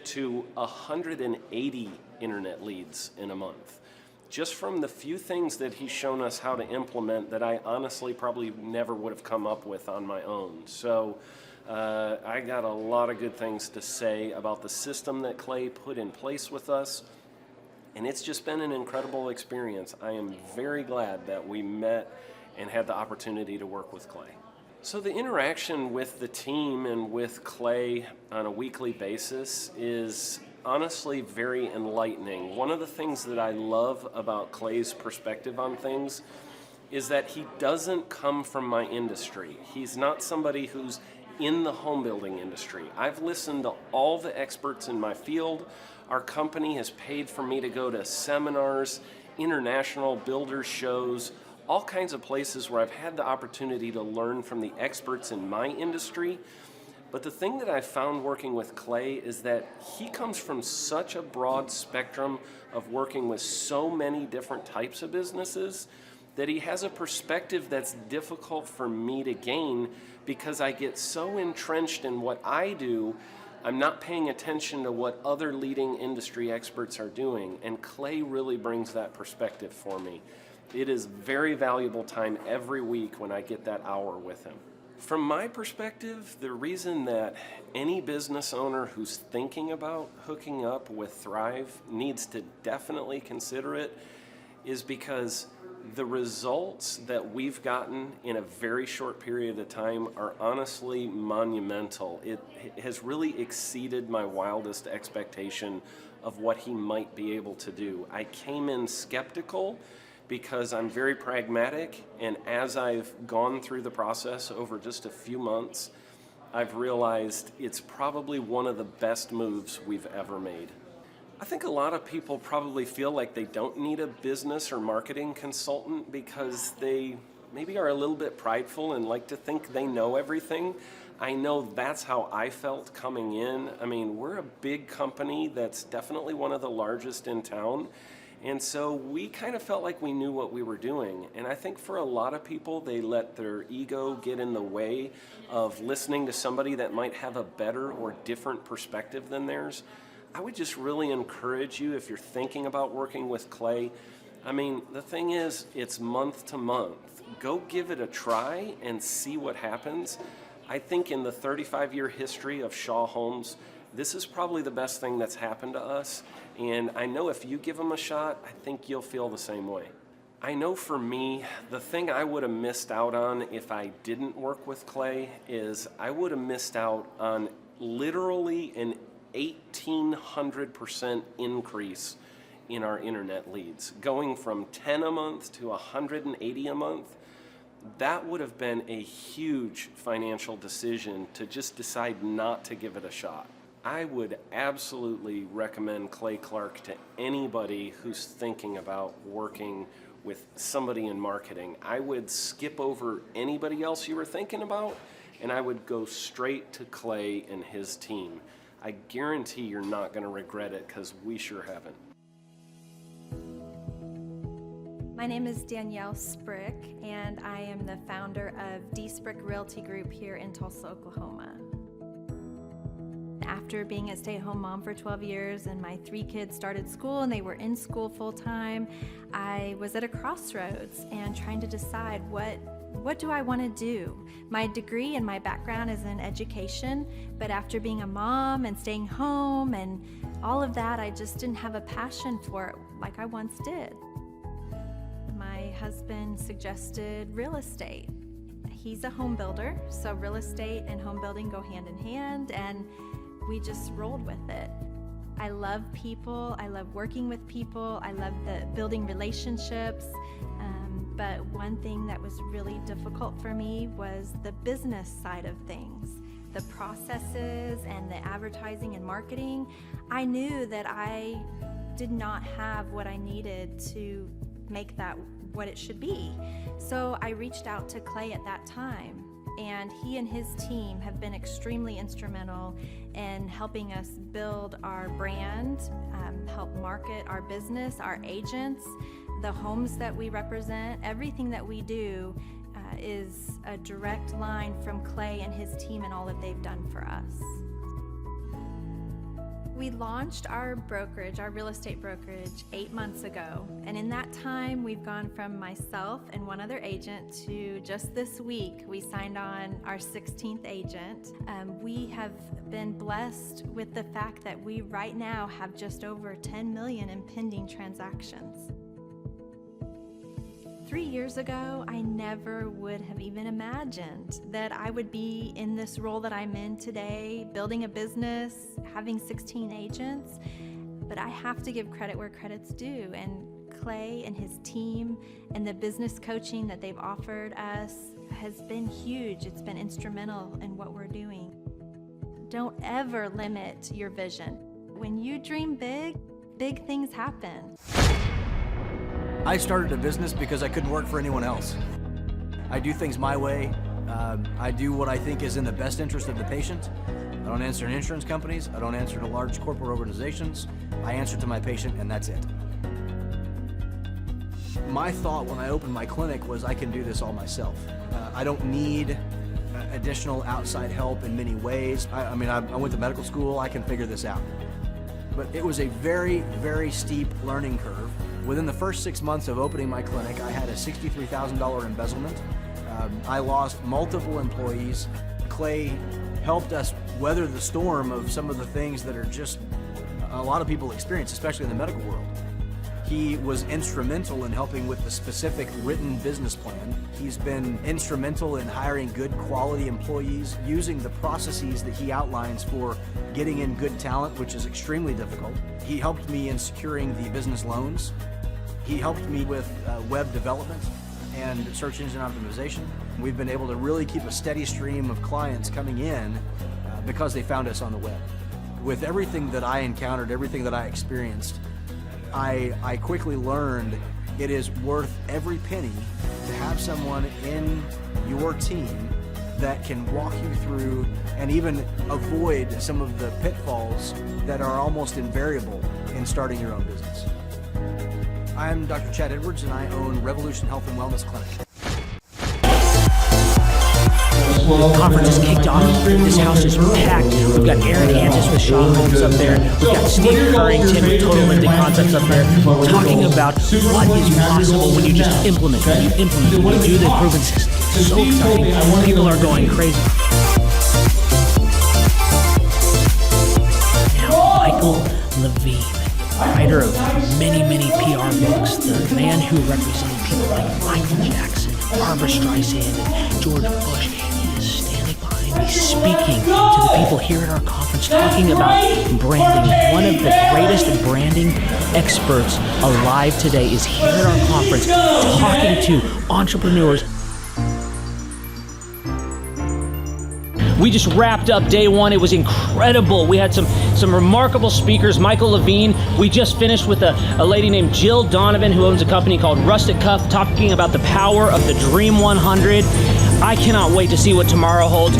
to 180 internet leads in a month. Just from the few things that he's shown us how to implement that I honestly probably never would have come up with on my own. So I got a lot of good things to say about the system that Clay put in place with us, and it's just been an incredible experience. I am very glad that we met and had the opportunity to work with Clay. So the interaction with the team and with Clay on a weekly basis is honestly very enlightening. One of the things that I love about Clay's perspective on things is that he doesn't come from my industry. He's not somebody who's in the home building industry. I've listened to all the experts in my field. Our company has paid for me to go to seminars, international builder shows, all kinds of places where I've had the opportunity to learn from the experts in my industry. But the thing that I've found working with Clay is that he comes from such a broad spectrum of working with so many different types of businesses that he has a perspective that's difficult for me to gain because I get so entrenched in what I do, I'm not paying attention to what other leading industry experts are doing. And Clay really brings that perspective for me. It is very valuable time every week when I get that hour with him. From my perspective, the reason that any business owner who's thinking about hooking up with Thrive needs to definitely consider it is because the results that we've gotten in a very short period of time are honestly monumental. It has really exceeded my wildest expectation of what he might be able to do. I came in skeptical because I'm very pragmatic, and as I've gone through the process over just a few months, I've realized it's probably one of the best moves we've ever made. I think a lot of people probably feel like they don't need a business or marketing consultant because they maybe are a little bit prideful and like to think they know everything. I know that's how I felt coming in. I mean, we're a big company that's definitely one of the largest in town. And so we kind of felt like we knew what we were doing. And I think for a lot of people, they let their ego get in the way of listening to somebody that might have a better or different perspective than theirs. I would just really encourage you, if you're thinking about working with clay, I mean, the thing is, it's month to month. Go give it a try and see what happens. I think in the 35-year history of Shaw Homes, this is probably the best thing that's happened to us. And I know if you give them a shot, I think you'll feel the same way. I know for me, the thing I would have missed out on if I didn't work with clay is I would have missed out on literally an 1,800% increase in our internet leads. Going from 10 a month to 180 a month, that would have been a huge financial decision to just decide not to give it a shot. I would absolutely recommend Clay Clark to anybody who's thinking about working with somebody in marketing. I would skip over anybody else you were thinking about, and I would go straight to Clay and his team. I guarantee you're not going to regret it, because we sure haven't. My name is Danielle Sprick, and I am the founder of D. Sprick Realty Group here in Tulsa, Oklahoma. After being a stay-at-home mom for 12 years and my 3 kids started school and they were in school full-time, I was at a crossroads and trying to decide what do I want to do? My degree and my background is in education, but after being a mom and staying home and all of that, I just didn't have a passion for it like I once did. My husband suggested real estate. He's a home builder, so real estate and home building go hand in hand, and we just rolled with it. I love people, I love working with people, I love the building relationships, but one thing that was really difficult for me was the business side of things. The processes and the advertising and marketing. I knew that I did not have what I needed to make that what it should be. So I reached out to Clay at that time, and he and his team have been extremely instrumental in helping us build our brand, help market our business, our agents, the homes that we represent. Everything that we do is a direct line from Clay and his team and all that they've done for us. We launched our brokerage, our real estate brokerage, 8 months ago. And in that time, we've gone from myself and one other agent to just this week, we signed on our 16th agent. We have been blessed with the fact that we right now have just over 10 million in pending transactions. 3 years ago, I never would have even imagined that I would be in this role that I'm in today, building a business, having 16 agents. But I have to give credit where credit's due, and Clay and his team and the business coaching that they've offered us has been huge. It's been instrumental in what we're doing. Don't ever limit your vision. When you dream big, big things happen. I started a business because I couldn't work for anyone else. I do things my way. I do what I think is in the best interest of the patient. I don't answer to insurance companies. I don't answer to large corporate organizations. I answer to my patient, and that's it. My thought when I opened my clinic was I can do this all myself. I don't need additional outside help in many ways. I went to medical school. I can figure this out. But it was a very, very steep learning curve. Within the first 6 months of opening my clinic, I had a $63,000 embezzlement. I lost multiple employees. Clay helped us weather the storm of some of the things that are just a lot of people experience, especially in the medical world. He was instrumental in helping with the specific written business plan. He's been instrumental in hiring good quality employees, using the processes that he outlines for getting in good talent, which is extremely difficult. He helped me in securing the business loans. He helped me with web development and search engine optimization. We've been able to really keep a steady stream of clients coming in because they found us on the web. With everything that I encountered, everything that I experienced, I quickly learned it is worth every penny to have someone in your team that can walk you through and even avoid some of the pitfalls that are almost invariable in starting your own business. I'm Dr. Chad Edwards, and I own Revolution Health and Wellness Clinic. The conference is kicked off. This house is packed. We've got Aaron Antis with Shaw Homes up there. We've got Steve Currington with Total Lending Concepts up there talking about what is possible when you just implement, when you do the proven system. It's so exciting. People are going crazy. Now, Michael Levine, writer of many, many PR books, the man who represented people like Michael Jackson, Barbra Streisand, and George Bush. He is standing behind me, speaking to the people here at our conference, talking about branding. One of the greatest branding experts alive today is here at our conference, talking to entrepreneurs. We just wrapped up day one. It was incredible. We had some remarkable speakers. Michael Levine. We just finished with a lady named Jill Donovan, who owns a company called Rustic Cuff, talking about the power of the Dream 100. I cannot wait to see what tomorrow holds.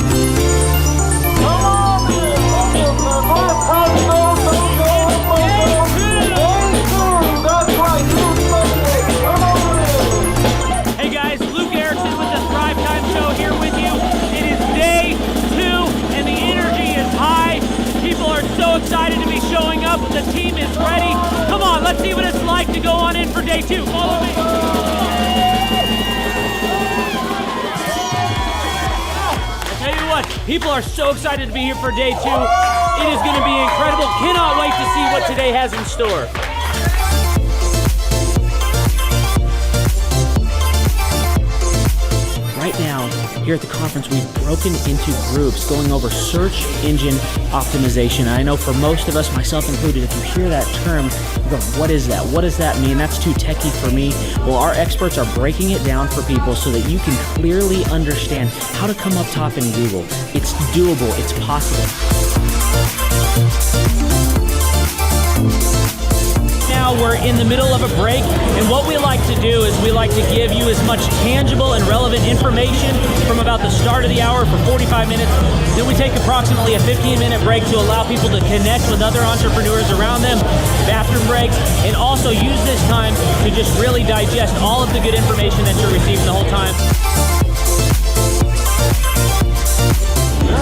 Hey guys, Luke Erickson with the Thrive Time Show here with you. It is day 2 and the energy is high. People are so excited to be showing up. The team is ready. Come on, let's see what it's like to go on in for day 2. Follow me. I tell you what, people are so excited to be here for day 2. It is going to be incredible. Cannot wait to see what today has in store. Right now, here at the conference, we've broken into groups going over search engine optimization. I know for most of us, myself included, if you hear that term, you go, what is that? What does that mean? That's too techie for me. Well, our experts are breaking it down for people so that you can clearly understand how to come up top in Google. It's doable. It's possible. Now we're in the middle of a break, and what we like to do is we like to give you as much tangible and relevant information from about the start of the hour for 45 minutes. Then we take approximately a 15-minute break to allow people to connect with other entrepreneurs around them, bathroom breaks, and also use this time to just really digest all of the good information that you're receiving the whole time.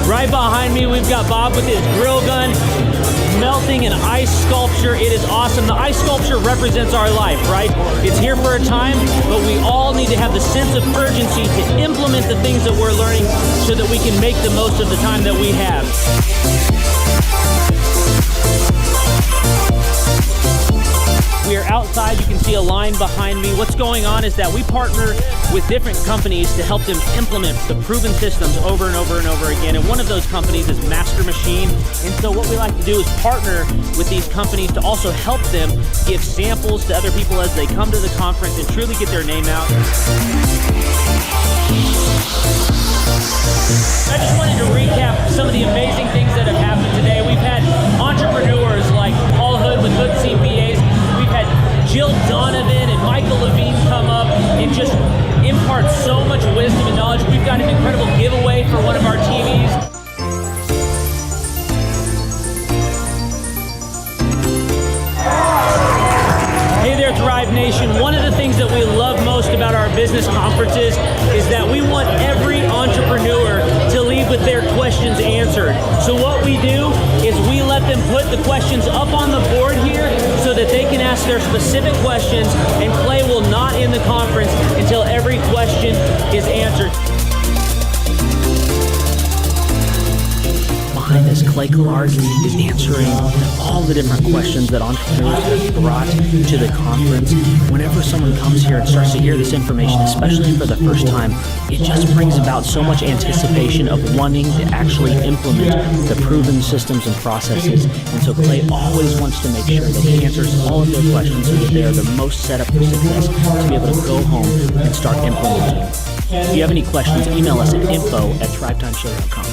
Right behind me, we've got Bob with his grill gun, melting an ice sculpture. It is awesome. The ice sculpture represents our life, right? It's here for a time, but we all need to have the sense of urgency to implement the things that we're learning so that we can make the most of the time that we have. We are outside. You can see a line behind me. What's going on is that we partner with different companies to help them implement the proven systems over and over and over again. And one of those companies is Master Machine. And so what we like to do is partner with these companies to also help them give samples to other people as they come to the conference and truly get their name out. I just wanted to recap some of the amazing things that have happened today. We've had entrepreneurs like Paul Hood with Hood CPAs. We've had Jill Donovan and Michael Levine come up and just impart so much wisdom and knowledge. We've got an incredible giveaway for one of our TVs. Hey there, Thrive Nation. One of the things that we love most about our business conferences is that we want every entrepreneur to leave with their questions answered. So what we do is we let them put the questions up on the board here so that they can ask their specific questions, and Clay will not end the conference until every question is answered. Behind us, Clay Clark is answering all the different questions that entrepreneurs have brought to the conference. Whenever someone comes here and starts to hear this information, especially for the first time, it just brings about so much anticipation of wanting to actually implement the proven systems and processes. And so Clay always wants to make sure that he answers all of their questions so that they are the most set up for success to be able to go home and start implementing. If you have any questions, email us at info@thrivetimeshow.com.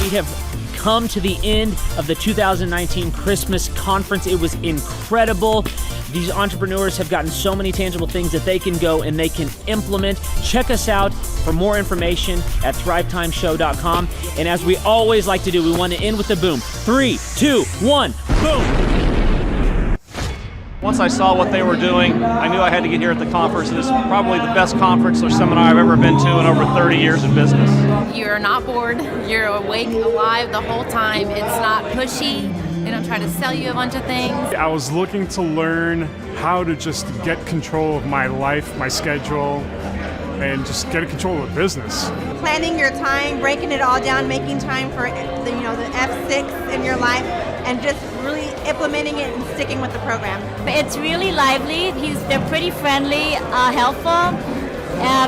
We have come to the end of the 2019 Christmas conference. It was incredible. These entrepreneurs have gotten so many tangible things that they can go and they can implement. Check us out for more information at thrivetimeshow.com. And as we always like to do, we want to end with a boom. 3, 2, 1, boom! Once I saw what they were doing, I knew I had to get here at the conference. This is probably the best conference or seminar I've ever been to in over 30 years in business. You're not bored. You're awake, alive the whole time. It's not pushy. They don't try to sell you a bunch of things. I was looking to learn how to just get control of my life, my schedule, and just get control of the business. Planning your time, breaking it all down, making time for the F6 in your life, and just really implementing it and sticking with the program. It's really lively. They're pretty friendly, helpful,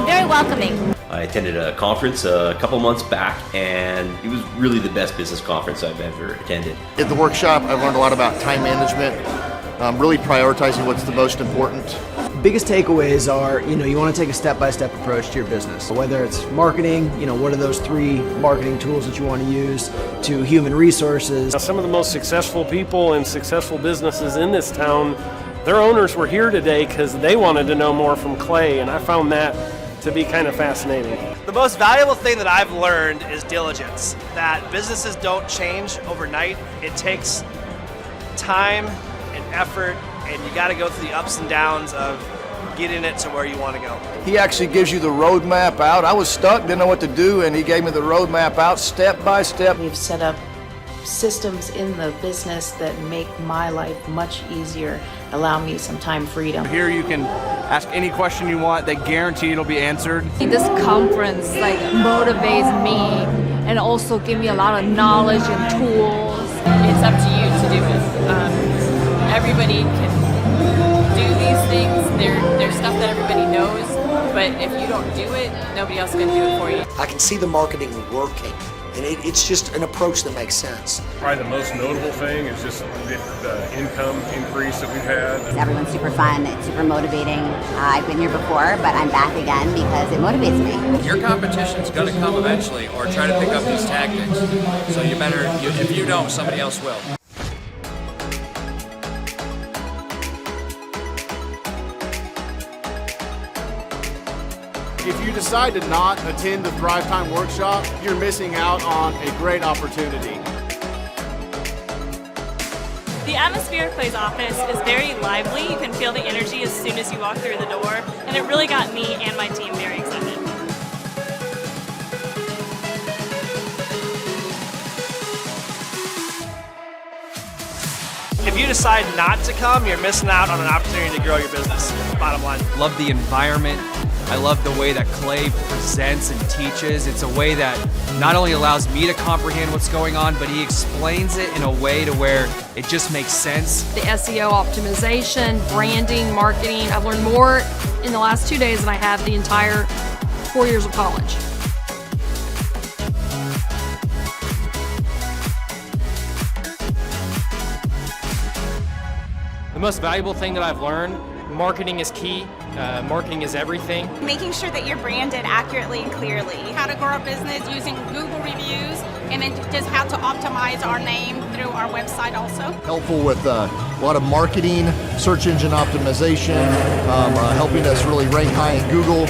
very welcoming. I attended a conference a couple months back, and it was really the best business conference I've ever attended. At the workshop, I've learned a lot about time management, really prioritizing what's the most important. Biggest takeaways are, you want to take a step-by-step approach to your business. Whether it's marketing, what are those 3 marketing tools that you want to use, to human resources. Now, some of the most successful people and successful businesses in this town, their owners were here today because they wanted to know more from Clay, and I found that to be kind of fascinating. The most valuable thing that I've learned is diligence. That businesses don't change overnight. It takes time and effort, and you got to go through the ups and downs of getting it to where you want to go. He actually gives you the roadmap out. I was stuck, didn't know what to do, and he gave me the roadmap out step by step. We've set up systems in the business that make my life much easier, allow me some time freedom. Here you can ask any question you want. They guarantee it'll be answered. This conference motivates me and also give me a lot of knowledge and tools. It's up to you to do it. Everybody can do these things. There's stuff that everybody knows, but if you don't do it, nobody else can do it for you. I can see the marketing working. And it's just an approach that makes sense. Probably the most notable thing is just the income increase that we've had. Everyone's super fun, it's super motivating. I've been here before, but I'm back again because it motivates me. Your competition's going to come eventually, or try to pick up these tactics. So you better, if you don't, somebody else will. If you decide to not attend the Thrive Time workshop, you're missing out on a great opportunity. The atmosphere of Clay's office is very lively. You can feel the energy as soon as you walk through the door, and it really got me and my team very excited. If you decide not to come, you're missing out on an opportunity to grow your business. Bottom line. Love the environment. I love the way that Clay presents and teaches. It's a way that not only allows me to comprehend what's going on, but he explains it in a way to where it just makes sense. The SEO optimization, branding, marketing. I've learned more in the last 2 days than I have the entire 4 years of college. The most valuable thing that I've learned, marketing is key. Marketing is everything. Making sure that you're branded accurately and clearly. How to grow a business using Google reviews, and then just how to optimize our name through our website also. Helpful with a lot of marketing, search engine optimization, helping us really rank high in Google.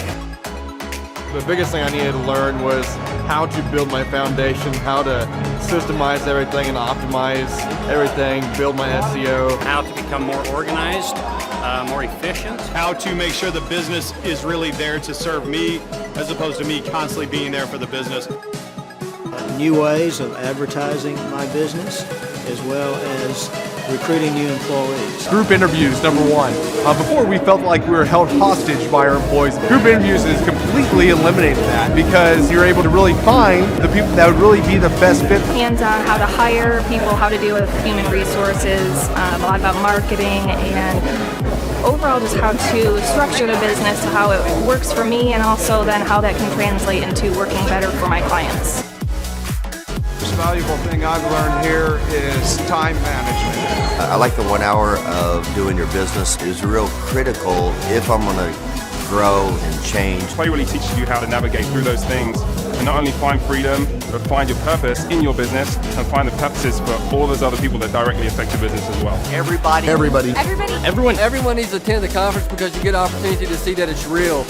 The biggest thing I needed to learn was how to build my foundation, how to systemize everything and optimize everything, build my SEO. How to become more organized, more efficient. How to make sure the business is really there to serve me as opposed to me constantly being there for the business. New ways of advertising my business, as well as recruiting new employees. Group interviews, number one. Before we felt like we were held hostage by our employees. Group interviews has completely eliminated that because you're able to really find the people that would really be the best fit. Hands-on how to hire people, how to deal with human resources, a lot about marketing, and overall just how to structure the business to how it works for me, and also then how that can translate into working better for my clients. The most valuable thing I've learned here is time management. I like the 1 hour of doing your business is real critical if I'm going to grow and change. Clay really teaches you how to navigate through those things and not only find freedom, but find your purpose in your business and find the purposes for all those other people that directly affect your business as well. Everybody. Everyone needs to attend the conference because you get an opportunity to see that it's real.